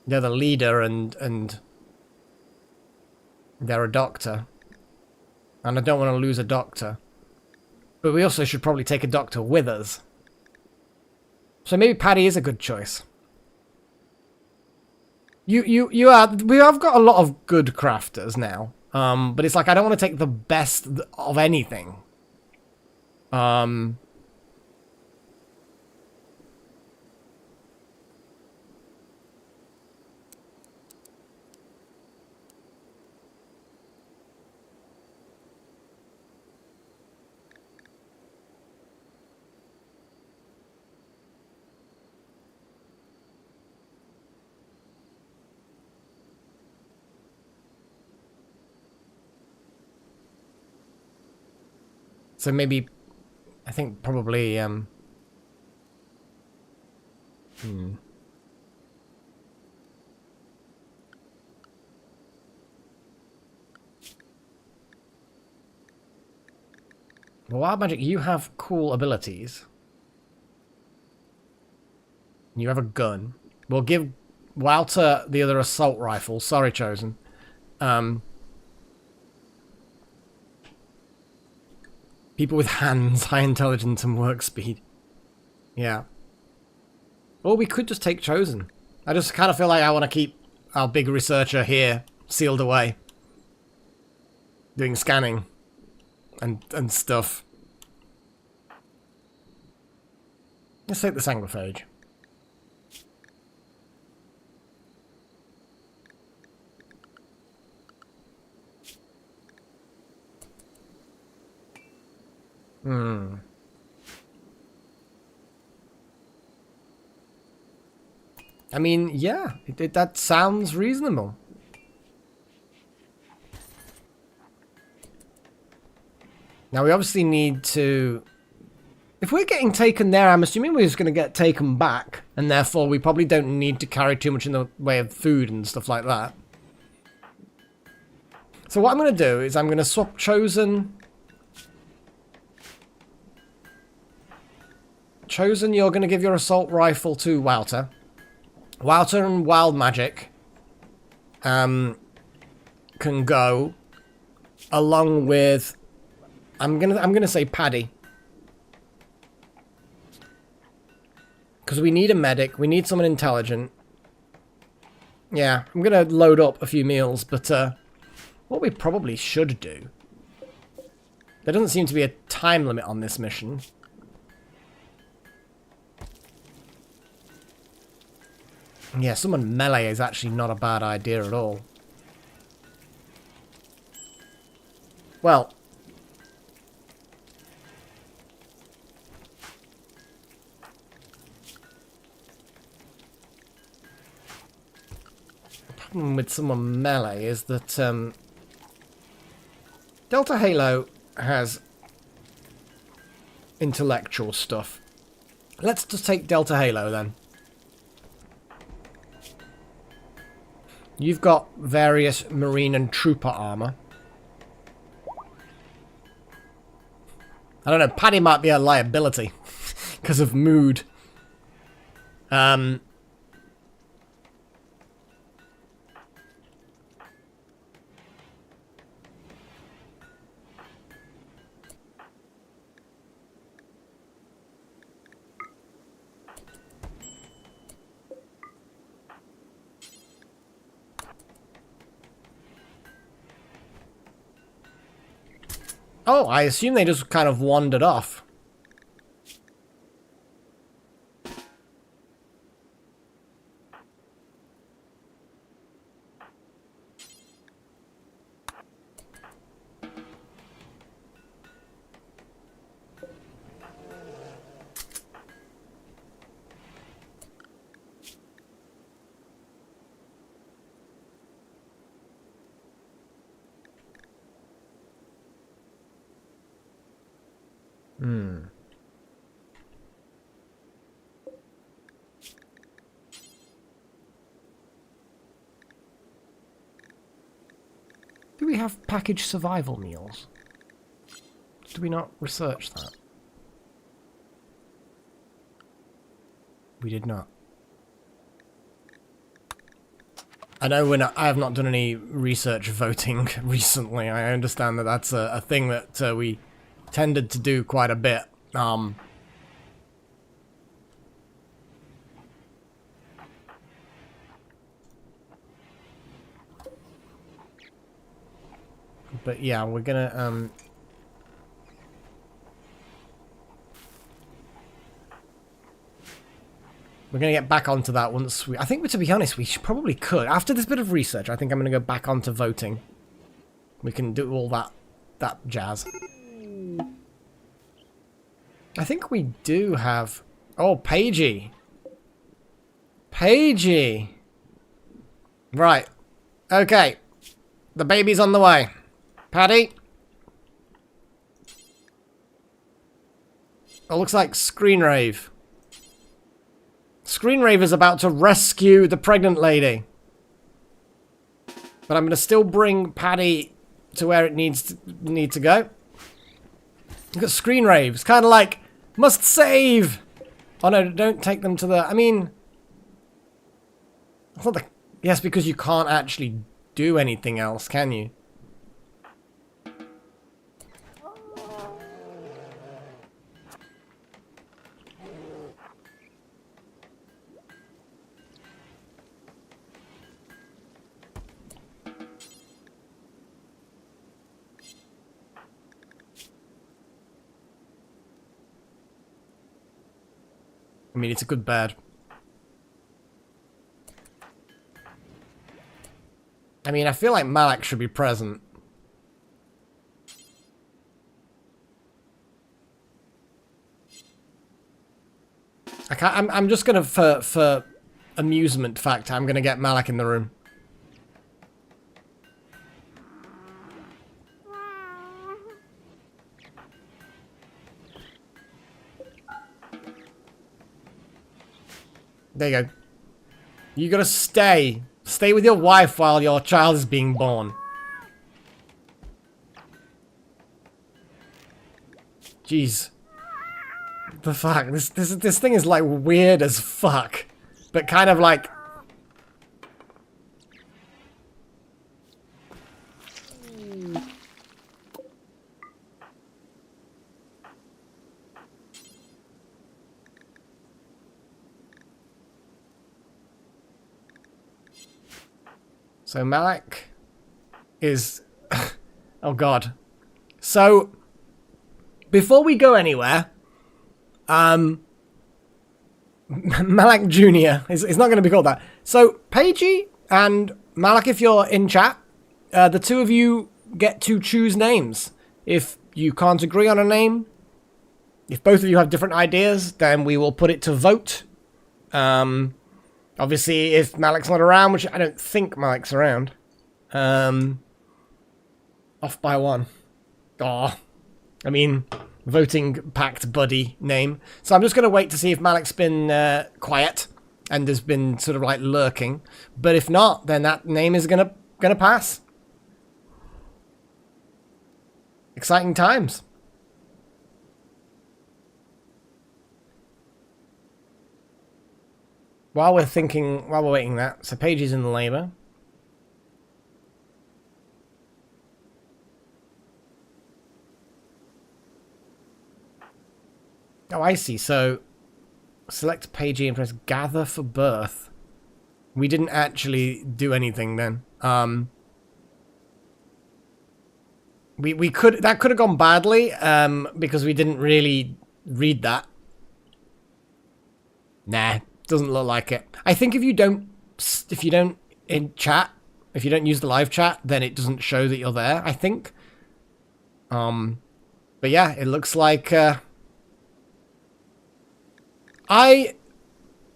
B: they're the leader and they're a doctor. And I don't want to lose a doctor. But we also should probably take a doctor with us. So maybe Paddy is a good choice. We have got a lot of good crafters now. But it's like I don't want to take the best of anything. So maybe, I think probably, Well, Wild Magic, you have cool abilities. You have a gun. We'll give Walter the other assault rifle. Sorry, Chosen. People with hands, high intelligence, and work speed. Yeah. Or we could just take Chosen. I just kind of feel like I want to keep our big researcher here, sealed away. Doing scanning. And stuff. Let's take the Sanguiphage. I mean, yeah, that sounds reasonable. Now, we obviously need to... If we're getting taken there, I'm assuming we're just going to get taken back. And therefore, we probably don't need to carry too much in the way of food and stuff like that. So what I'm going to do is I'm going to swap Chosen... Chosen, you're going to give your assault rifle to Walter. Walter and Wild Magic can go along with... I'm gonna say Paddy. Because we need a medic, we need someone intelligent. Yeah, I'm gonna load up a few meals, but what we probably should do... There doesn't seem to be a time limit on this mission. Yeah, someone melee is actually not a bad idea at all. Well... The problem with someone melee is that Delta Halo has intellectual stuff. Let's just take Delta Halo then. You've got various marine and trooper armor. I don't know, Paddy might be a liability because of mood. Oh, I assume they just kind of wandered off. Do we have packaged survival meals? Did we not research that? We did not. I know I have not done any research voting recently. I understand that that's a thing that we tended to do quite a bit. But yeah, we're gonna get back onto that once we... I think, to be honest, probably could. After this bit of research, I think I'm gonna go back onto voting. We can do all that jazz. I think we do have... Oh, Pagey. Pagey. Right. Okay. The baby's on the way. Paddy? It looks like Screen Rave. Screen Rave is about to rescue the pregnant lady. But I'm going to still bring Paddy to where it needs to go. Look at Screen Rave. It's kind of like, must save! Oh no, don't take them to the... I mean... It's not the... Yes, because you can't actually do anything else, can you? I mean, it's a good bed. I mean, I feel like Malak should be present. I'm just gonna, for amusement factor, I'm gonna get Malak in the room. There you go. You gotta stay. Stay with your wife while your child is being born. Jeez. The fuck? This thing is like weird as fuck. But kind of like... So Malak is... Oh god. So, before we go anywhere, Malak Jr. is not going to be called that. So, Paigey and Malak, if you're in chat, the two of you get to choose names. If you can't agree on a name, if both of you have different ideas, then we will put it to vote. Obviously, if Malak's not around, which I don't think Malak's around, off by one. Aw. I mean, voting pact buddy name. So I'm just going to wait to see if Malak's been quiet and has been sort of like lurking. But if not, then that name is gonna pass. Exciting times. while we're waiting that, so Paige is in the labour. Oh, I see. So select Paige and press gather for birth. We didn't actually do anything then. We could have gone badly because we didn't really read that. Nah, doesn't look like it. I think if you don't in chat, if you don't use the live chat, then it doesn't show that you're there, I think. But yeah, it looks like I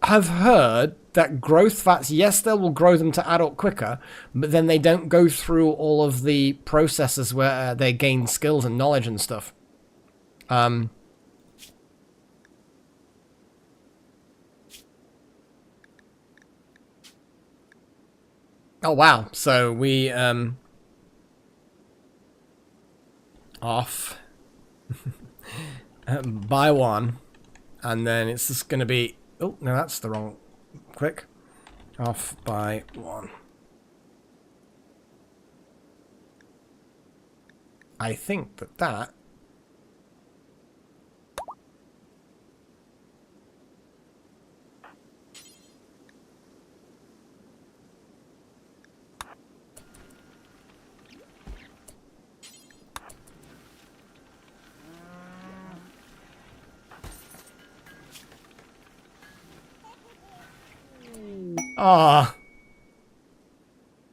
B: have heard that growth fats, yes, they will grow them to adult quicker, but then they don't go through all of the processes where they gain skills and knowledge and stuff. Oh, wow. So we, off by one, and then it's just going to be, oh, no, that's the wrong click. Off by one. I think that ah,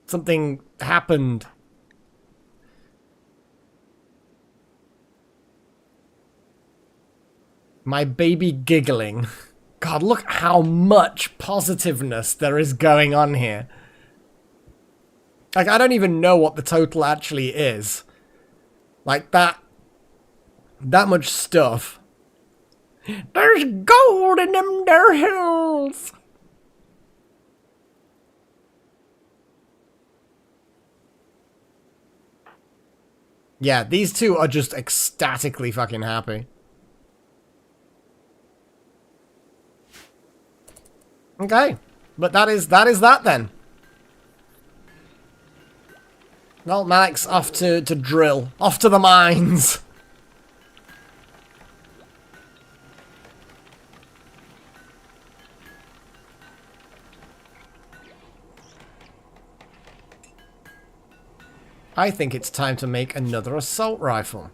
B: something happened. My baby giggling. God, look how much positiveness there is going on here. Like, I don't even know what the total actually is. Like, that much stuff. There's gold in them there hills. Yeah, these two are just ecstatically fucking happy. Okay, but that is that then. Well, Malik's off to drill. Off to the mines. I think it's time to make another assault rifle.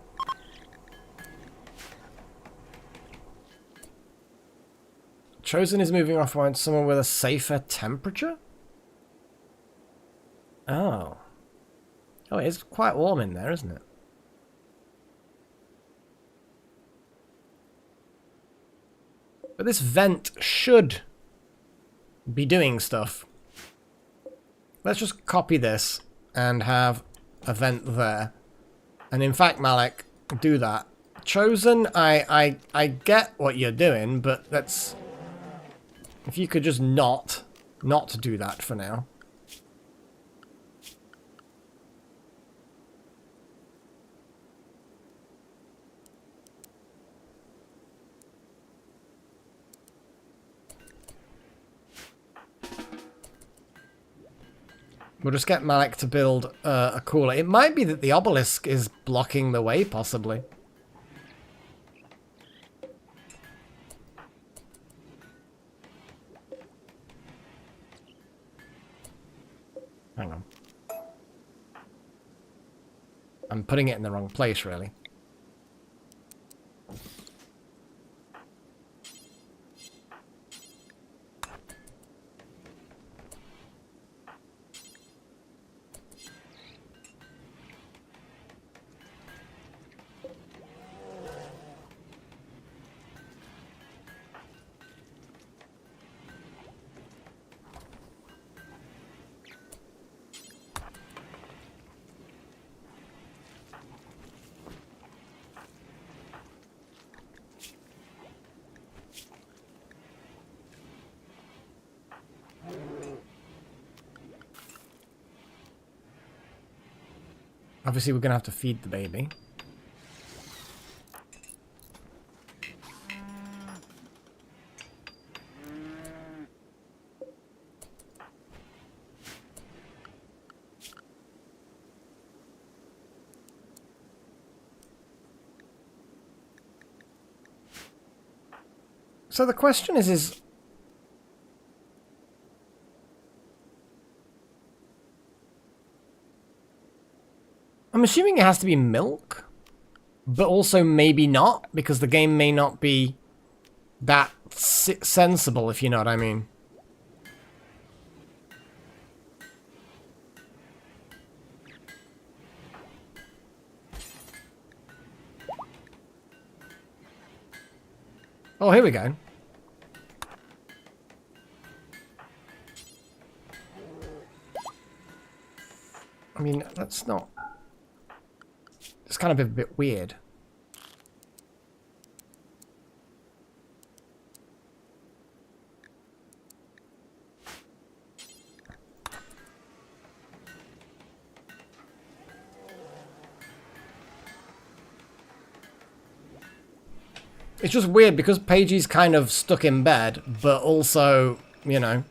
B: Chosen is moving off on somewhere with a safer temperature? Oh. Oh, it is quite warm in there, isn't it? But this vent should be doing stuff. Let's just copy this and have a vent there. And in fact, Malik, do that. Chosen, I get what you're doing, but that's... If you could just not do that for now. We'll just get Malik to build a cooler. It might be that the obelisk is blocking the way, possibly. Hang on. I'm putting it in the wrong place, really. Obviously, we're going to have to feed the baby. So the question is... I'm assuming it has to be milk, but also maybe not, because the game may not be that sensible, if you know what I mean. Oh, here we go. I mean, that's not... It's kind of a bit weird. It's just weird because Paige's kind of stuck in bed, but also, you know,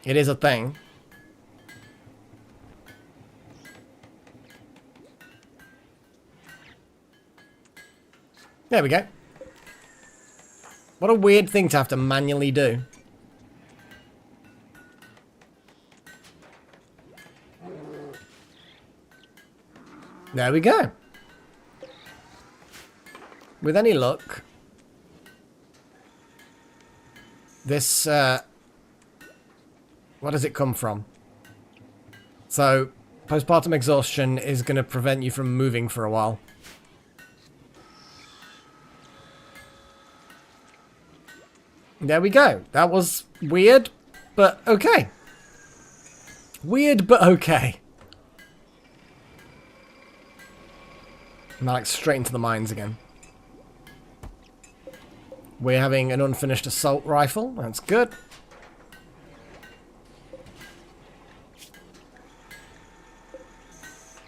B: it is a thing. There we go. What a weird thing to have to manually do. There we go. With any luck, this, what does it come from? So, postpartum exhaustion is going to prevent you from moving for a while. There we go. That was weird, but okay. Weird, but okay. I'm like straight into the mines again. We're having an unfinished assault rifle. That's good.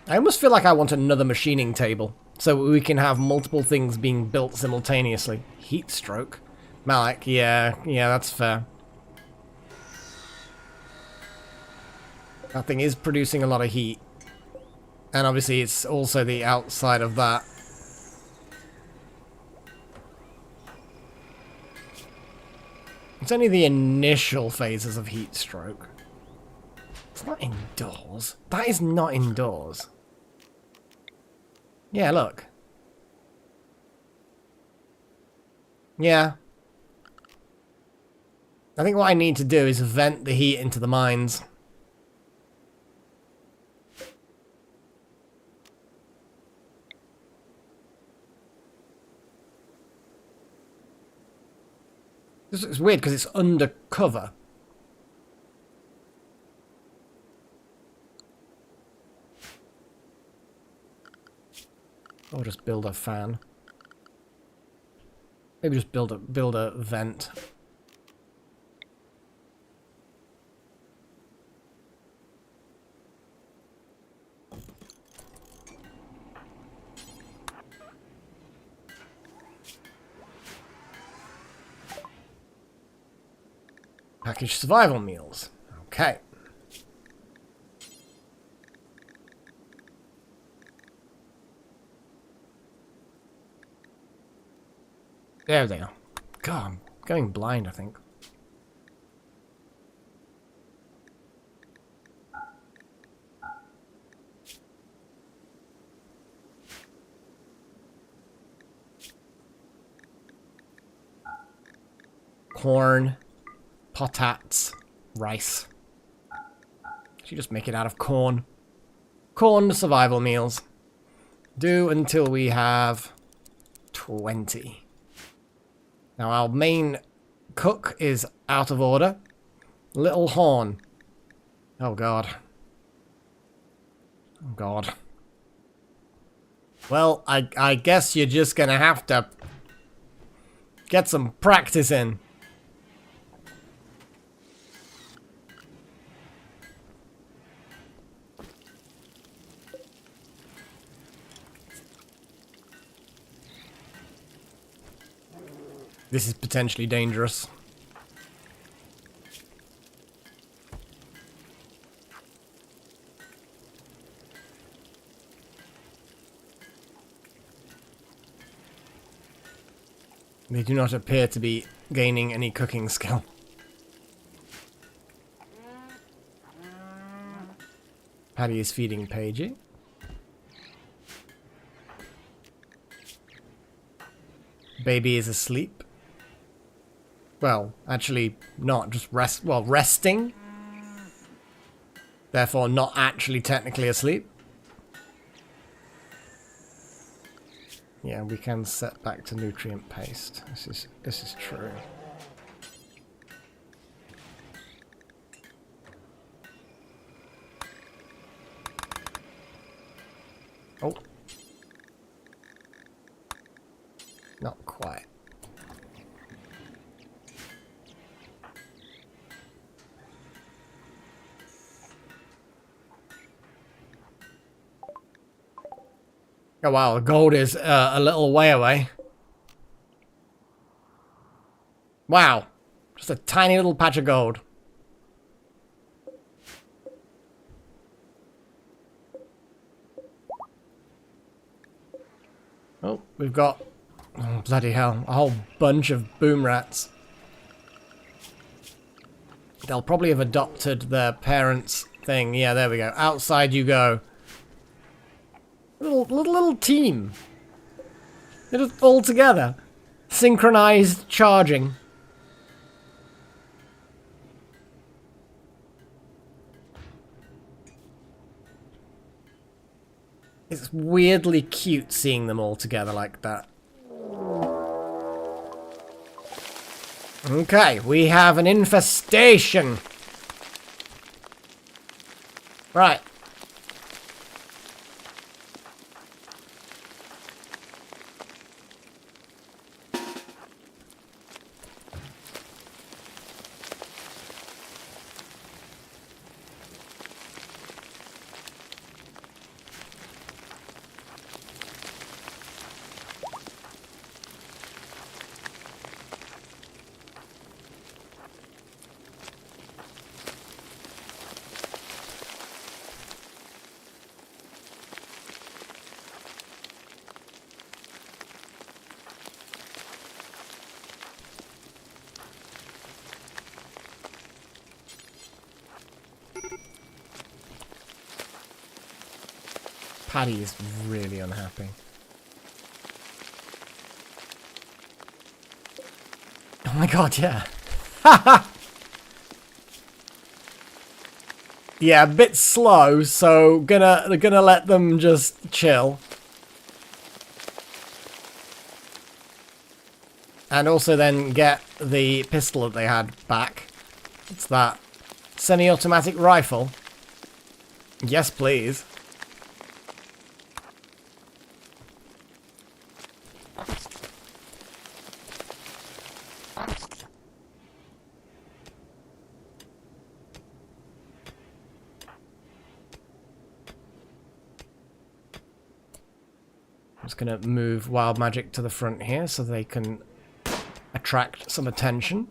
B: I almost feel like I want another machining table so we can have multiple things being built simultaneously. Heat stroke. Malik, yeah, that's fair. That thing is producing a lot of heat. And obviously it's also the outside of that. It's only the initial phases of heat stroke. It's not indoors. That is not indoors. Yeah, look. Yeah. I think what I need to do is vent the heat into the mines. It's weird because it's undercover. Or just build a fan. Maybe just build a vent. Packaged survival meals. Okay. There they are. God, I'm going blind, I think. Corn. Potats. Rice. Should just make it out of corn. Corn survival meals. Do until we have 20. Now our main cook is out of order. Little Horn. Oh god. Oh god. Well, I guess you're just gonna have to get some practice in. This is potentially dangerous. They do not appear to be gaining any cooking skill. Paddy is feeding Paigey. Baby is asleep. Well, actually not, just resting. Therefore not actually technically asleep. Yeah, we can set back to nutrient paste. This is true. Oh. Not quite. Oh wow, the gold is a little way away. Wow, just a tiny little patch of gold. Oh, we've got, oh bloody hell, a whole bunch of boom rats. They'll probably have adopted their parents' thing. Yeah, there we go. Outside you go. Little team. They're just all together. Synchronized charging. It's weirdly cute seeing them all together like that. Okay, we have an infestation. Right. Paddy is really unhappy. Oh my god, yeah. Yeah, a bit slow, so gonna let them just chill. And also then get the pistol that they had back. It's that semi-automatic rifle. Yes, please. I'm just going to move Wild Magic to the front here so they can attract some attention.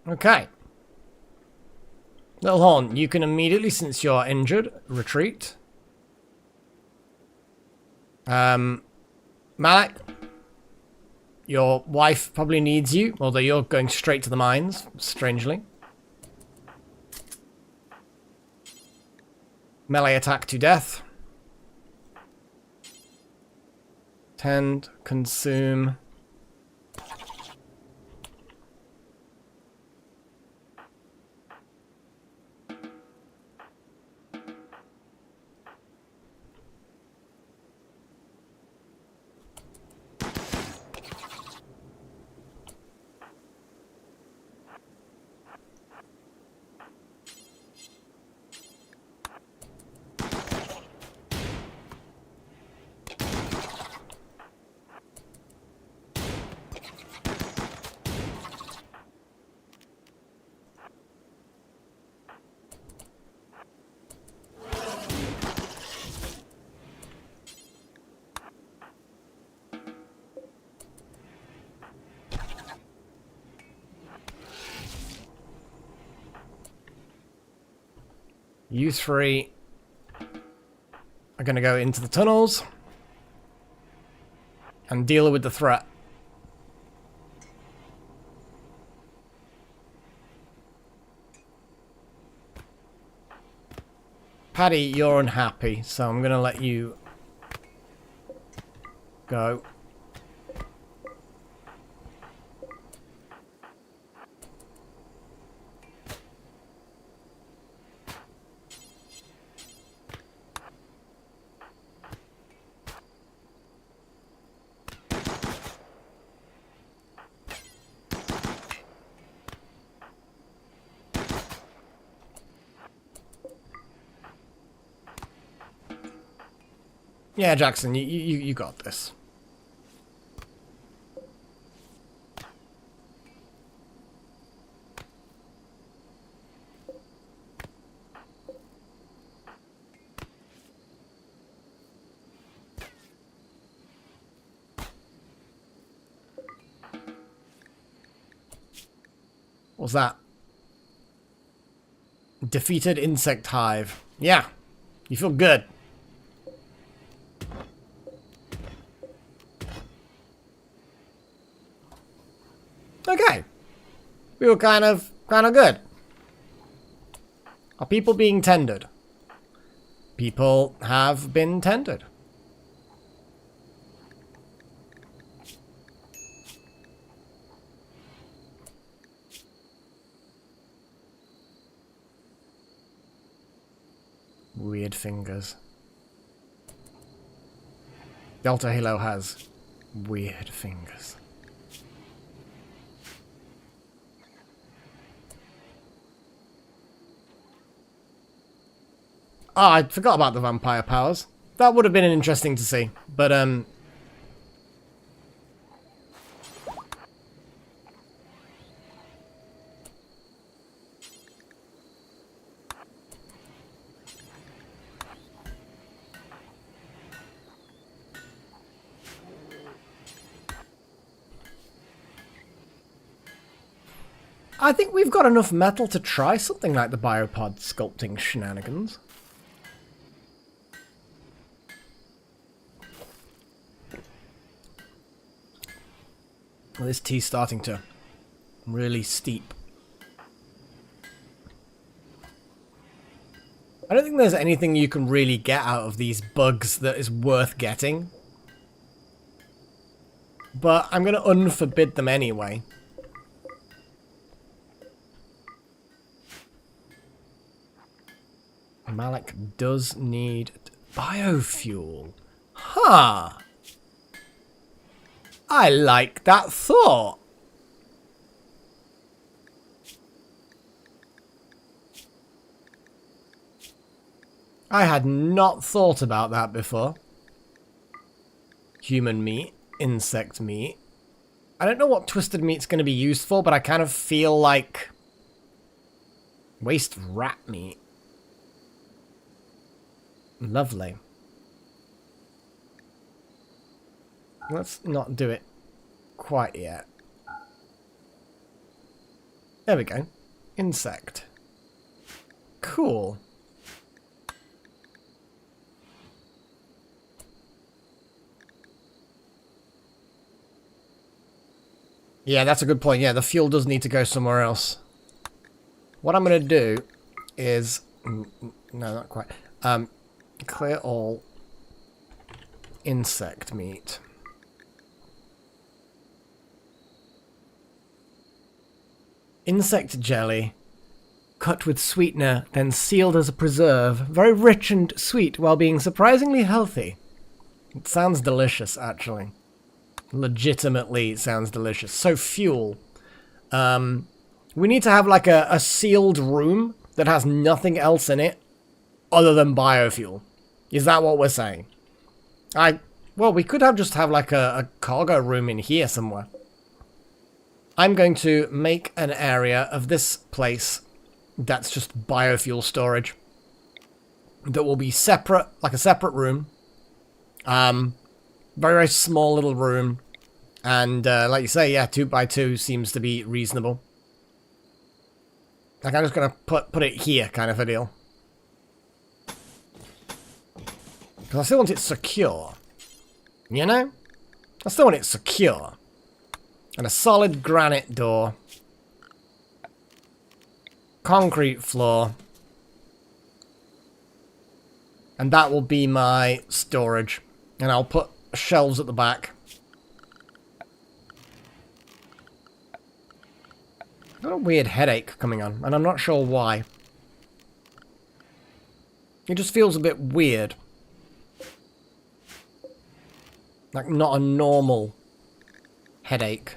B: Okay. Little Horn, you can immediately, since you're injured, retreat. Malak, your wife probably needs you, although you're going straight to the mines, strangely. Melee attack to death. Tend, consume. You three are going to go into the tunnels and deal with the threat. Paddy, you're unhappy, so I'm going to let you go. Yeah, Jackson, you got this. What's that? Defeated insect hive. Yeah, you feel good. Okay. We were kind of good. Are people being tended? People have been tended. Weird fingers. Delta Halo has weird fingers. Oh, I forgot about the vampire powers. That would have been interesting to see, but I think we've got enough metal to try something like the biopod sculpting shenanigans. Well, this tea's starting to really steep. I don't think there's anything you can really get out of these bugs that is worth getting. But I'm going to unforbid them anyway. Malak does need biofuel. Huh. I like that thought. I had not thought about that before. Human meat, insect meat. I don't know what twisted meat's going to be used for, but I kind of feel like waste rat meat. Lovely. Let's not do it quite yet. There we go. Insect. cool. Yeah, that's a good point. Yeah, the fuel does need to go somewhere else. What I'm going to do is... No, not quite. Clear all insect meat. Insect jelly, cut with sweetener, then sealed as a preserve. Very rich and sweet while being surprisingly healthy. It sounds delicious, actually. Legitimately sounds delicious. So fuel. We need to have like a sealed room that has nothing else in it other than biofuel. Is that what we're saying? Well, we could just have like a cargo room in here somewhere. I'm going to make an area of this place that's just biofuel storage. That will be separate, like a separate room. Very, very small little room. And like you say, yeah, 2x2 seems to be reasonable. Like I'm just going to put it here, kind of a deal. Because I still want it secure. You know? I still want it secure. And a solid granite door. Concrete floor. And that will be my storage. And I'll put shelves at the back. I've got a weird headache coming on, and I'm not sure why. It just feels a bit weird. Like not a normal headache.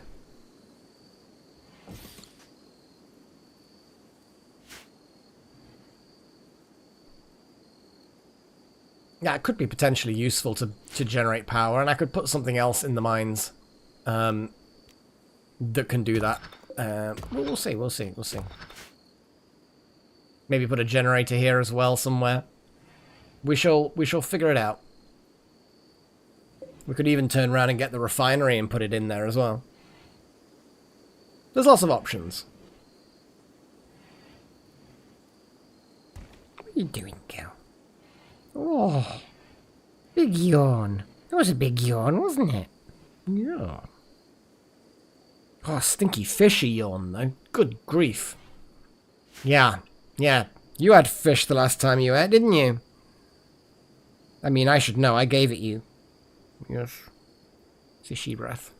B: Yeah, it could be potentially useful to generate power, and I could put something else in the mines that can do that. We'll see. Maybe put a generator here as well somewhere. We shall figure it out. We could even turn around and get the refinery and put it in there as well. There's lots of options.
C: What are you doing, Cal? Oh, big yawn. That was a big yawn, wasn't it?
B: Yeah. Oh, stinky fishy yawn, though. Good grief. Yeah. You had fish the last time you ate, didn't you? I mean, I should know. I gave it you. Yes. Fishy breath.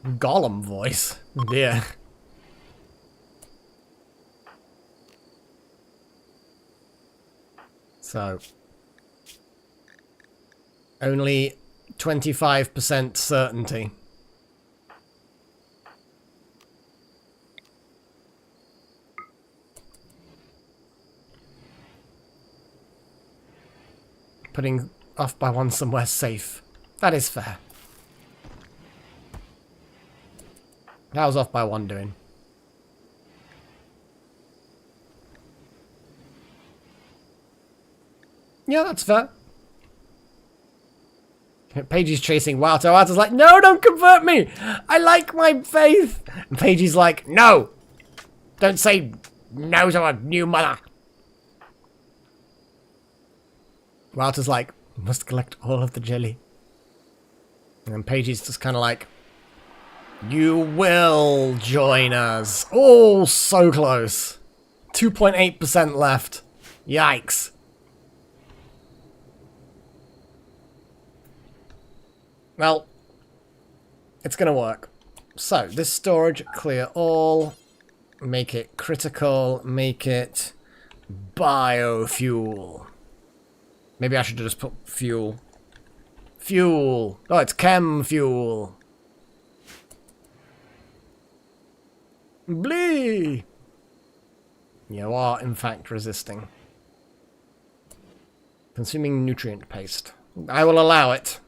B: Gollum voice. Dear. So. Only 25% certainty. Putting off by one somewhere safe. That is fair. How's off by one doing? Yeah, that's fair. Paige's chasing Walter. Walter's like, no, don't convert me! I like my faith! And Paige's like, no! Don't say no to a new mother! Walter's like, must collect all of the jelly. And then Paige's just kind of like, you will join us. Oh, so close. 2.8% left. Yikes. Well, it's going to work. So, this storage, clear all. Make it critical. Make it biofuel. Maybe I should just put fuel. Fuel. Oh, it's chem fuel. Blee! You are, in fact, resisting. Consuming nutrient paste. I will allow it.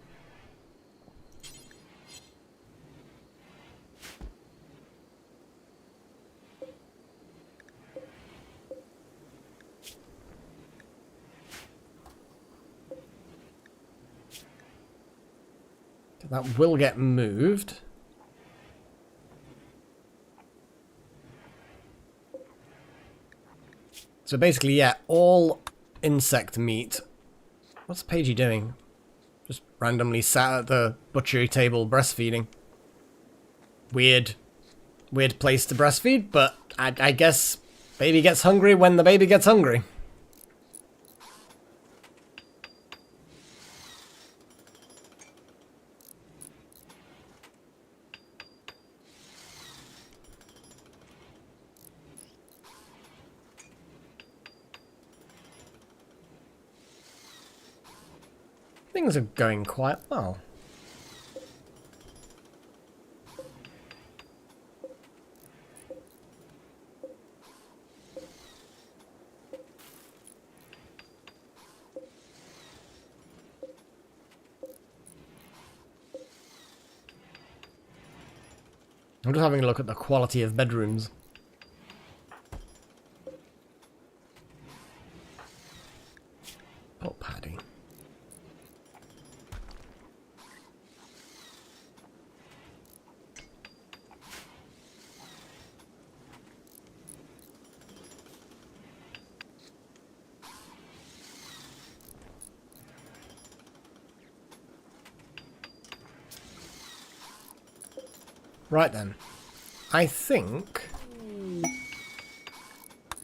B: So that will get moved. So basically, yeah, all insect meat. What's Paigey doing? Just randomly sat at the butchery table breastfeeding. Weird place to breastfeed, but I guess baby gets hungry when the baby gets hungry. Things are going quite well. I'm just having a look at the quality of bedrooms. Oh, Paddy. Right then, I think,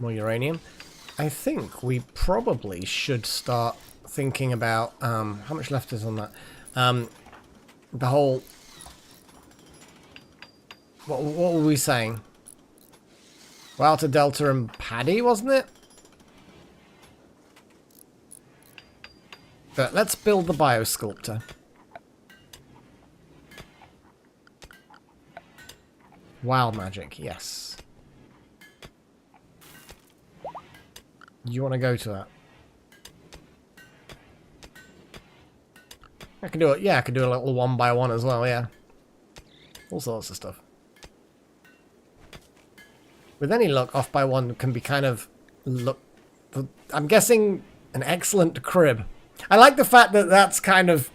B: more uranium, I think we probably should start thinking about, how much left is on that, the whole, what were we saying? Well, to Delta and Paddy, wasn't it? But let's build the biosculptor. Wild magic, yes. You want to go to that? I can do it. Yeah, I can do a little 1x1 as well. Yeah, all sorts of stuff. With any luck, off by one can be kind of I'm guessing an excellent crib. I like the fact that that's kind of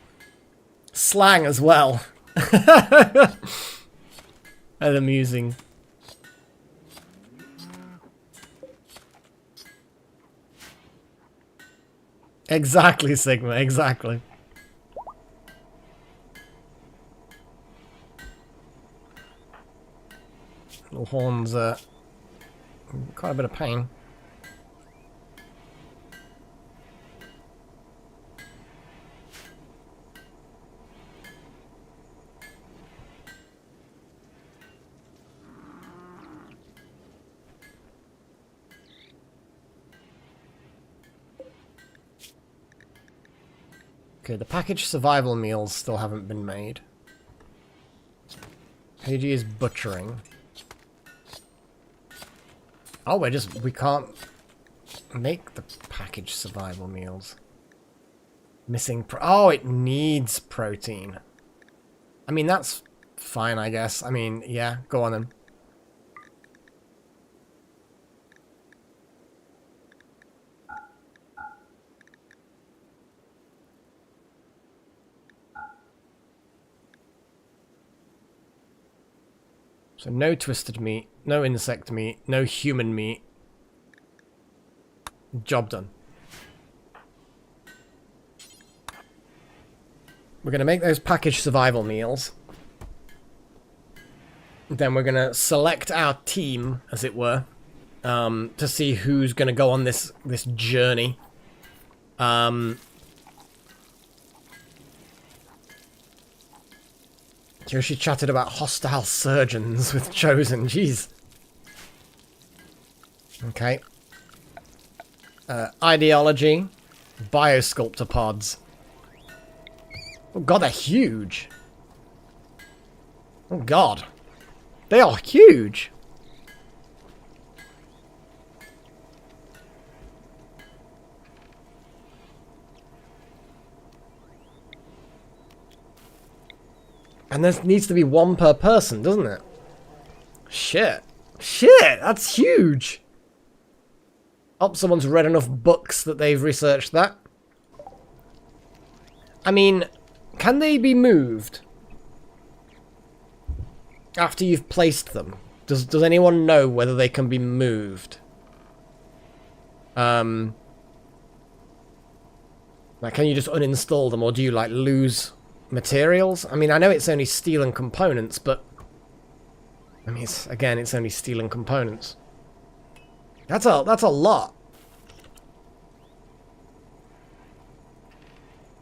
B: slang as well. And amusing. Exactly, Sigma, exactly. Little horns are quite a bit of pain. Okay, the packaged survival meals still haven't been made. Paigey is butchering. Oh, we can't make the packaged survival meals. Missing oh, it needs protein. I mean, that's fine, I guess. I mean, yeah, go on then. So no twisted meat, no insect meat, no human meat. Job done. We're going to make those packaged survival meals. Then we're going to select our team, as it were, to see who's going to go on this journey. She chatted about hostile surgeons with Chosen. Jeez. Okay. Ideology. Biosculptor pods. Oh god, they're huge. Oh god. They are huge. And there needs to be one per person, doesn't it? Shit. Shit, that's huge. Oh, someone's read enough books that they've researched that. I mean, can they be moved? after you've placed them, does anyone know whether they can be moved? Like, can you just uninstall them, or do you, like, lose materials? I mean, I know it's only steel and components, but... I mean, it's only steel and components. That's a lot.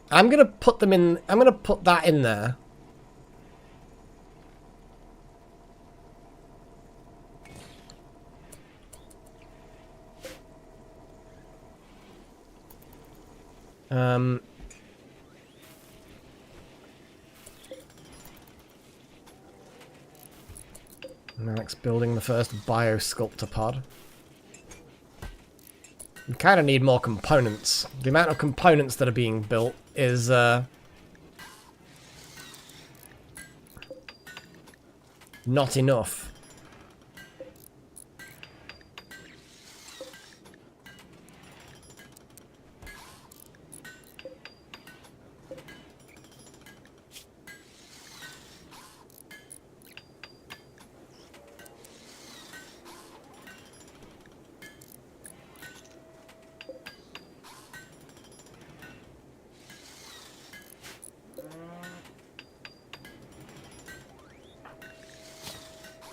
B: I'm gonna put them in... I'm gonna put that in there. Alex building the first biosculptor pod. We kind of need more components. The amount of components that are being built is not enough.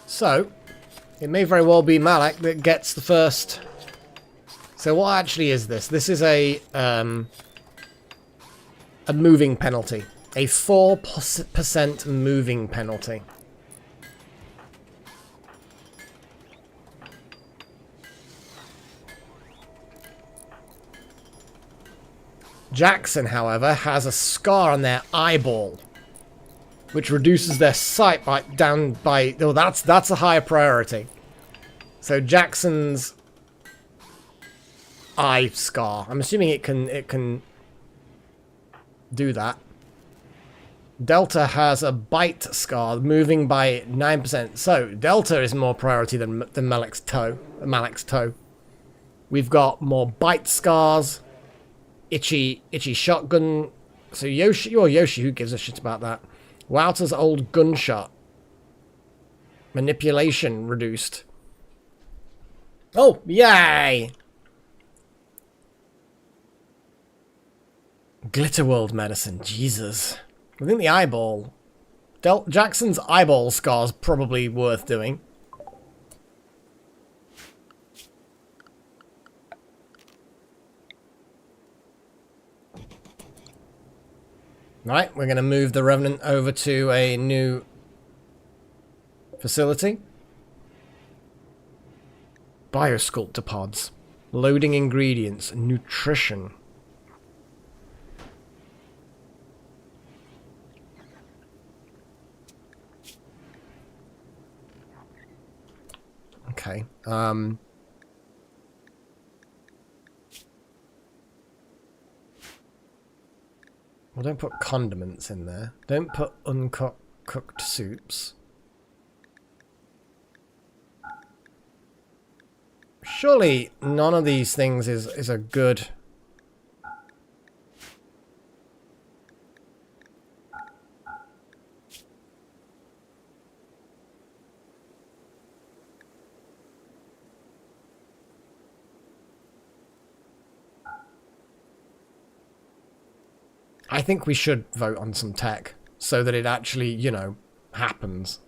B: So, it may very well be Malak that gets the first... So what actually is this? This is a moving penalty. A 4% moving penalty. Jackson, however, has a scar on their eyeball, which reduces their sight down by... Oh, that's a higher priority. So Jackson's eye scar. I'm assuming it can do that. Delta has a bite scar, moving by 9%. So Delta is more priority than Malak's toe. We've got more bite scars, itchy shotgun. So Yoshi, who gives a shit about that? Wouter's old gunshot. Manipulation reduced. Oh, yay! Glitterworld medicine, Jesus. I think the eyeball... Jackson's eyeball scar's probably worth doing. Right, we're going to move the Revenant over to a new facility. Biosculptor pods. Loading ingredients. Nutrition. Okay. Well, don't put condiments in there. Don't put uncooked soups. Surely none of these things is a good... I think we should vote on some tech so that it actually, you know, happens.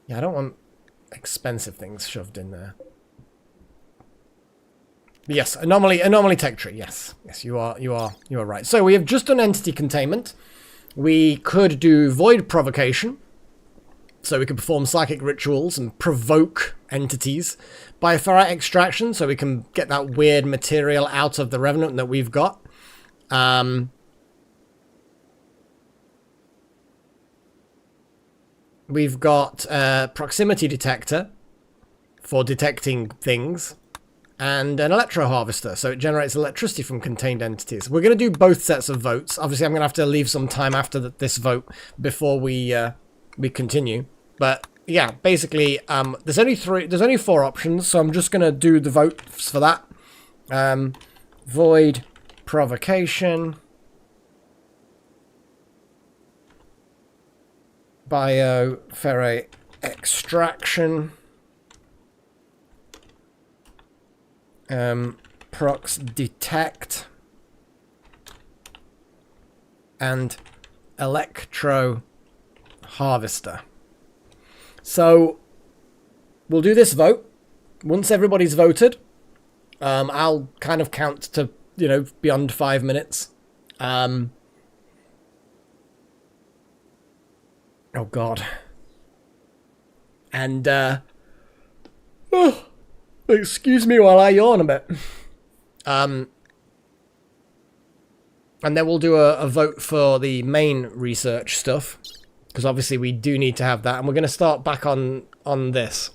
B: Yeah, I don't want expensive things shoved in there. But yes, anomaly tech tree. Yes, you are right. So we have just done entity containment. We could do void provocation. So we could perform psychic rituals and provoke entities. Bioferrite extraction, so we can get that weird material out of the Revenant that we've got. We've got proximity detector for detecting things. And an electro harvester, so it generates electricity from contained entities. We're going to do both sets of votes. Obviously, I'm going to have to leave some time after this vote before we continue. But yeah, basically, there's only 4 options, so I'm just going to do the votes for that. Void provocation. Bioferrate extraction. Prox detect. And electro harvester. So we'll do this vote. Once everybody's voted, I'll kind of count to, beyond 5 minutes. Oh God. And excuse me while I yawn a bit. And then we'll do a vote for the main research stuff, because obviously we do need to have that. And we're going to start back on this,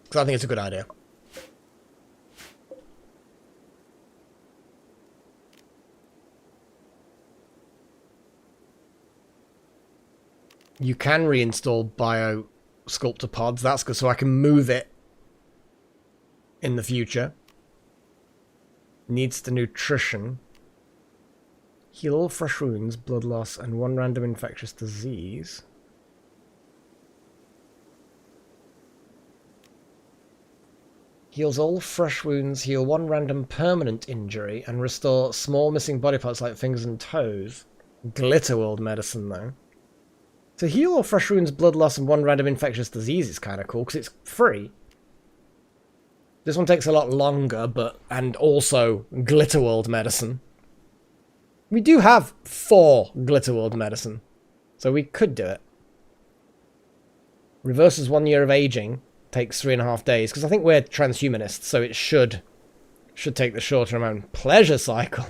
B: because I think it's a good idea. You can reinstall Bio Sculptor pods. That's good, so I can move it in the future. Needs the nutrition. Heal all fresh wounds, blood loss, and 1 random infectious disease. Heals all fresh wounds, heal 1 random permanent injury, and restore small missing body parts like fingers and toes. Glitter world medicine, though. To heal all fresh wounds, blood loss, and 1 random infectious disease is kind of cool, because it's free. This one takes a lot longer, and also Glitter World medicine. We do have 4 Glitter World medicine, so we could do it. Reverses 1 year of aging, takes 3.5 days, because I think we're transhumanists, so it should take the shorter amount. Pleasure cycle.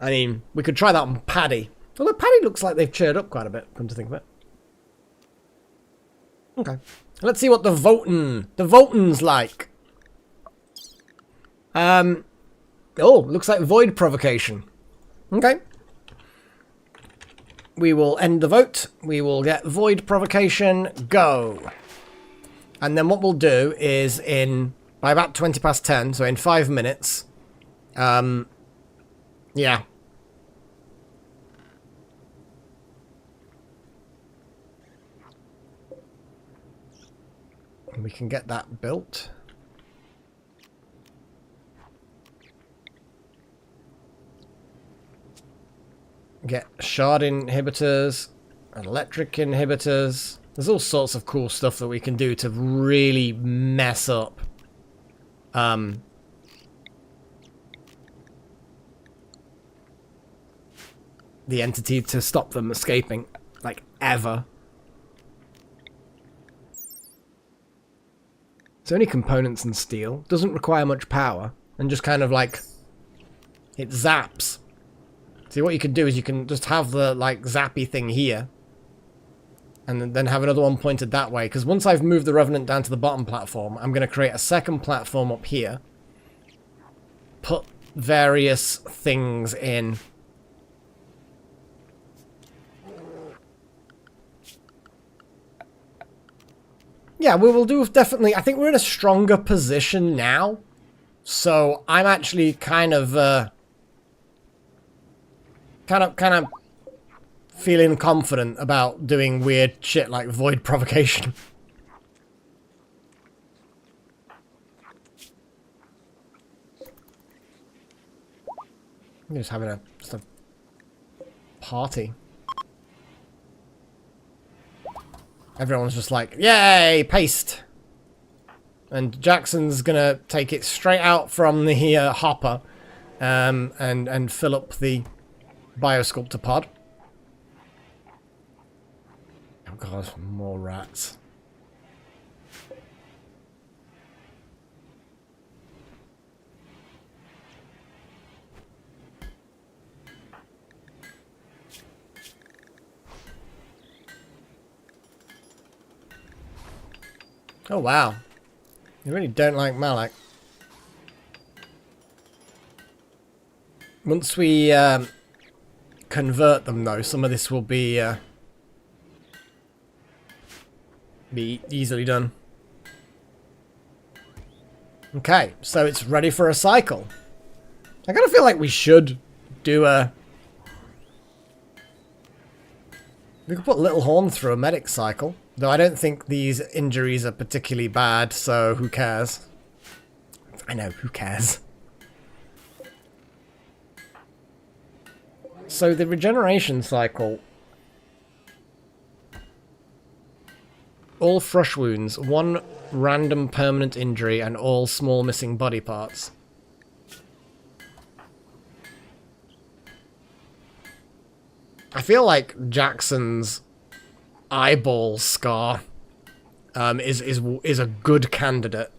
B: I mean, we could try that on Paddy. Although Paddy looks like they've cheered up quite a bit, come to think of it. Okay. Let's see what the voting's like. Oh, looks like void provocation. Okay. We will end the vote. We will get void provocation, go. And then what we'll do is by about 20 past 10, so in 5 minutes, yeah. We can get that built. Get shard inhibitors, electric inhibitors. There's all sorts of cool stuff that we can do to really mess up the entity, to stop them escaping, like, ever. It's only components and steel. Doesn't require much power. And just kind of like... it zaps. See, what you can do is you can just have the, like, zappy thing here. And then have another one pointed that way. Because once I've moved the Revenant down to the bottom platform, I'm going to create a second platform up here. Put various things in. Yeah, we will do definitely. I think we're in a stronger position now. So I'm actually kind of feeling confident about doing weird shit like void provocation. I'm just having just a party. Everyone's just like, yay, paste. And Jackson's gonna take it straight out from the hopper and fill up the Biosculptor pod. Oh god, more rats. Oh wow. You really don't like Malak. Once we convert them though, some of this will be easily done. Okay, so it's ready for a cycle. I kind of feel like we should do a... We could put Little Horn through a medic cycle. Though I don't think these injuries are particularly bad, so who cares? I know, who cares? So the regeneration cycle... All frush wounds, 1 random permanent injury, and all small missing body parts. I feel like Jackson's eyeball scar is a good candidate.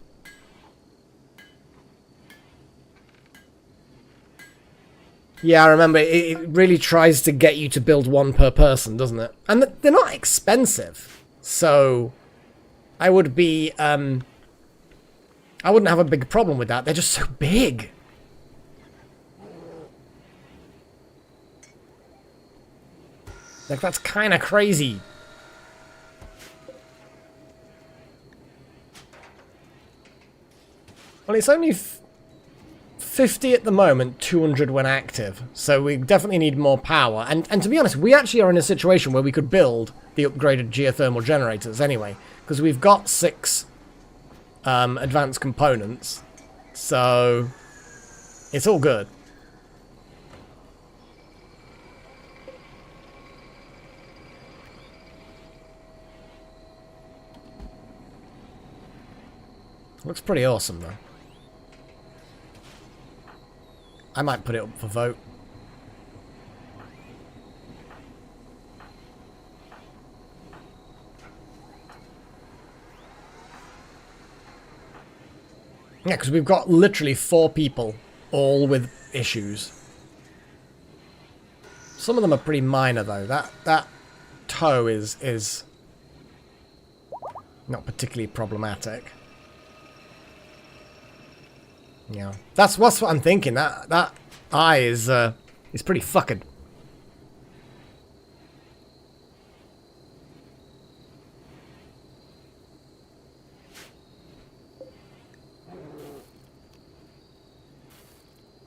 B: Yeah, I remember, it really tries to get you to build 1 per person, doesn't it? And they're not expensive, so I would be, I wouldn't have a big problem with that. They're just so big. Like, that's kind of crazy. Well, it's only 50 at the moment, 200 when active. So we definitely need more power. And to be honest, we actually are in a situation where we could build the upgraded geothermal generators anyway. Because we've got 6 advanced components. So it's all good. Looks pretty awesome, though. I might put it up for vote. Yeah, because we've got literally 4 people, all with issues. Some of them are pretty minor, though. That toe is not particularly problematic. Yeah, that's what I'm thinking. That eye is pretty fucking.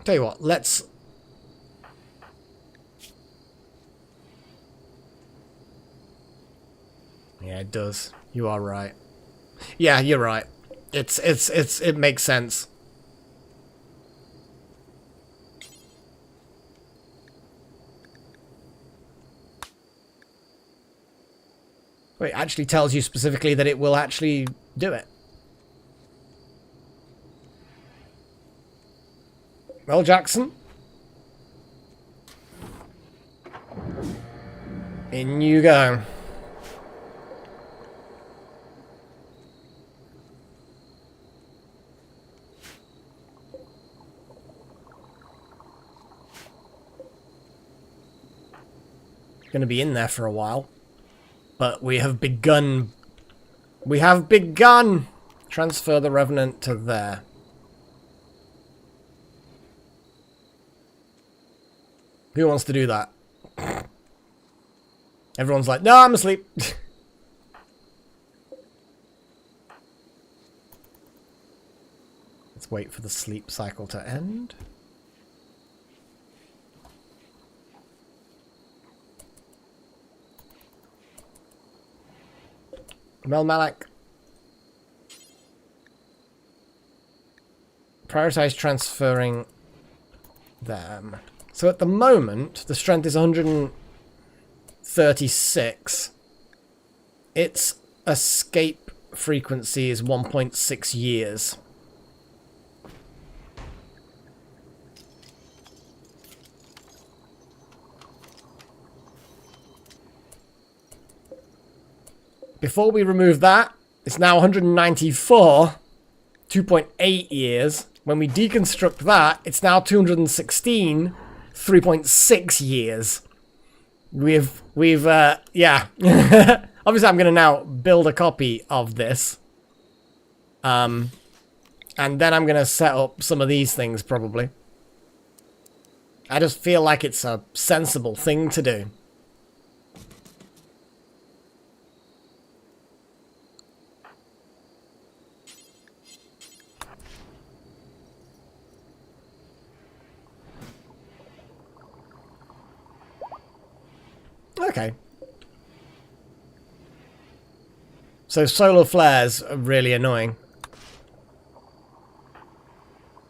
B: Tell you what, let's. Yeah, it does. You are right. Yeah, you're right. It makes sense. It actually tells you specifically that it will actually do it. Well, Jackson. In you go. Gonna be in there for a while. But we have begun. We have begun! Transfer the Revenant to there. Who wants to do that? Everyone's like, no, I'm asleep. Let's wait for the sleep cycle to end. Mel Malak. Prioritize transferring them. So at the moment, the strength is 136. Its escape frequency is 1.6 years. Before we remove that, it's now 194, 2.8 years. When we deconstruct that, it's now 216, 3.6 years. Yeah. Obviously, I'm going to now build a copy of this. And then I'm going to set up some of these things, probably. I just feel like it's a sensible thing to do. okay. So solar flares are really annoying.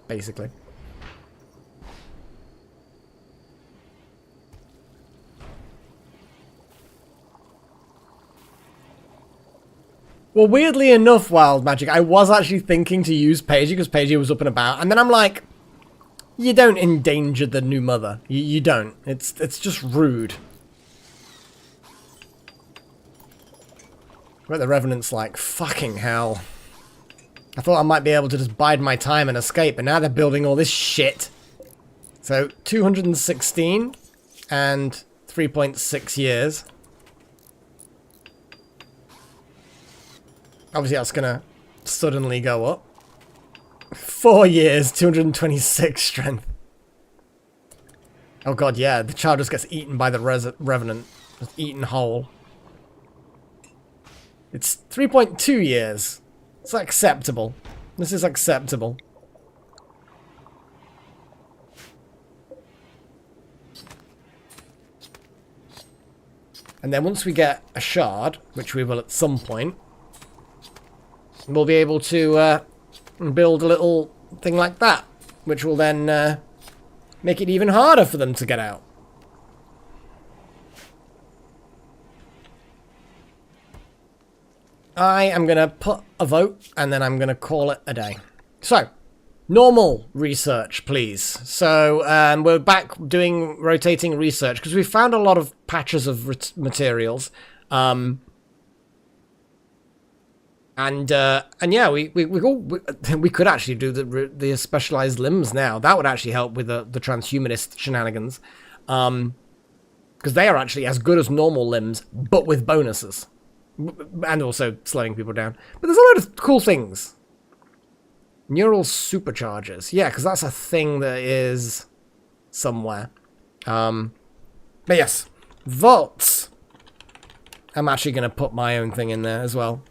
B: Basically. Well, weirdly enough, Wild Magic, I was actually thinking to use Paige because Paige was up and about, and then I'm like, you don't endanger the new mother. You don't. It's just rude. But the Revenant's like, fucking hell. I thought I might be able to just bide my time and escape, but now they're building all this shit. So, 216 and 3.6 years. Obviously, that's gonna suddenly go up. 4 years, 226 strength. Oh god, yeah, the child just gets eaten by the Revenant. Just eaten whole. It's 3.2 years. It's acceptable. This is acceptable. And then once we get a shard, which we will at some point, we'll be able to build a little thing like that, which will then make it even harder for them to get out. I am going to put a vote, and then I'm going to call it a day. So, normal research, please. So, we're back doing rotating research, because we found a lot of patches of materials. And yeah, we could actually do the specialized limbs now. That would actually help with the transhumanist shenanigans. Because they are actually as good as normal limbs, but with bonuses. And also slowing people down. But there's a lot of cool things. Neural superchargers. Yeah, because that's a thing that is somewhere. But yes. Vaults. I'm actually going to put my own thing in there as well.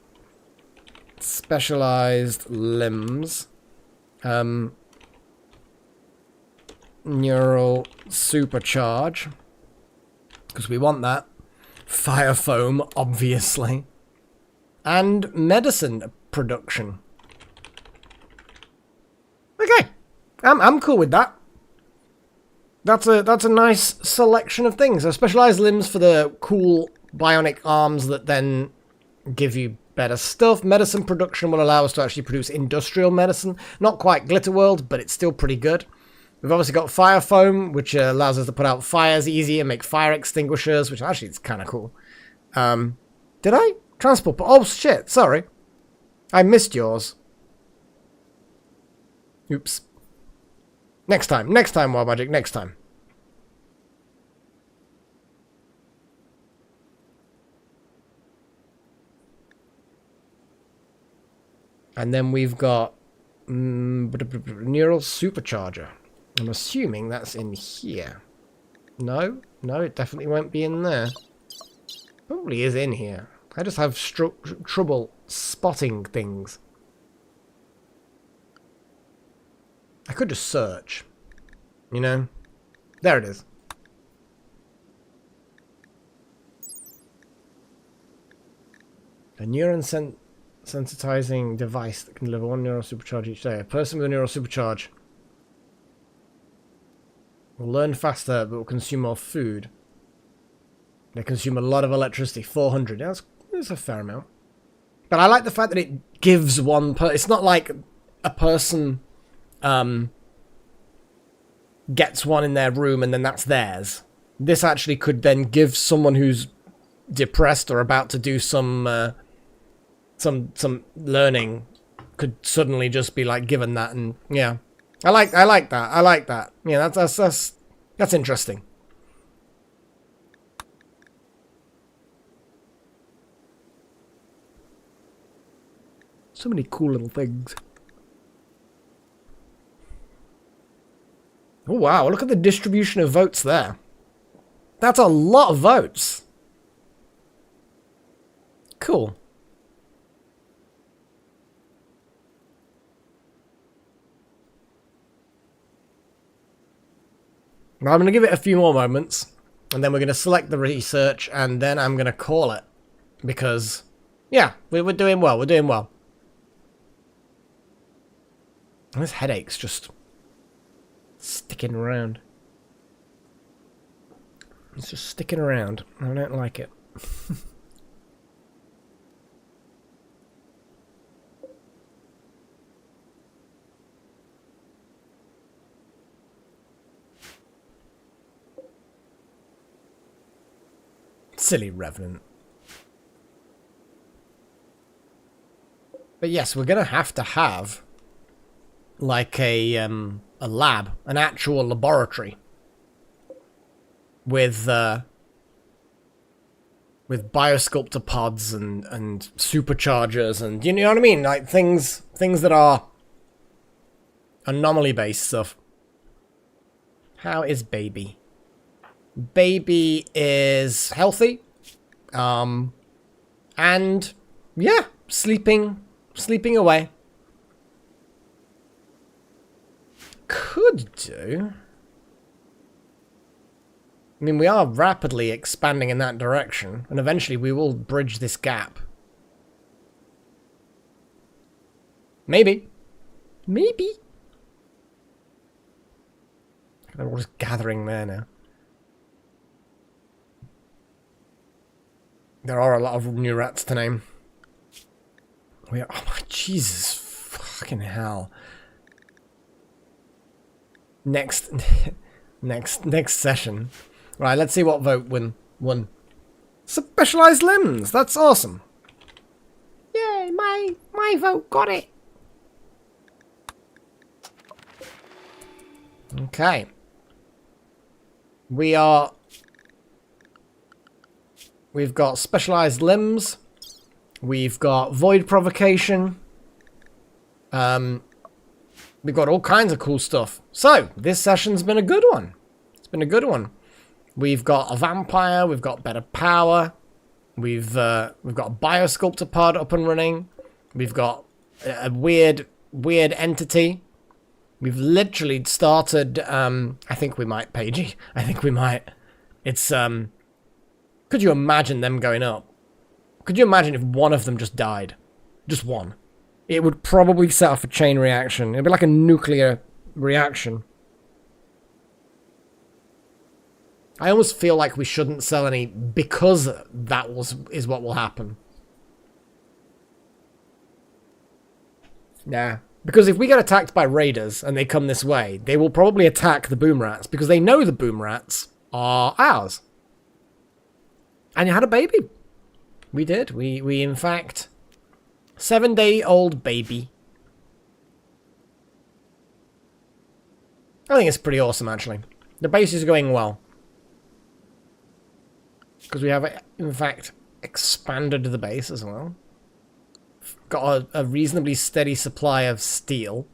B: Specialized limbs. Neural supercharge. Because we want that. Fire foam, obviously. And medicine production. Okay. I'm cool with that. That's a nice selection of things. So specialized limbs for the cool bionic arms that then give you better stuff. Medicine production will allow us to actually produce industrial medicine. Not quite Glitter World, but it's still pretty good. We've obviously got fire foam, which allows us to put out fires easy and make fire extinguishers, which actually is kind of cool. Did I? Transport. Oh, shit. Sorry. I missed yours. Oops. Next time. Next time, Wild Magic. Next time. And then we've got neural supercharger. I'm assuming that's in here. No? No, it definitely won't be in there. Probably is in here. I just have trouble spotting things. I could just search. You know? There it is. A neuron sensitizing device that can deliver 1 neural supercharge each day. A person with a neural supercharge will learn faster, but will consume more food. They consume a lot of electricity. 400. Yeah, that's a fair amount. But I like the fact that it gives one it's not like a person gets one in their room and then that's theirs. This actually could then give someone who's depressed or about to do some learning could suddenly just be like given that, and yeah. I like that. I like that. Yeah, that's interesting. So many cool little things. Oh wow, look at the distribution of votes there. That's a lot of votes. Cool. I'm going to give it a few more moments. And then we're going to select the research, and then I'm going to call it. Because, yeah, we're doing well. We're doing well. And this headache's just sticking around. It's just sticking around. I don't like it. Silly Revenant. But yes, we're gonna have to have like a lab, an actual laboratory with biosculptor pods and superchargers and you know what I mean, like things that are anomaly based stuff. How is baby? Baby is healthy, and yeah, sleeping away. Could do. I mean, we are rapidly expanding in that direction, and eventually we will bridge this gap. Maybe. Maybe. They're all just gathering there now. There are a lot of new rats to name. Oh my Jesus fucking hell. Next session. Right, let's see what vote won. Specialized limbs. That's awesome.
C: Yay, my vote got it.
B: Okay. We've got specialized limbs. We've got void provocation. We've got all kinds of cool stuff. So, this session's been a good one. It's been a good one. We've got a vampire. We've got better power. We've got a biosculptor pod up and running. We've got a weird entity. We've literally started. I think we might, Paigey. I think we might. It's Could you imagine them going up? Could you imagine if one of them just died? Just one. It would probably set off a chain reaction. It'd be like a nuclear reaction. I almost feel like we shouldn't sell any because that is what will happen. Yeah. Because if we get attacked by raiders and they come this way, they will probably attack the boom rats because they know the boom rats are ours. And you had a baby. We did. We in fact... 7-day-old baby. I think it's pretty awesome, actually. The base is going well. Because we have, in fact, expanded the base as well. Got a reasonably steady supply of steel.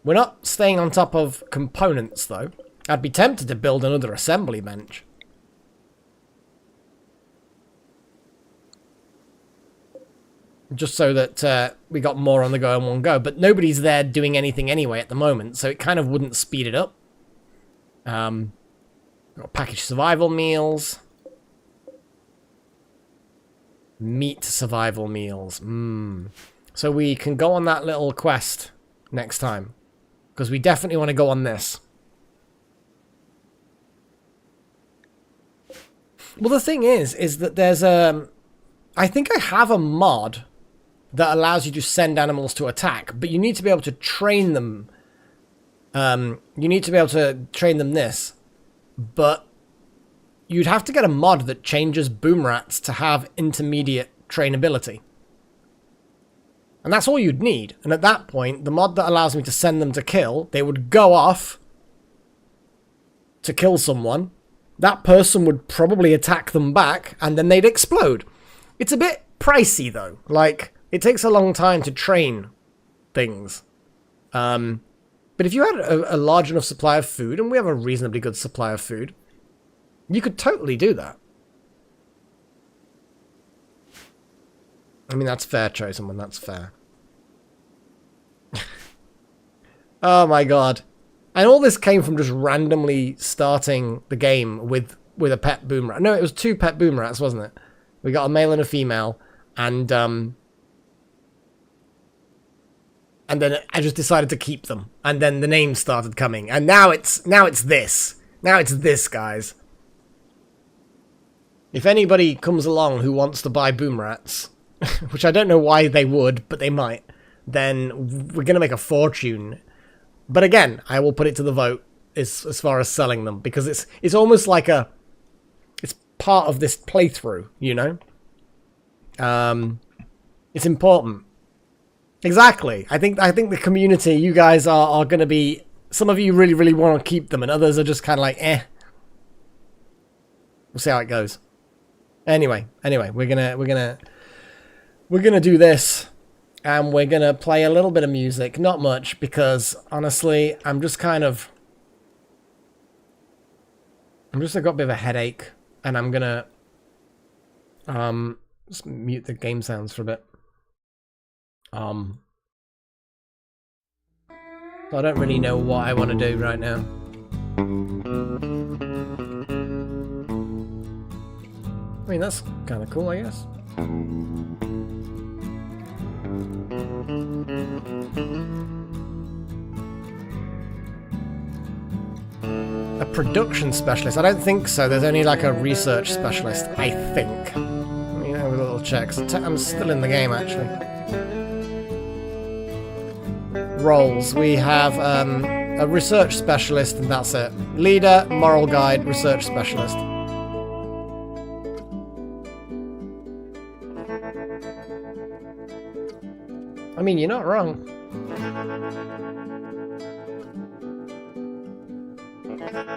B: We're not staying on top of components, though. I'd be tempted to build another assembly bench. Just so that we got more on the go in one go. But nobody's there doing anything anyway at the moment, so it kind of wouldn't speed it up. Got packaged survival meals. Meat survival meals. So we can go on that little quest next time. Because we definitely want to go on this. Well, the thing is that there's a... I think I have a mod that allows you to send animals to attack, but you need to be able to train them. You need to be able to train them this. But you'd have to get a mod that changes boom rats to have intermediate trainability. And that's all you'd need. And at that point, the mod that allows me to send them to kill, they would go off to kill someone. That person would probably attack them back, and then they'd explode. It's a bit pricey, though. Like, it takes a long time to train things. But if you had a large enough supply of food, and we have a reasonably good supply of food, you could totally do that. I mean, that's fair, Chosen, that's fair. Oh my god. And all this came from just randomly starting the game with with a pet boom rat. No, it was 2 pet boom rats, wasn't it? We got a male and a female, and then I just decided to keep them, and then the names started coming, and now it's this. Now it's this, guys. If anybody comes along who wants to buy boom rats, which I don't know why they would, but they might, then we're gonna make a fortune. But again, I will put it to the vote as far as selling them, because it's almost like it's part of this playthrough, you know. It's important. Exactly. I think the community, you guys are going to be, some of you really, really want to keep them, and others are just kind of like, eh. We'll see how it goes. Anyway, we're gonna do this, and we're gonna play a little bit of music, not much, because honestly, I've got a bit of a headache, and I'm gonna just mute the game sounds for a bit. So I don't really know what I want to do right now. I mean, that's kind of cool, I guess. A production specialist? I don't think so. There's only like a research specialist, I think. Let me have a little check. I'm still in the game, actually. Roles. We have a research specialist, and that's it. Leader, moral guide, research specialist. I mean, you're not wrong.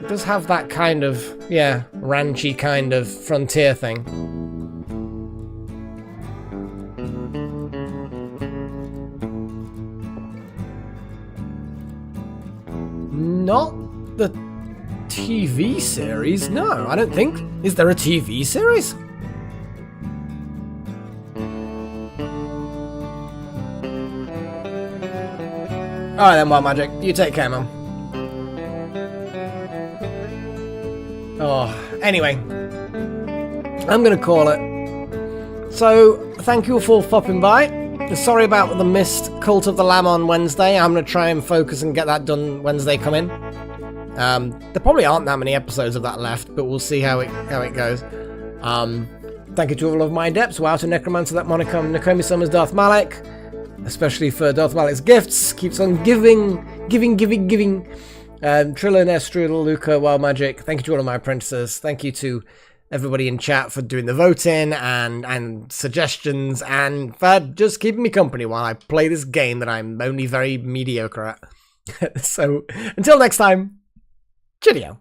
B: It does have that kind of, yeah, ranchy kind of frontier thing. Not the TV series, no, I don't think. Is there a TV series? Alright then, Wild Magic, you take care, man. Oh, anyway, I'm gonna call it. So, thank you for popping by. Sorry about the missed Cult of the Lamb on Wednesday. I'm going to try and focus and get that done Wednesday coming. There probably aren't that many episodes of that left, but we'll see how it goes. Thank you to all of my adepts. Wow to Necromancer, that Monicum, Nakomi Summers, Darth Malik, especially for Darth Malik's gifts. Keeps on giving. Trillin, Estrudel, Luca, Wild Magic. Thank you to all of my apprentices. Thank you to everybody in chat for doing the voting and suggestions, and for just keeping me company while I play this game that I'm only very mediocre at. So, until next time, cheerio.